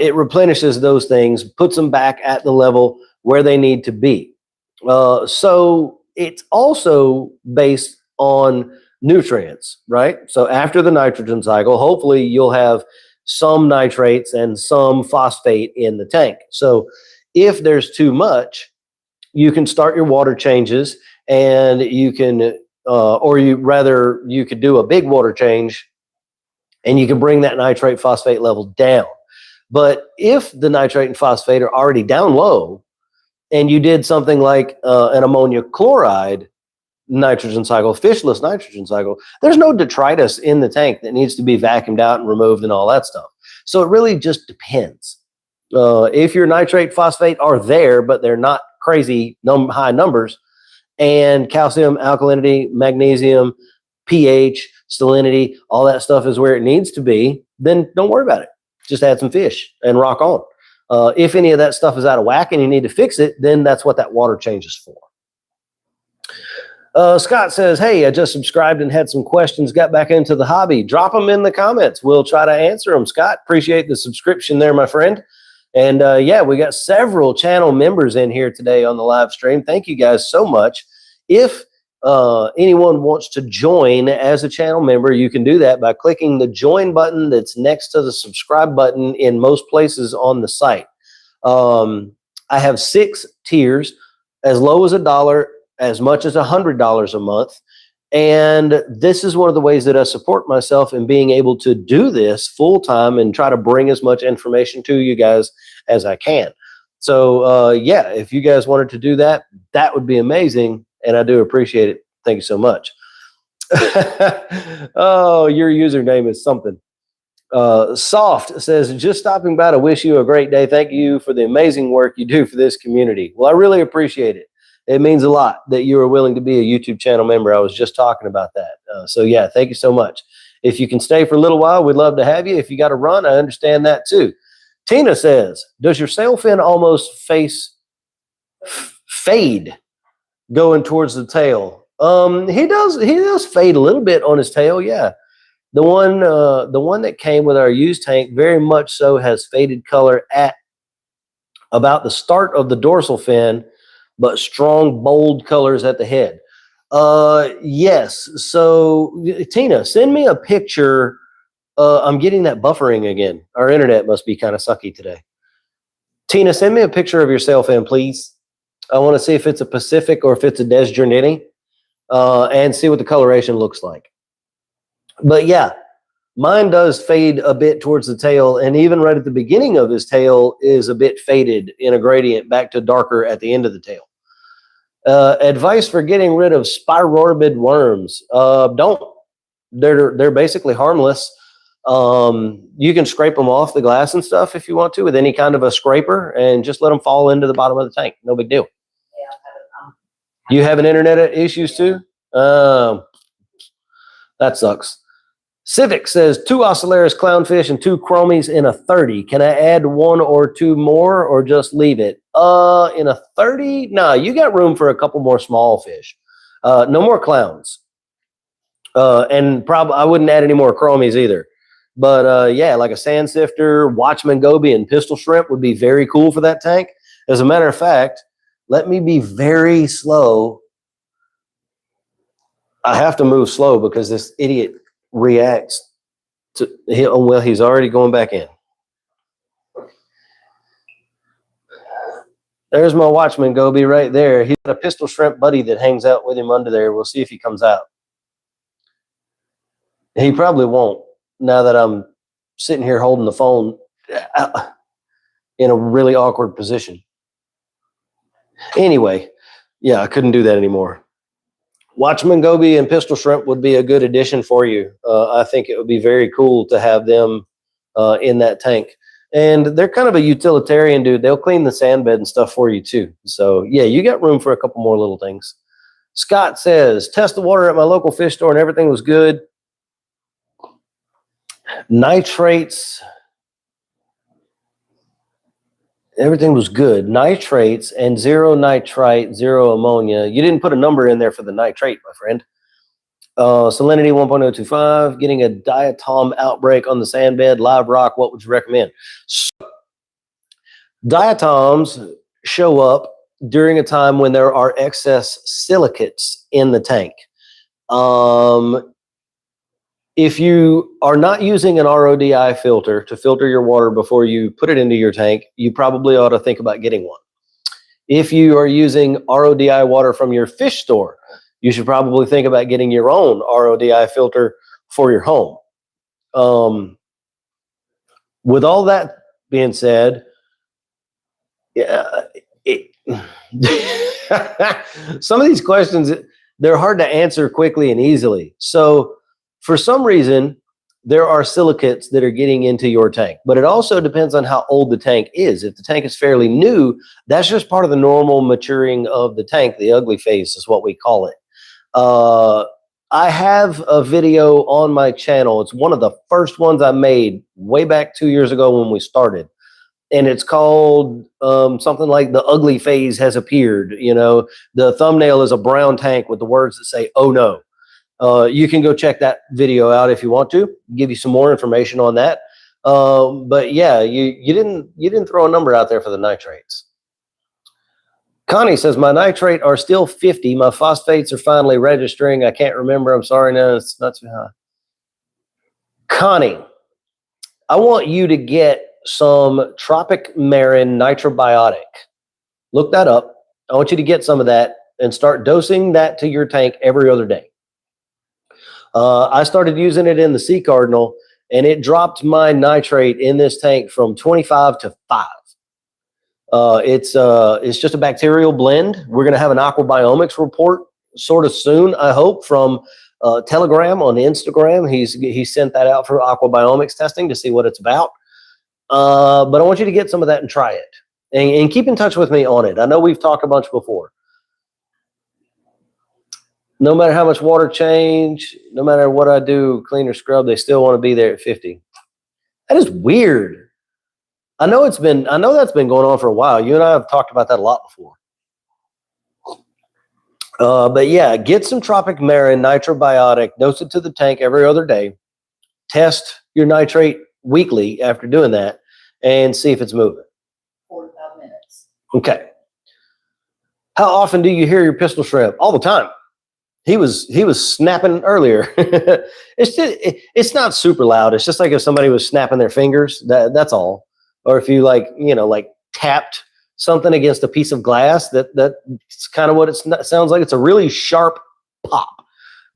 It replenishes those things, puts them back at the level where they need to be. So it's also based on nutrients, right? So after the nitrogen cycle, hopefully you'll have some nitrates and some phosphate in the tank. So if there's too much, you can start your water changes, and you can, you could do a big water change and you can bring that nitrate phosphate level down. But if the nitrate and phosphate are already down low and you did something like an ammonia chloride nitrogen cycle, fishless nitrogen cycle, there's no detritus in the tank that needs to be vacuumed out and removed and all that stuff. So it really just depends. If your nitrate phosphate are there, but they're not crazy high numbers, and calcium, alkalinity, magnesium, pH, salinity, all that stuff is where it needs to be, then don't worry about it. Just add some fish and rock on. If any of that stuff is out of whack and you need to fix it, then that's what that water change is for. Scott says, hey, I just subscribed and had some questions, got back into the hobby. Drop them in the comments. We'll try to answer them. Scott, appreciate the subscription there, my friend. And yeah, we got several channel members in here today on the live stream. Thank you guys so much. If anyone wants to join as a channel member, you can do that by clicking the join button that's next to the subscribe button in most places on the site. I have 6 tiers, as low as $1, as much as $100 a month. And this is one of the ways that I support myself in being able to do this full time and try to bring as much information to you guys as I can. So yeah, if you guys wanted to do that, that would be amazing. And I do appreciate it. Thank you so much. Oh, your username is something. Soft says, just stopping by to wish you a great day. Thank you for the amazing work you do for this community. Well, I really appreciate it. It means a lot that you are willing to be a YouTube channel member. I was just talking about that. So yeah, thank you so much. If you can stay for a little while, we'd love to have you. If you got to run, I understand that too. Tina says, does your sail fin almost fade going towards the tail? He does fade a little bit on his tail. Yeah. The one that came with our used tank very much so has faded color at about the start of the dorsal fin, but strong, bold colors at the head. Yes. So Tina, send me a picture. I'm getting that buffering again. Our internet must be kind of sucky today. Tina, send me a picture of your sail fin, please. I want to see if it's a Pacific or if it's a Des Jardini, and see what the coloration looks like. But yeah, mine does fade a bit towards the tail, and even right at the beginning of his tail is a bit faded in a gradient back to darker at the end of the tail. Advice for getting rid of spirorbid worms. Don't. They're basically harmless. You can scrape them off the glass and stuff if you want to with any kind of a scraper, and just let them fall into the bottom of the tank. No big deal. You having internet issues too? That sucks. Civic says 2 Ocellaris clownfish and 2 chromies in a 30. Can I add 1 or 2 more or just leave it? In a 30? No, you got room for a couple more small fish. No more clowns. And probably I wouldn't add any more chromies either. But yeah, like a sand sifter, Watchman goby, and pistol shrimp would be very cool for that tank. As a matter of fact, let me be very slow. I have to move slow because this idiot reacts to, well, he's already going back in. There's my Watchman goby right there. He's got a pistol shrimp buddy that hangs out with him under there. We'll see if he comes out. He probably won't, now that I'm sitting here holding the phone in a really awkward position. Anyway, yeah, I couldn't do that anymore. Watchman goby and pistol shrimp would be a good addition for you. I think it would be very cool to have them in that tank. And they're kind of a utilitarian, dude. They'll clean the sand bed and stuff for you too. So yeah, you got room for a couple more little things. Scott says, test the water at my local fish store and everything was good. Nitrates, everything was good. Nitrates and 0 nitrite, 0 ammonia. You didn't put a number in there for the nitrate, my friend. Salinity 1.025, getting a diatom outbreak on the sand bed, live rock, what would you recommend? So, diatoms show up during a time when there are excess silicates in the tank. If you are not using an RODI filter to filter your water before you put it into your tank, you probably ought to think about getting one. If you are using RODI water from your fish store, you should probably think about getting your own RODI filter for your home. With all that being said, some of these questions, they're hard to answer quickly and easily. So for some reason, there are silicates that are getting into your tank, but it also depends on how old the tank is. If the tank is fairly new, that's just part of the normal maturing of the tank. The ugly phase is what we call it. I have a video on my channel. It's one of the first ones I made way back 2 years ago when we started. And it's called something like the ugly phase has appeared. You know, the thumbnail is a brown tank with the words that say, oh no. You can go check that video out if you want to, give you some more information on that. But yeah, you didn't throw a number out there for the nitrates. Connie says, my nitrate are still 50. My phosphates are finally registering. I can't remember. I'm sorry. No, it's not too high. Connie, I want you to get some Tropic Marin nitrobiotic. Look that up. I want you to get some of that and start dosing that to your tank every other day. I started using it in the Sea Cardinal, and it dropped my nitrate in this tank from 25 to 5. It's just a bacterial blend. We're going to have an aquabiomics report sort of soon, I hope, from Telegram on Instagram. He sent that out for aquabiomics testing to see what it's about. But I want you to get some of that and try it. And keep in touch with me on it. I know we've talked a bunch before. No matter how much water change, no matter what I do, clean or scrub, they still want to be there at 50. That is weird. I know that's been going on for a while. You and I have talked about that a lot before. But yeah, get some Tropic Marin nitrobiotic, dose it to the tank every other day. Test your nitrate weekly after doing that and see if it's moving. 4 to 5 minutes. Okay. How often do you hear your pistol shrimp? All the time. He was snapping earlier. It's not super loud. It's just like if somebody was snapping their fingers. That's all. Or if you like tapped something against a piece of glass. That's kind of what it sounds like. It's a really sharp pop,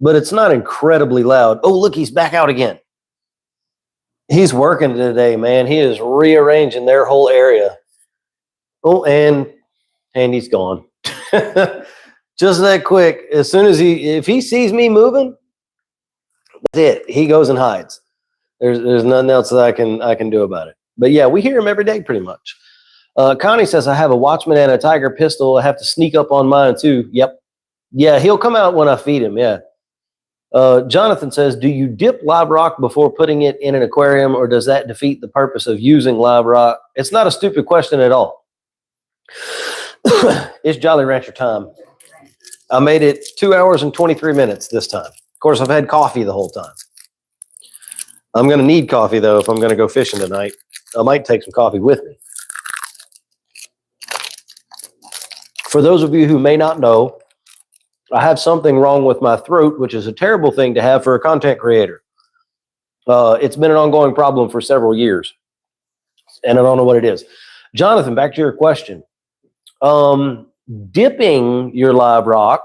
but it's not incredibly loud. Oh, look, he's back out again. He's working today, man. He is rearranging their whole area. Oh, and he's gone. Just that quick. As soon as if he sees me moving, that's it. He goes and hides. There's nothing else that I can do about it. But yeah, we hear him every day pretty much. Connie says, I have a Watchman and a Tiger pistol. I have to sneak up on mine too. Yep. Yeah, he'll come out when I feed him. Yeah. Jonathan says, do you dip live rock before putting it in an aquarium, or does that defeat the purpose of using live rock? It's not a stupid question at all. It's Jolly Rancher time. I made it 2 hours and 23 minutes this time. Of course, I've had coffee the whole time. I'm going to need coffee, though, if I'm going to go fishing tonight. I might take some coffee with me. For those of you who may not know, I have something wrong with my throat, which is a terrible thing to have for a content creator. It's been an ongoing problem for several years, and I don't know what it is. Jonathan, back to your question. Dipping your live rock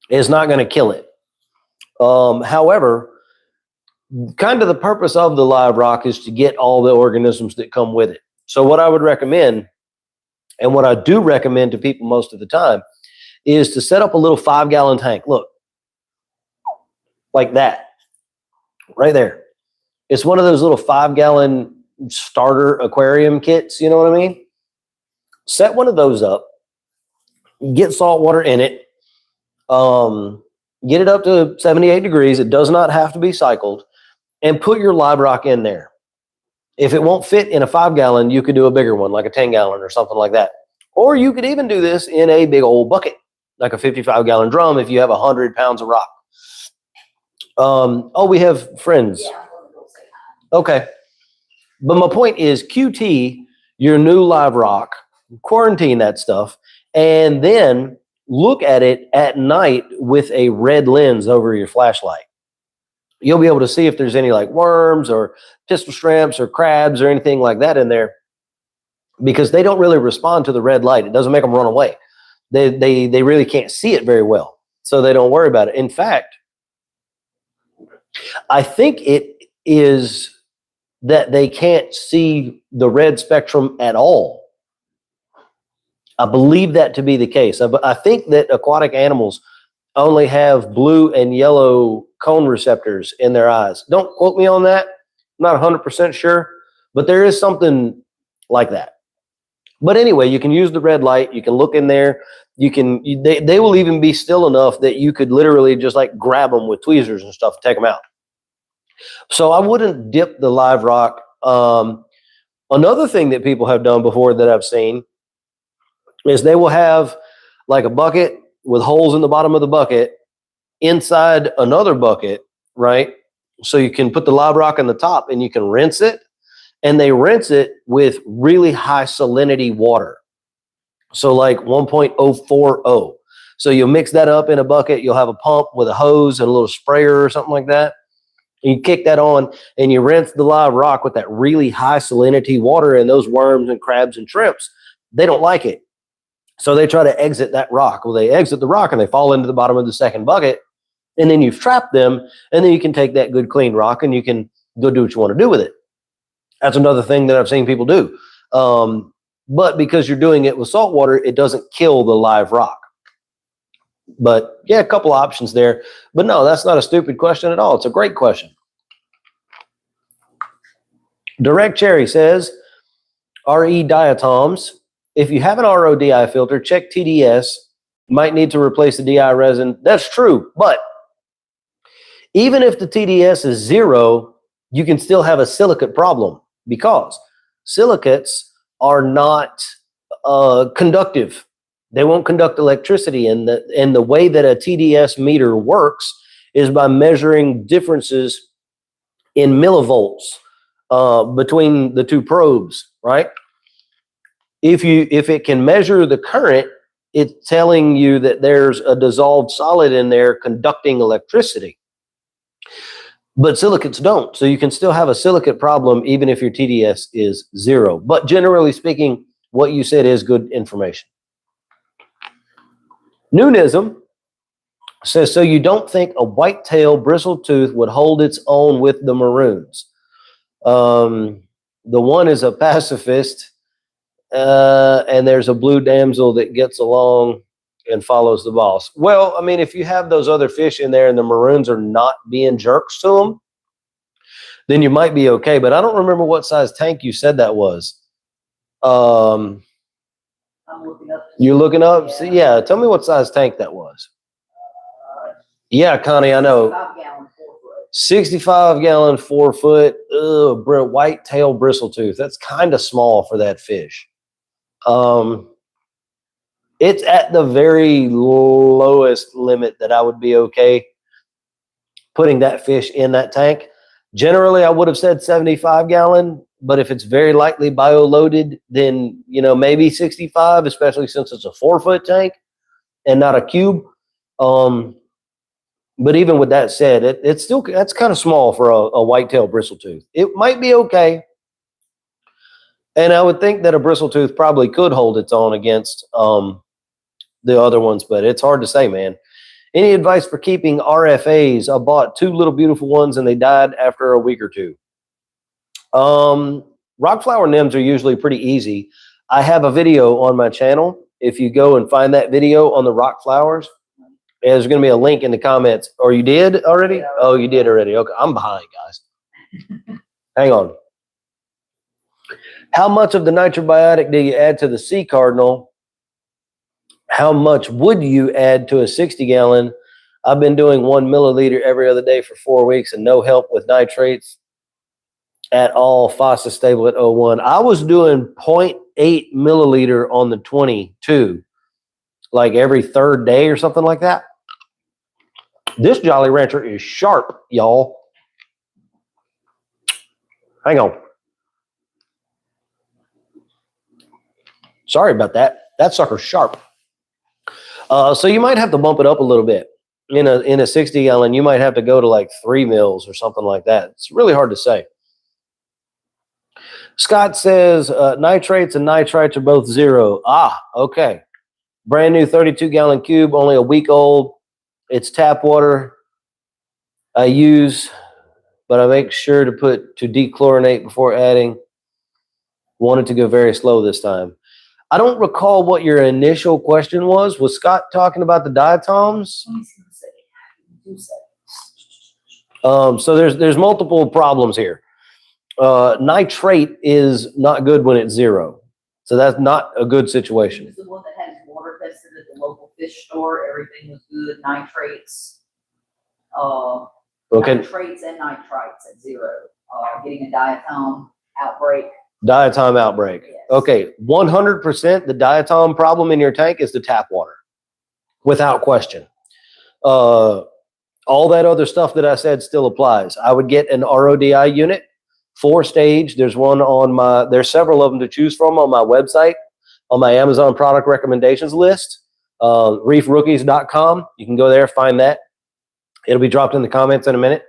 is not going to kill it. However, kind of the purpose of the live rock is to get all the organisms that come with it. So what I would recommend, and what I do recommend to people most of the time, is to set up a little 5-gallon tank. Look, like that, right there. It's one of those little 5-gallon starter aquarium kits. You know what I mean? Set one of those up. Get salt water in it. Get it up to 78 degrees. It does not have to be cycled, and put your live rock in there. If it won't fit in a 5-gallon, you could do a bigger one, like a 10-gallon or something like that. Or you could even do this in a big old bucket, like a 55-gallon drum if you have 100 pounds of rock. Oh, we have friends. Yeah, I'm gonna go say hi. Okay. But my point is QT your new live rock, quarantine that stuff, and then look at it at night with a red lens over your flashlight. You'll be able to see if there's any like worms or pistol shrimps or crabs or anything like that in there, because they don't really respond to the red light. It doesn't make them run away. They really can't see it very well, so they don't worry about it. In fact, I think it is that they can't see the red spectrum at all. I believe that to be the case. I think that aquatic animals only have blue and yellow cone receptors in their eyes. Don't quote me on that. I'm not 100% sure, but there is something like that. But anyway, you can use the red light. You can look in there. They will even be still enough that you could literally just like grab them with tweezers and stuff and take them out. So I wouldn't dip the live rock. Another thing that people have done before that I've seen is they will have like a bucket with holes in the bottom of the bucket inside another bucket, right? So you can put the live rock in the top and you can rinse it, and they rinse it with really high salinity water. So like 1.040. So you'll mix that up in a bucket. You'll have a pump with a hose and a little sprayer or something like that. And you kick that on and you rinse the live rock with that really high salinity water, and those worms and crabs and shrimps, they don't like it. So they try to exit that rock. Well, they exit the rock and they fall into the bottom of the second bucket, and then you've trapped them, and then you can take that good clean rock and you can go do what you want to do with it. That's another thing that I've seen people do. But because you're doing it with salt water, it doesn't kill the live rock. But yeah, a couple options there. But no, that's not a stupid question at all. It's a great question. Direct Cherry says, RE diatoms. If you have an RODI filter, check TDS. Might need to replace the DI resin. That's true. But even if the TDS is 0, you can still have a silicate problem, because silicates are not conductive. They won't conduct electricity. And the way that a TDS meter works is by measuring differences in millivolts between the two probes, right? If it can measure the current, it's telling you that there's a dissolved solid in there conducting electricity. But silicates don't. So you can still have a silicate problem even if your TDS is 0. But generally speaking, what you said is good information. Noonism says, so you don't think a whitetail bristle tooth would hold its own with the maroons? The one is a pacifist, and there's a blue damsel that gets along and follows the boss. Well, I mean, if you have those other fish in there and the maroons are not being jerks to them, then you might be okay. But I don't remember what size tank you said that was. I'm looking up. You're looking up? Yeah. See, yeah, tell me what size tank that was. Yeah, Connie, I know. 65-gallon, 4-foot. Ugh, white-tail bristle-tooth. That's kind of small for that fish. It's at the very lowest limit that I would be okay putting that fish in that tank. Generally, I would have said 75-gallon, but if it's very lightly bio-loaded, then, you know, maybe 65, especially since it's a 4-foot tank and not a cube. But even with that said, it's still, that's kind of small for a whitetail bristle-tooth. It might be okay. And I would think that a bristle-tooth probably could hold its own against the other ones, but it's hard to say, man. Any advice for keeping RFAs? I bought 2 little beautiful ones and they died after a week or 2. Rock flower nems are usually pretty easy. I have a video on my channel. If you go and find that video on the rock flowers, there's going to be a link in the comments. Or you did already? Oh, you did already. Okay, I'm behind, guys. Hang on. How much of the nitrobiotic do you add to the sea cardinal? how much would you add to a 60-gallon? I've been doing 1 milliliter every other day for 4 weeks and no help with nitrates at all. Phosphate stable at 0.1. I was doing 0.8 milliliter on the 22, like every third day or something like that. This Jolly Rancher is sharp, y'all. Hang on. Sorry about that. That sucker's sharp. So you might have to bump it up a little bit. In a 60-gallon, you might have to go to like 3 mils or something like that. It's really hard to say. Scott says nitrates and nitrites are both 0. Ah, okay. Brand new 32-gallon cube, only a week old. It's tap water I use, but I make sure to dechlorinate before adding. Wanted to go very slow this time. I don't recall what your initial question was. Was Scott talking about the diatoms? So there's multiple problems here. Nitrate is not good when it's 0. So that's not a good situation. He was the one that had his water tested at the local fish store. Everything was good. Nitrates. Nitrates and nitrites at 0. Getting a diatom outbreak. Diatom outbreak. Yes. Okay, 100% the diatom problem in your tank is the tap water, without question. All that other stuff that I said still applies. I would get an RODI unit, 4-stage. There's several of them to choose from on my website, on my Amazon product recommendations list, reefrookies.com. You can go there, find that. It'll be dropped in the comments in a minute.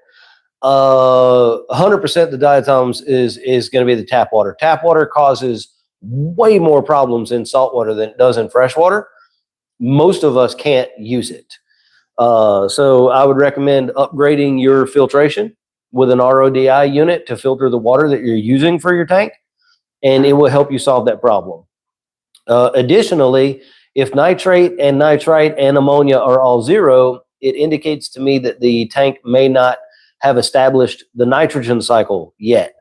100% the diatoms is going to be the tap water. Tap water causes way more problems in saltwater than it does in freshwater. Most of us can't use it. So I would recommend upgrading your filtration with an RODI unit to filter the water that you're using for your tank, and it will help you solve that problem. Additionally, if nitrate and nitrite and ammonia are all 0, it indicates to me that the tank may not have established the nitrogen cycle yet.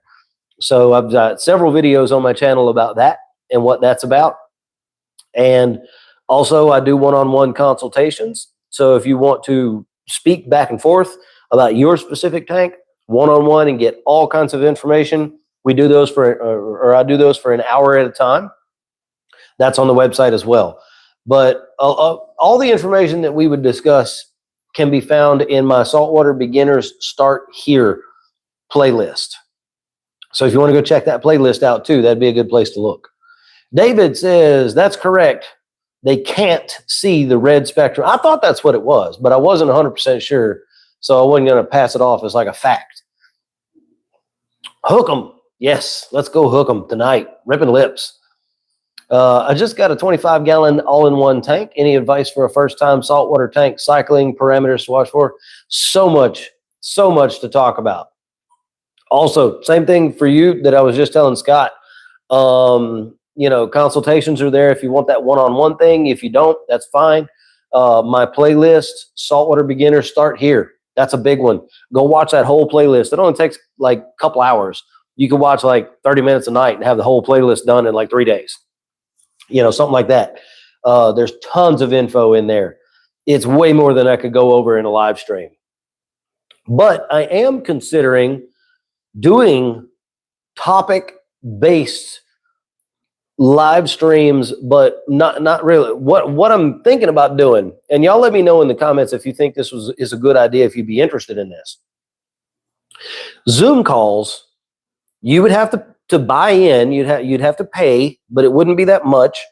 So I've got several videos on my channel about that and what that's about. And also I do one-on-one consultations. So if you want to speak back and forth about your specific tank, one-on-one, and get all kinds of information, we do those I do those for an hour at a time. That's on the website as well. But all the information that we would discuss can be found in my Saltwater Beginners Start Here playlist. So if you want to go check that playlist out too, that'd be a good place to look. David says, that's correct. They can't see the red spectrum. I thought that's what it was, but I wasn't 100% sure. So I wasn't going to pass it off as like a fact. Hook 'em. Yes, let's go hook 'em tonight. Ripping lips. I just got a 25-gallon all-in-one tank. Any advice for a first-time saltwater tank cycling, parameters to watch for? So much to talk about. Also, same thing for you that I was just telling Scott. Consultations are there if you want that one-on-one thing. If you don't, that's fine. My playlist, Saltwater Beginners Start Here. That's a big one. Go watch that whole playlist. It only takes like a couple hours. You can watch like 30 minutes a night and have the whole playlist done in like 3 days. Something like that. There's tons of info in there. It's way more than I could go over in a live stream. But I am considering doing topic-based live streams, but not really. What I'm thinking about doing, and y'all let me know in the comments if you think this is a good idea, if you'd be interested in this. Zoom calls, you would have to buy in, you'd have to pay, but it wouldn't be that much.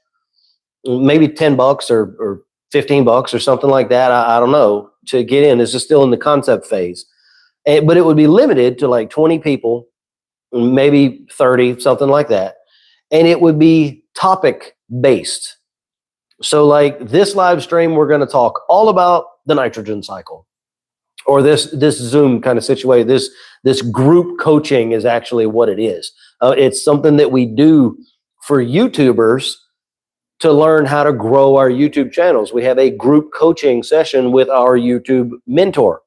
Maybe $10 or $15 or something like that. I don't know, to get in. This is still in the concept phase. But it would be limited to like 20 people, maybe 30, something like that. And it would be topic based. So like this live stream, we're going to talk all about the nitrogen cycle, or this Zoom kind of situation. This group coaching is actually what it is. It's something that we do for YouTubers to learn how to grow our YouTube channels. We have a group coaching session with our YouTube mentor.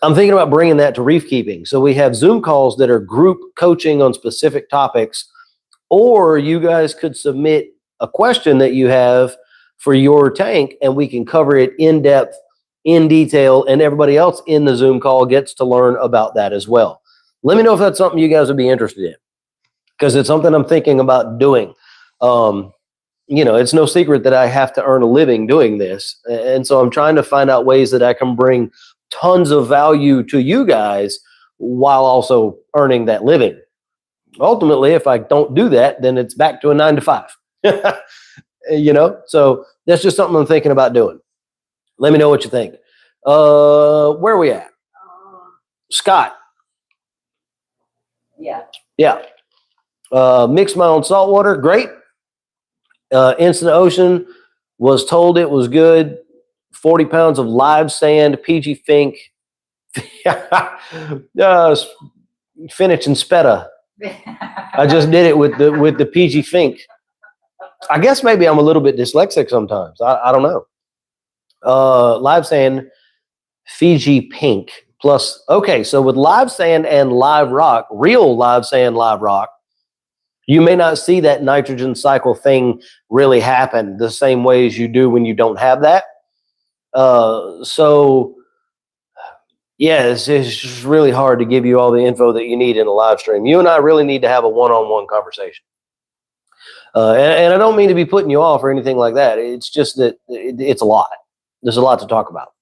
I'm thinking about bringing that to reef keeping. So we have Zoom calls that are group coaching on specific topics, or you guys could submit a question that you have for your tank, and we can cover it in depth, in detail, and everybody else in the Zoom call gets to learn about that as well. Let me know if that's something you guys would be interested in, because it's something I'm thinking about doing. It's no secret that I have to earn a living doing this. And so I'm trying to find out ways that I can bring tons of value to you guys while also earning that living. Ultimately, if I don't do that, then it's back to a 9 to 5. So that's just something I'm thinking about doing. Let me know what you think. Where are we at? Scott. Yeah. Yeah. Mix my own saltwater. Great. Instant Ocean was told it was good. 40 pounds of live sand, PG Fink. Finich and Speta. I just did it with the PG Fink. I guess maybe I'm a little bit dyslexic sometimes. I don't know. Live sand, Fiji Pink. Plus, okay, so with live sand and live rock, real live sand, live rock, you may not see that nitrogen cycle thing really happen the same way as you do when you don't have that. It's just really hard to give you all the info that you need in a live stream. You and I really need to have a one-on-one conversation. And I don't mean to be putting you off or anything like that. It's just that it's a lot. There's a lot to talk about.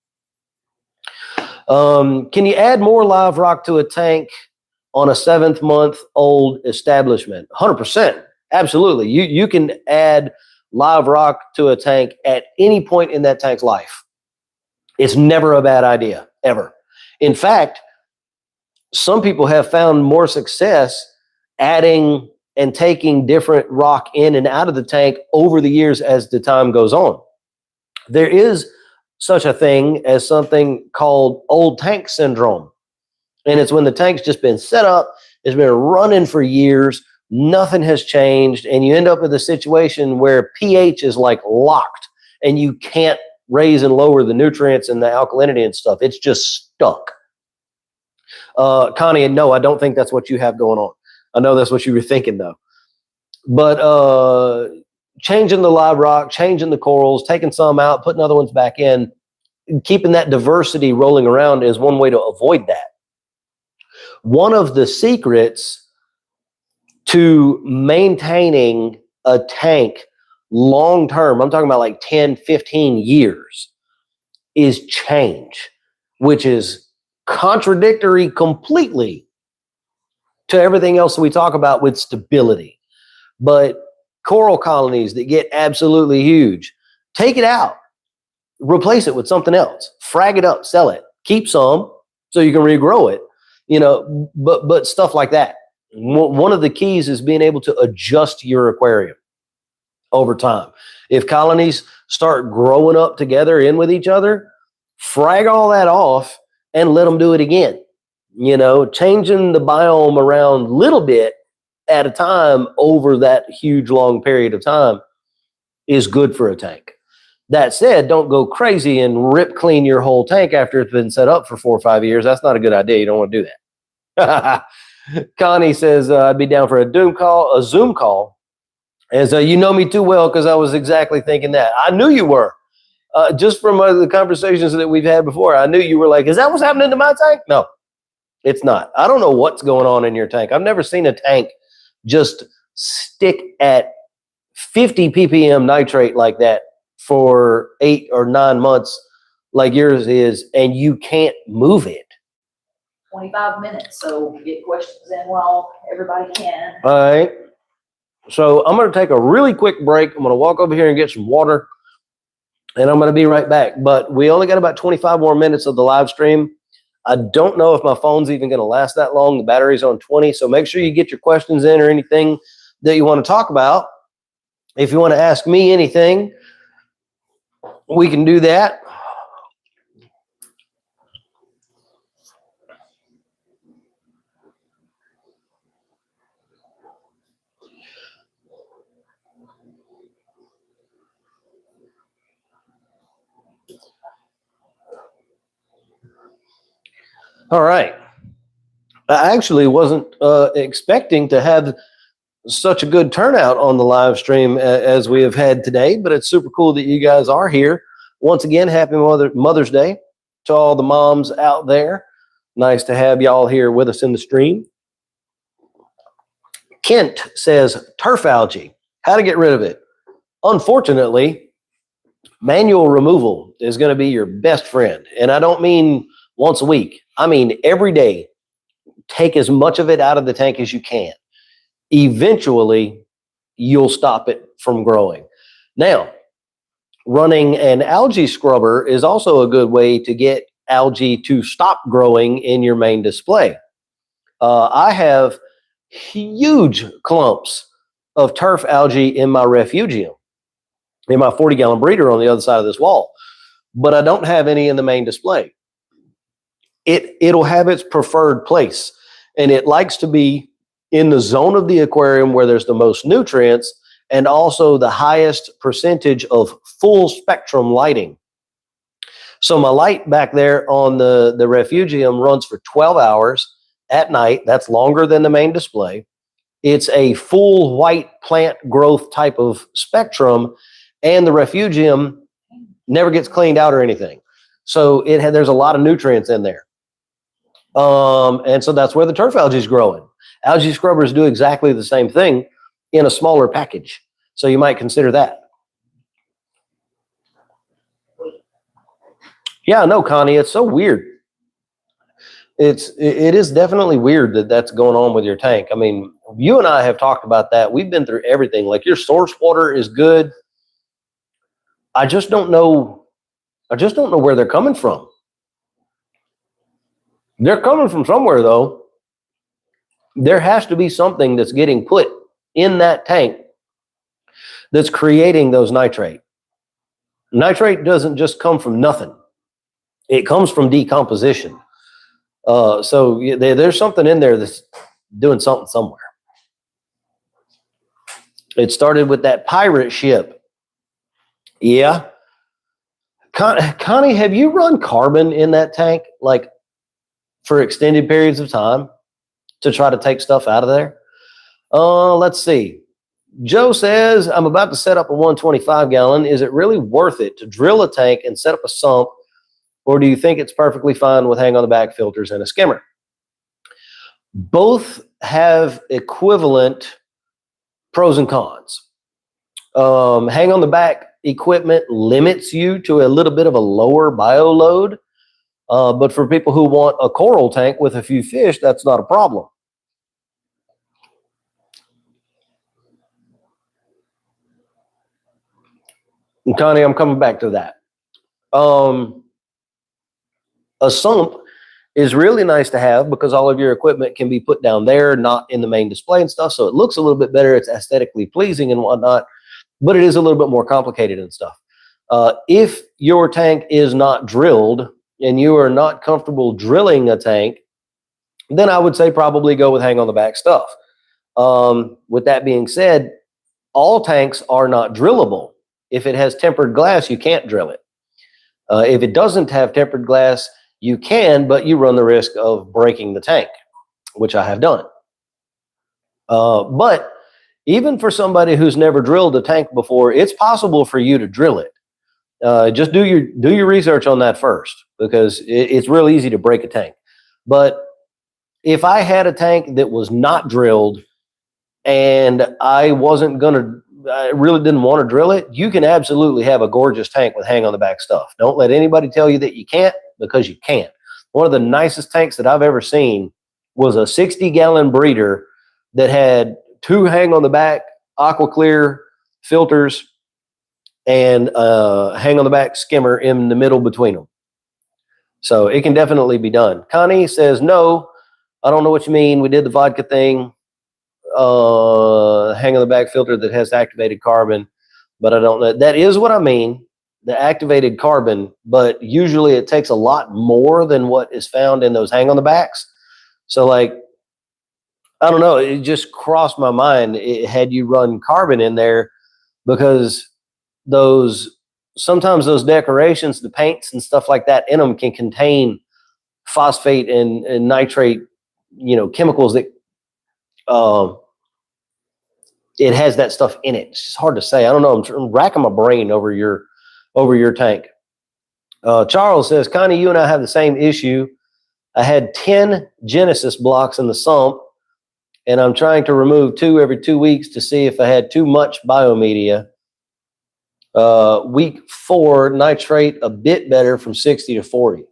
Can you add more live rock to a tank on a 7-month-old establishment? 100%. Absolutely. You can add live rock to a tank at any point in that tank's life. It's never a bad idea, ever. In fact, some people have found more success adding and taking different rock in and out of the tank over the years as the time goes on. There is such a thing as something called old tank syndrome. And it's when the tank's just been set up, it's been running for years, nothing has changed, and you end up with a situation where pH is like locked and you can't raise and lower the nutrients and the alkalinity and stuff. It's just stuck. Connie, no, I don't think that's what you have going on. I know that's what you were thinking though. But changing the live rock, changing the corals, taking some out, putting other ones back in, keeping that diversity rolling around is one way to avoid that. One of the secrets to maintaining a tank long term, I'm talking about like 10, 15 years, is change, which is contradictory completely to everything else we talk about with stability. But coral colonies that get absolutely huge, take it out, replace it with something else, frag it up, sell it, keep some so you can regrow it, but stuff like that. One of the keys is being able to adjust your aquarium over time. If colonies start growing up together in with each other, frag all that off and let them do it again. Changing the biome around a little bit at a time over that huge long period of time is good for a tank. That said, don't go crazy and rip clean your whole tank after it's been set up for 4 or 5 years. That's not a good idea. You don't want to do that. Connie says, I'd be down for a Zoom call. And so you know me too well because I was exactly thinking that. I knew you were. Just from the conversations that we've had before, I knew you were like, is that what's happening to my tank? No, it's not. I don't know what's going on in your tank. I've never seen a tank just stick at 50 ppm nitrate like that for 8 or 9 months like yours is, and you can't move it. 25 minutes, so get questions in while everybody can. All right. So I'm going to take a really quick break. I'm going to walk over here and get some water, and I'm going to be right back. But we only got about 25 more minutes of the live stream. I don't know if my phone's even going to last that long. The battery's on 20, so make sure you get your questions in or anything that you want to talk about. If you want to ask me anything, we can do that. All right. I actually wasn't expecting to have such a good turnout on the live stream as we have had today, but it's super cool that you guys are here. Once again, happy Mother's Day to all the moms out there. Nice to have y'all here with us in the stream. Kent says, turf algae, how to get rid of it? Unfortunately, manual removal is going to be your best friend. And I don't mean once a week. I mean every day. Take as much of it out of the tank as you can. Eventually, you'll stop it from growing. Now, running an algae scrubber is also a good way to get algae to stop growing in your main display. I have huge clumps of turf algae in my refugium, in my 40-gallon breeder on the other side of this wall, but I don't have any in the main display. It'll have its preferred place, and it likes to be in the zone of the aquarium where there's the most nutrients and also the highest percentage of full spectrum lighting. So my light back there on the refugium runs for 12 hours at night. That's longer than the main display. It's a full white plant growth type of spectrum, and the refugium never gets cleaned out or anything. So there's a lot of nutrients in there. And so that's where the turf algae is growing. Algae scrubbers do exactly the same thing in a smaller package. So you might consider that. Yeah, no, Connie, it's so weird. It is definitely weird that that's going on with your tank. I mean, you and I have talked about that. We've been through everything. Like, your source water is good. I just don't know where they're coming from. They're coming from somewhere, though. There has to be something that's getting put in that tank that's creating those nitrate. Nitrate doesn't just come from nothing. It comes from decomposition. So there's something in there that's doing something somewhere. It started with that pirate ship. Yeah. Connie, have you run carbon in that tank, like, for extended periods of time to try to take stuff out of there? Let's see. Joe says, I'm about to set up a 125 gallon. Is it really worth it to drill a tank and set up a sump, or do you think it's perfectly fine with hang on the back filters and a skimmer? Both have equivalent pros and cons. Hang on the back equipment limits you to a little bit of a lower bio load. But for people who want a coral tank with a few fish, that's not a problem. And Connie, I'm coming back to that. A sump is really nice to have because all of your equipment can be put down there, not in the main display and stuff. So it looks a little bit better. It's aesthetically pleasing and whatnot, but it is a little bit more complicated and stuff. If your tank is not drilled and you are not comfortable drilling a tank, then I would say probably go with hang on the back stuff. With that being said, all tanks are not drillable. If it has tempered glass, you can't drill it. If it doesn't have tempered glass, you can, but you run the risk of breaking the tank, which I have done. But even for somebody who's never drilled a tank before, it's possible for you to drill it. Just do your research on that first, because it's real easy to break a tank. But if I had a tank that was not drilled and I really didn't want to drill it, you can absolutely have a gorgeous tank with hang on the back stuff. Don't let anybody tell you that you can't, because you can't. One of the nicest tanks that I've ever seen was a 60-gallon breeder that had 2 hang on the back aqua clear filters and hang on the back skimmer in the middle between them. So it can definitely be done. Connie says, no, I don't know what you mean. We did the vodka thing. Hang on the back filter that has activated carbon, but I don't know. That is what I mean, the activated carbon, but usually it takes a lot more than what is found in those hang on the backs. So, like, I don't know, it just crossed my mind had you run carbon in there, because sometimes those decorations, the paints and stuff like that in them can contain phosphate and nitrate, chemicals that it has that stuff in it. It's just hard to say. I don't know. I'm racking my brain over your tank. Charles says, Connie, you and I have the same issue. I had 10 Genesis blocks in the sump, and I'm trying to remove 2 every 2 weeks to see if I had too much biomedia. Week 4, nitrate a bit better from 60 to 40.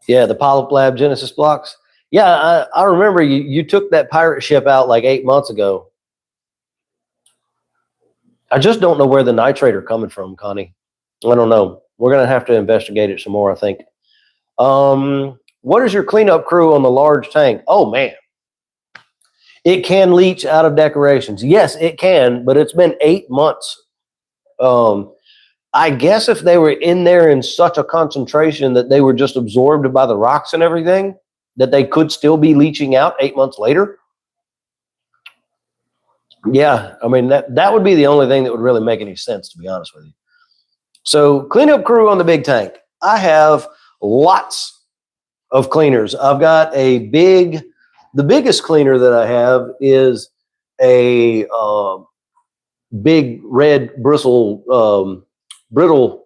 Yeah, the Polyp Lab Genesis blocks. Yeah, I remember you took that pirate ship out like 8 months ago. I just don't know where the nitrate are coming from, Connie. I don't know. We're going to have to investigate it some more, I think. What is your cleanup crew on the large tank? Oh, man. It can leach out of decorations. Yes, it can, but it's been 8 months. I guess if they were in there in such a concentration that they were just absorbed by the rocks and everything, that they could still be leaching out 8 months later. Yeah, I mean, that would be the only thing that would really make any sense, to be honest with you. So cleanup crew on the big tank. I have lots of cleaners. I've got the biggest cleaner that I have is a big red brittle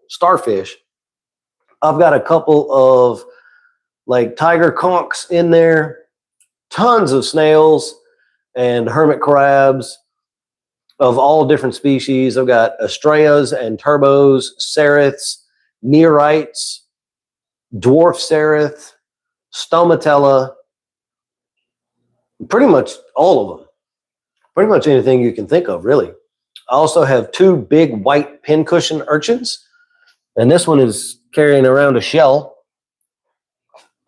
starfish. I've got a couple of like tiger conchs in there, tons of snails and hermit crabs of all different species. I've got Astraeas and turbos, seriths, neorites, dwarf serith, stomatella, pretty much all of them. Pretty much anything you can think of, really. I also have 2 big white pincushion urchins, and this one is carrying around a shell.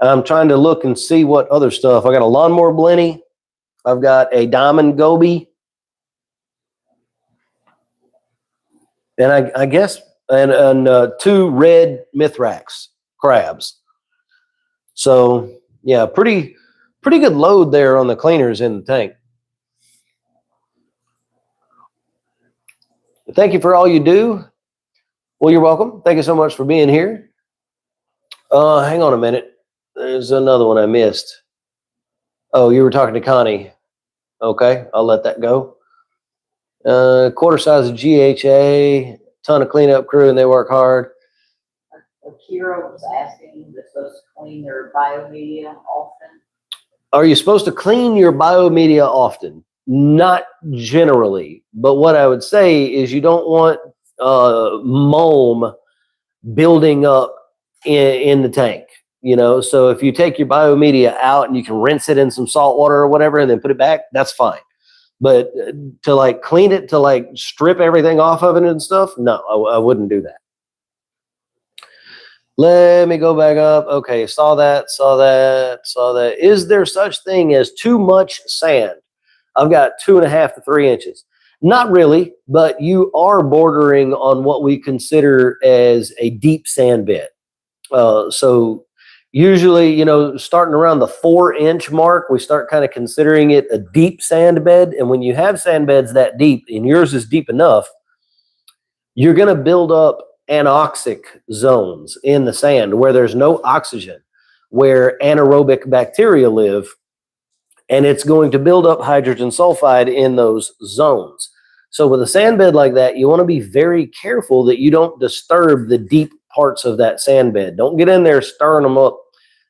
I'm trying to look and see what other stuff. I got a lawnmower blenny. I've got a diamond goby. And I guess, and 2 red mithrax crabs. So yeah, pretty good load there on the cleaners in the tank. Thank you for all you do. Well, you're welcome. Thank you so much for being here. Hang on a minute. There's another one I missed. Oh, you were talking to Connie. Okay, I'll let that go. Quarter size of GHA, ton of cleanup crew, and they work hard. Akira was asking if they're supposed to clean their biomedia often. Are you supposed to clean your biomedia often? Not generally, but what I would say is you don't want moam building up in the tank. You know, so if you take your biomedia out and you can rinse it in some salt water or whatever and then put it back, that's fine. But to like clean it, to like strip everything off of it and stuff, no, I wouldn't do that. Let me go back up. Okay, saw that. Is there such thing as too much sand? I've got 2.5 to 3 inches. Not really, but you are bordering on what we consider as a deep sand bed. So usually, you know, starting around the 4-inch mark, we start kind of considering it a deep sand bed. And when you have sand beds that deep, and yours is deep enough, you're going to build up anoxic zones in the sand where there's no oxygen, where anaerobic bacteria live, and it's going to build up hydrogen sulfide in those zones. So with a sand bed like that, you want to be very careful that you don't disturb the deep parts of that sand bed. Don't get in there stirring them up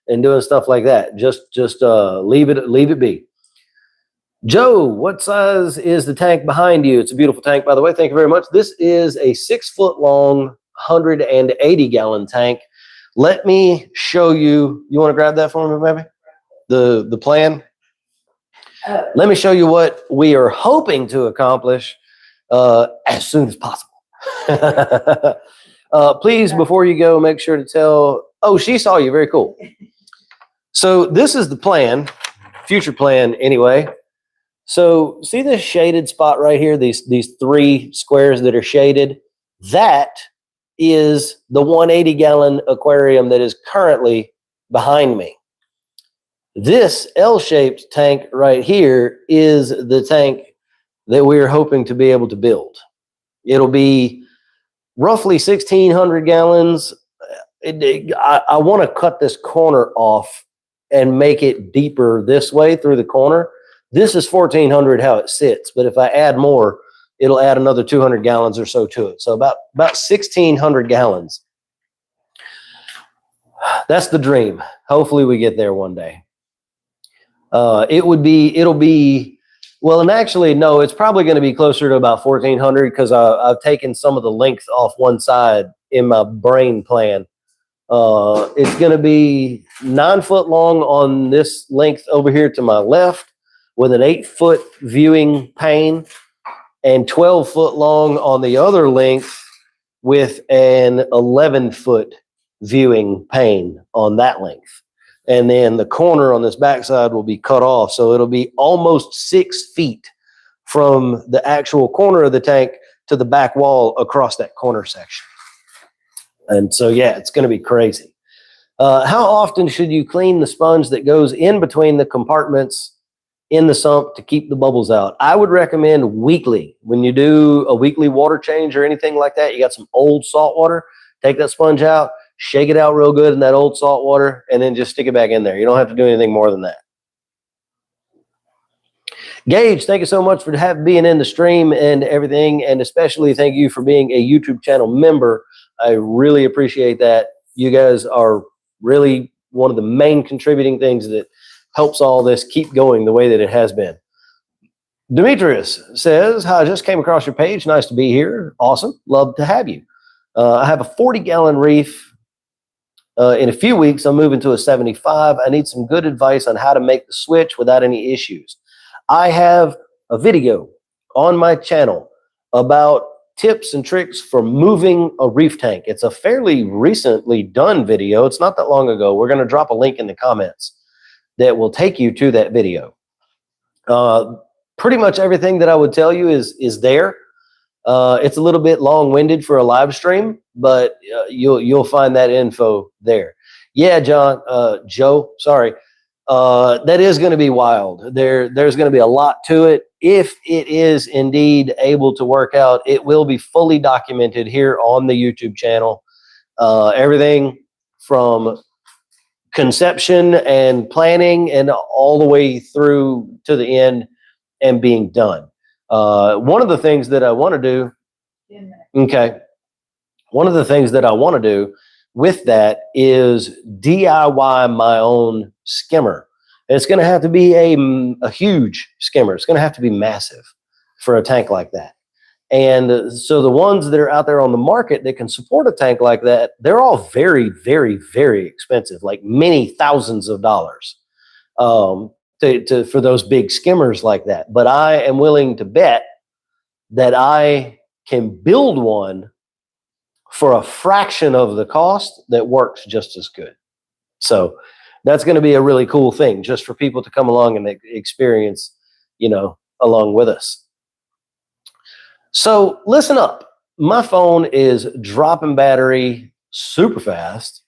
and doing stuff like that. Just leave it be. Joe, what size is the tank behind you? It's a beautiful tank, by the way. Thank you very much. This is a 6-foot-long, 180-gallon tank. Let me show you. You want to grab that for me, maybe? The plan? Let me show you what we are hoping to accomplish as soon as possible. Please, before you go, make sure to tell. Oh, she saw you. Very cool. So this is the plan, future plan anyway. So see this shaded spot right here, these 3 squares that are shaded? That is the 180-gallon aquarium that is currently behind me. This L-shaped tank right here is the tank that we are hoping to be able to build. It'll be roughly 1,600 gallons. I want to cut this corner off and make it deeper this way through the corner This is 1,400 how it sits, but if I add more, it'll add another 200 gallons or so to it. So about 1,600 gallons. That's the dream. Hopefully we get there one day. It'll be, well, and actually, no, it's probably going to be closer to about 1,400 because I've taken some of the length off one side in my brain plan. It's going to be 9 foot long on this length over here to my left with an 8-foot viewing pane, and 12 foot long on the other length with an 11-foot viewing pane on that length. And then the corner on this backside will be cut off. So it'll be almost 6 feet from the actual corner of the tank to the back wall across that corner section. And so, yeah, it's going to be crazy. How often should you clean the sponge that goes in between the compartments in the sump to keep the bubbles out? I would recommend weekly. When you do a weekly water change or anything like that, you got some old salt water, take that sponge out, shake it out real good in that old salt water, and then just stick it back in there. You don't have to do anything more than that. Gage, thank you so much for being in the stream and everything, and especially thank you for being a YouTube channel member. I really appreciate that. You guys are really one of the main contributing things that helps all this keep going the way that it has been. Demetrius says, hi, I just came across your page. Nice to be here. Awesome. Love to have you. I have a 40-gallon Reef. In a few weeks, I'm moving to a 75. I need some good advice on how to make the switch without any issues. I have a video on my channel about tips and tricks for moving a reef tank. It's a fairly recently done video. It's not that long ago. We're going to drop a link in the comments that will take you to that video. Pretty much everything that I would tell you is there. It's a little bit long-winded for a live stream, but you'll find that info there. Yeah, Joe, sorry. That is going to be wild. There's going to be a lot to it. If it is indeed able to work out, it will be fully documented here on the YouTube channel. Everything from conception and planning and all the way through to the end and being done. One of the things that I want to do, okay, one of the things that I want to do with that is DIY my own skimmer. And it's going to have to be a huge skimmer. It's going to have to be massive for a tank like that. And so the ones that are out there on the market that can support a tank like that, they're all very, very, very expensive, like many thousands of dollars for those big skimmers like that. But I am willing to bet that I can build one for a fraction of the cost that works just as good. So that's going to be a really cool thing just for people to come along and experience, along with us. So listen up. My phone is dropping battery super fast,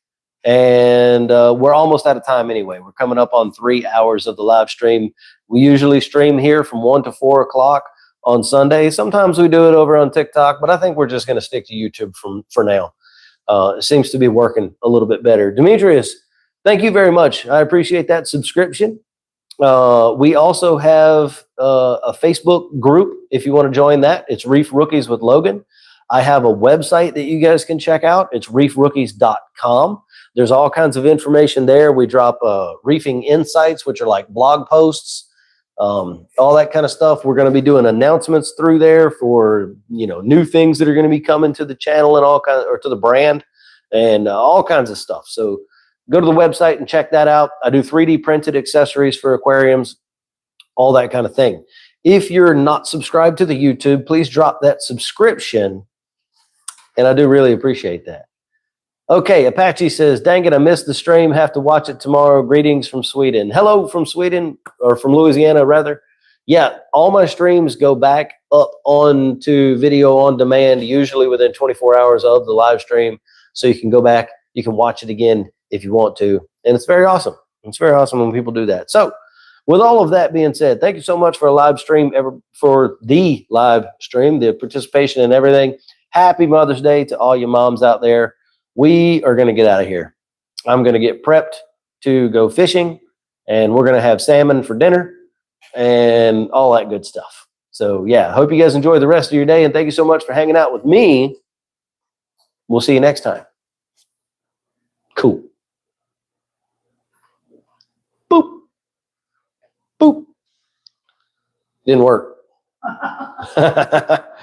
and we're almost out of time anyway. We're coming up on 3 hours of the live stream. We usually stream here from 1 to 4 o'clock on Sunday. Sometimes we do it over on TikTok, but I think we're just going to stick to YouTube for now. It seems to be working a little bit better. Demetrius, thank you very much. I appreciate that subscription. We also have a Facebook group if you want to join that. It's Reef Rookies with Logan. I have a website that you guys can check out. It's reefrookies.com. There's all kinds of information there. We drop reefing insights, which are like blog posts, all that kind of stuff. We're going to be doing announcements through there for, new things that are going to be coming to the channel and or to the brand and all kinds of stuff. So go to the website and check that out. I do 3D printed accessories for aquariums, all that kind of thing. If you're not subscribed to the YouTube, please drop that subscription. And I do really appreciate that. Okay, Apache says, dang it, I missed the stream. Have to watch it tomorrow. Greetings from Sweden. Hello from Sweden, or from Louisiana, rather. Yeah, all my streams go back up onto video on demand, usually within 24 hours of the live stream. So you can go back, you can watch it again if you want to. And it's very awesome. It's very awesome when people do that. So with all of that being said, thank you so much for a live stream, for the live stream, the participation and everything. Happy Mother's Day to all your moms out there. We are going to get out of here. I'm going to get prepped to go fishing, and we're going to have salmon for dinner. and all that good stuff. So yeah, hope you guys enjoy the rest of your day, and thank you so much for hanging out with me. We'll see you next time. Cool. Boop. Boop. Didn't work.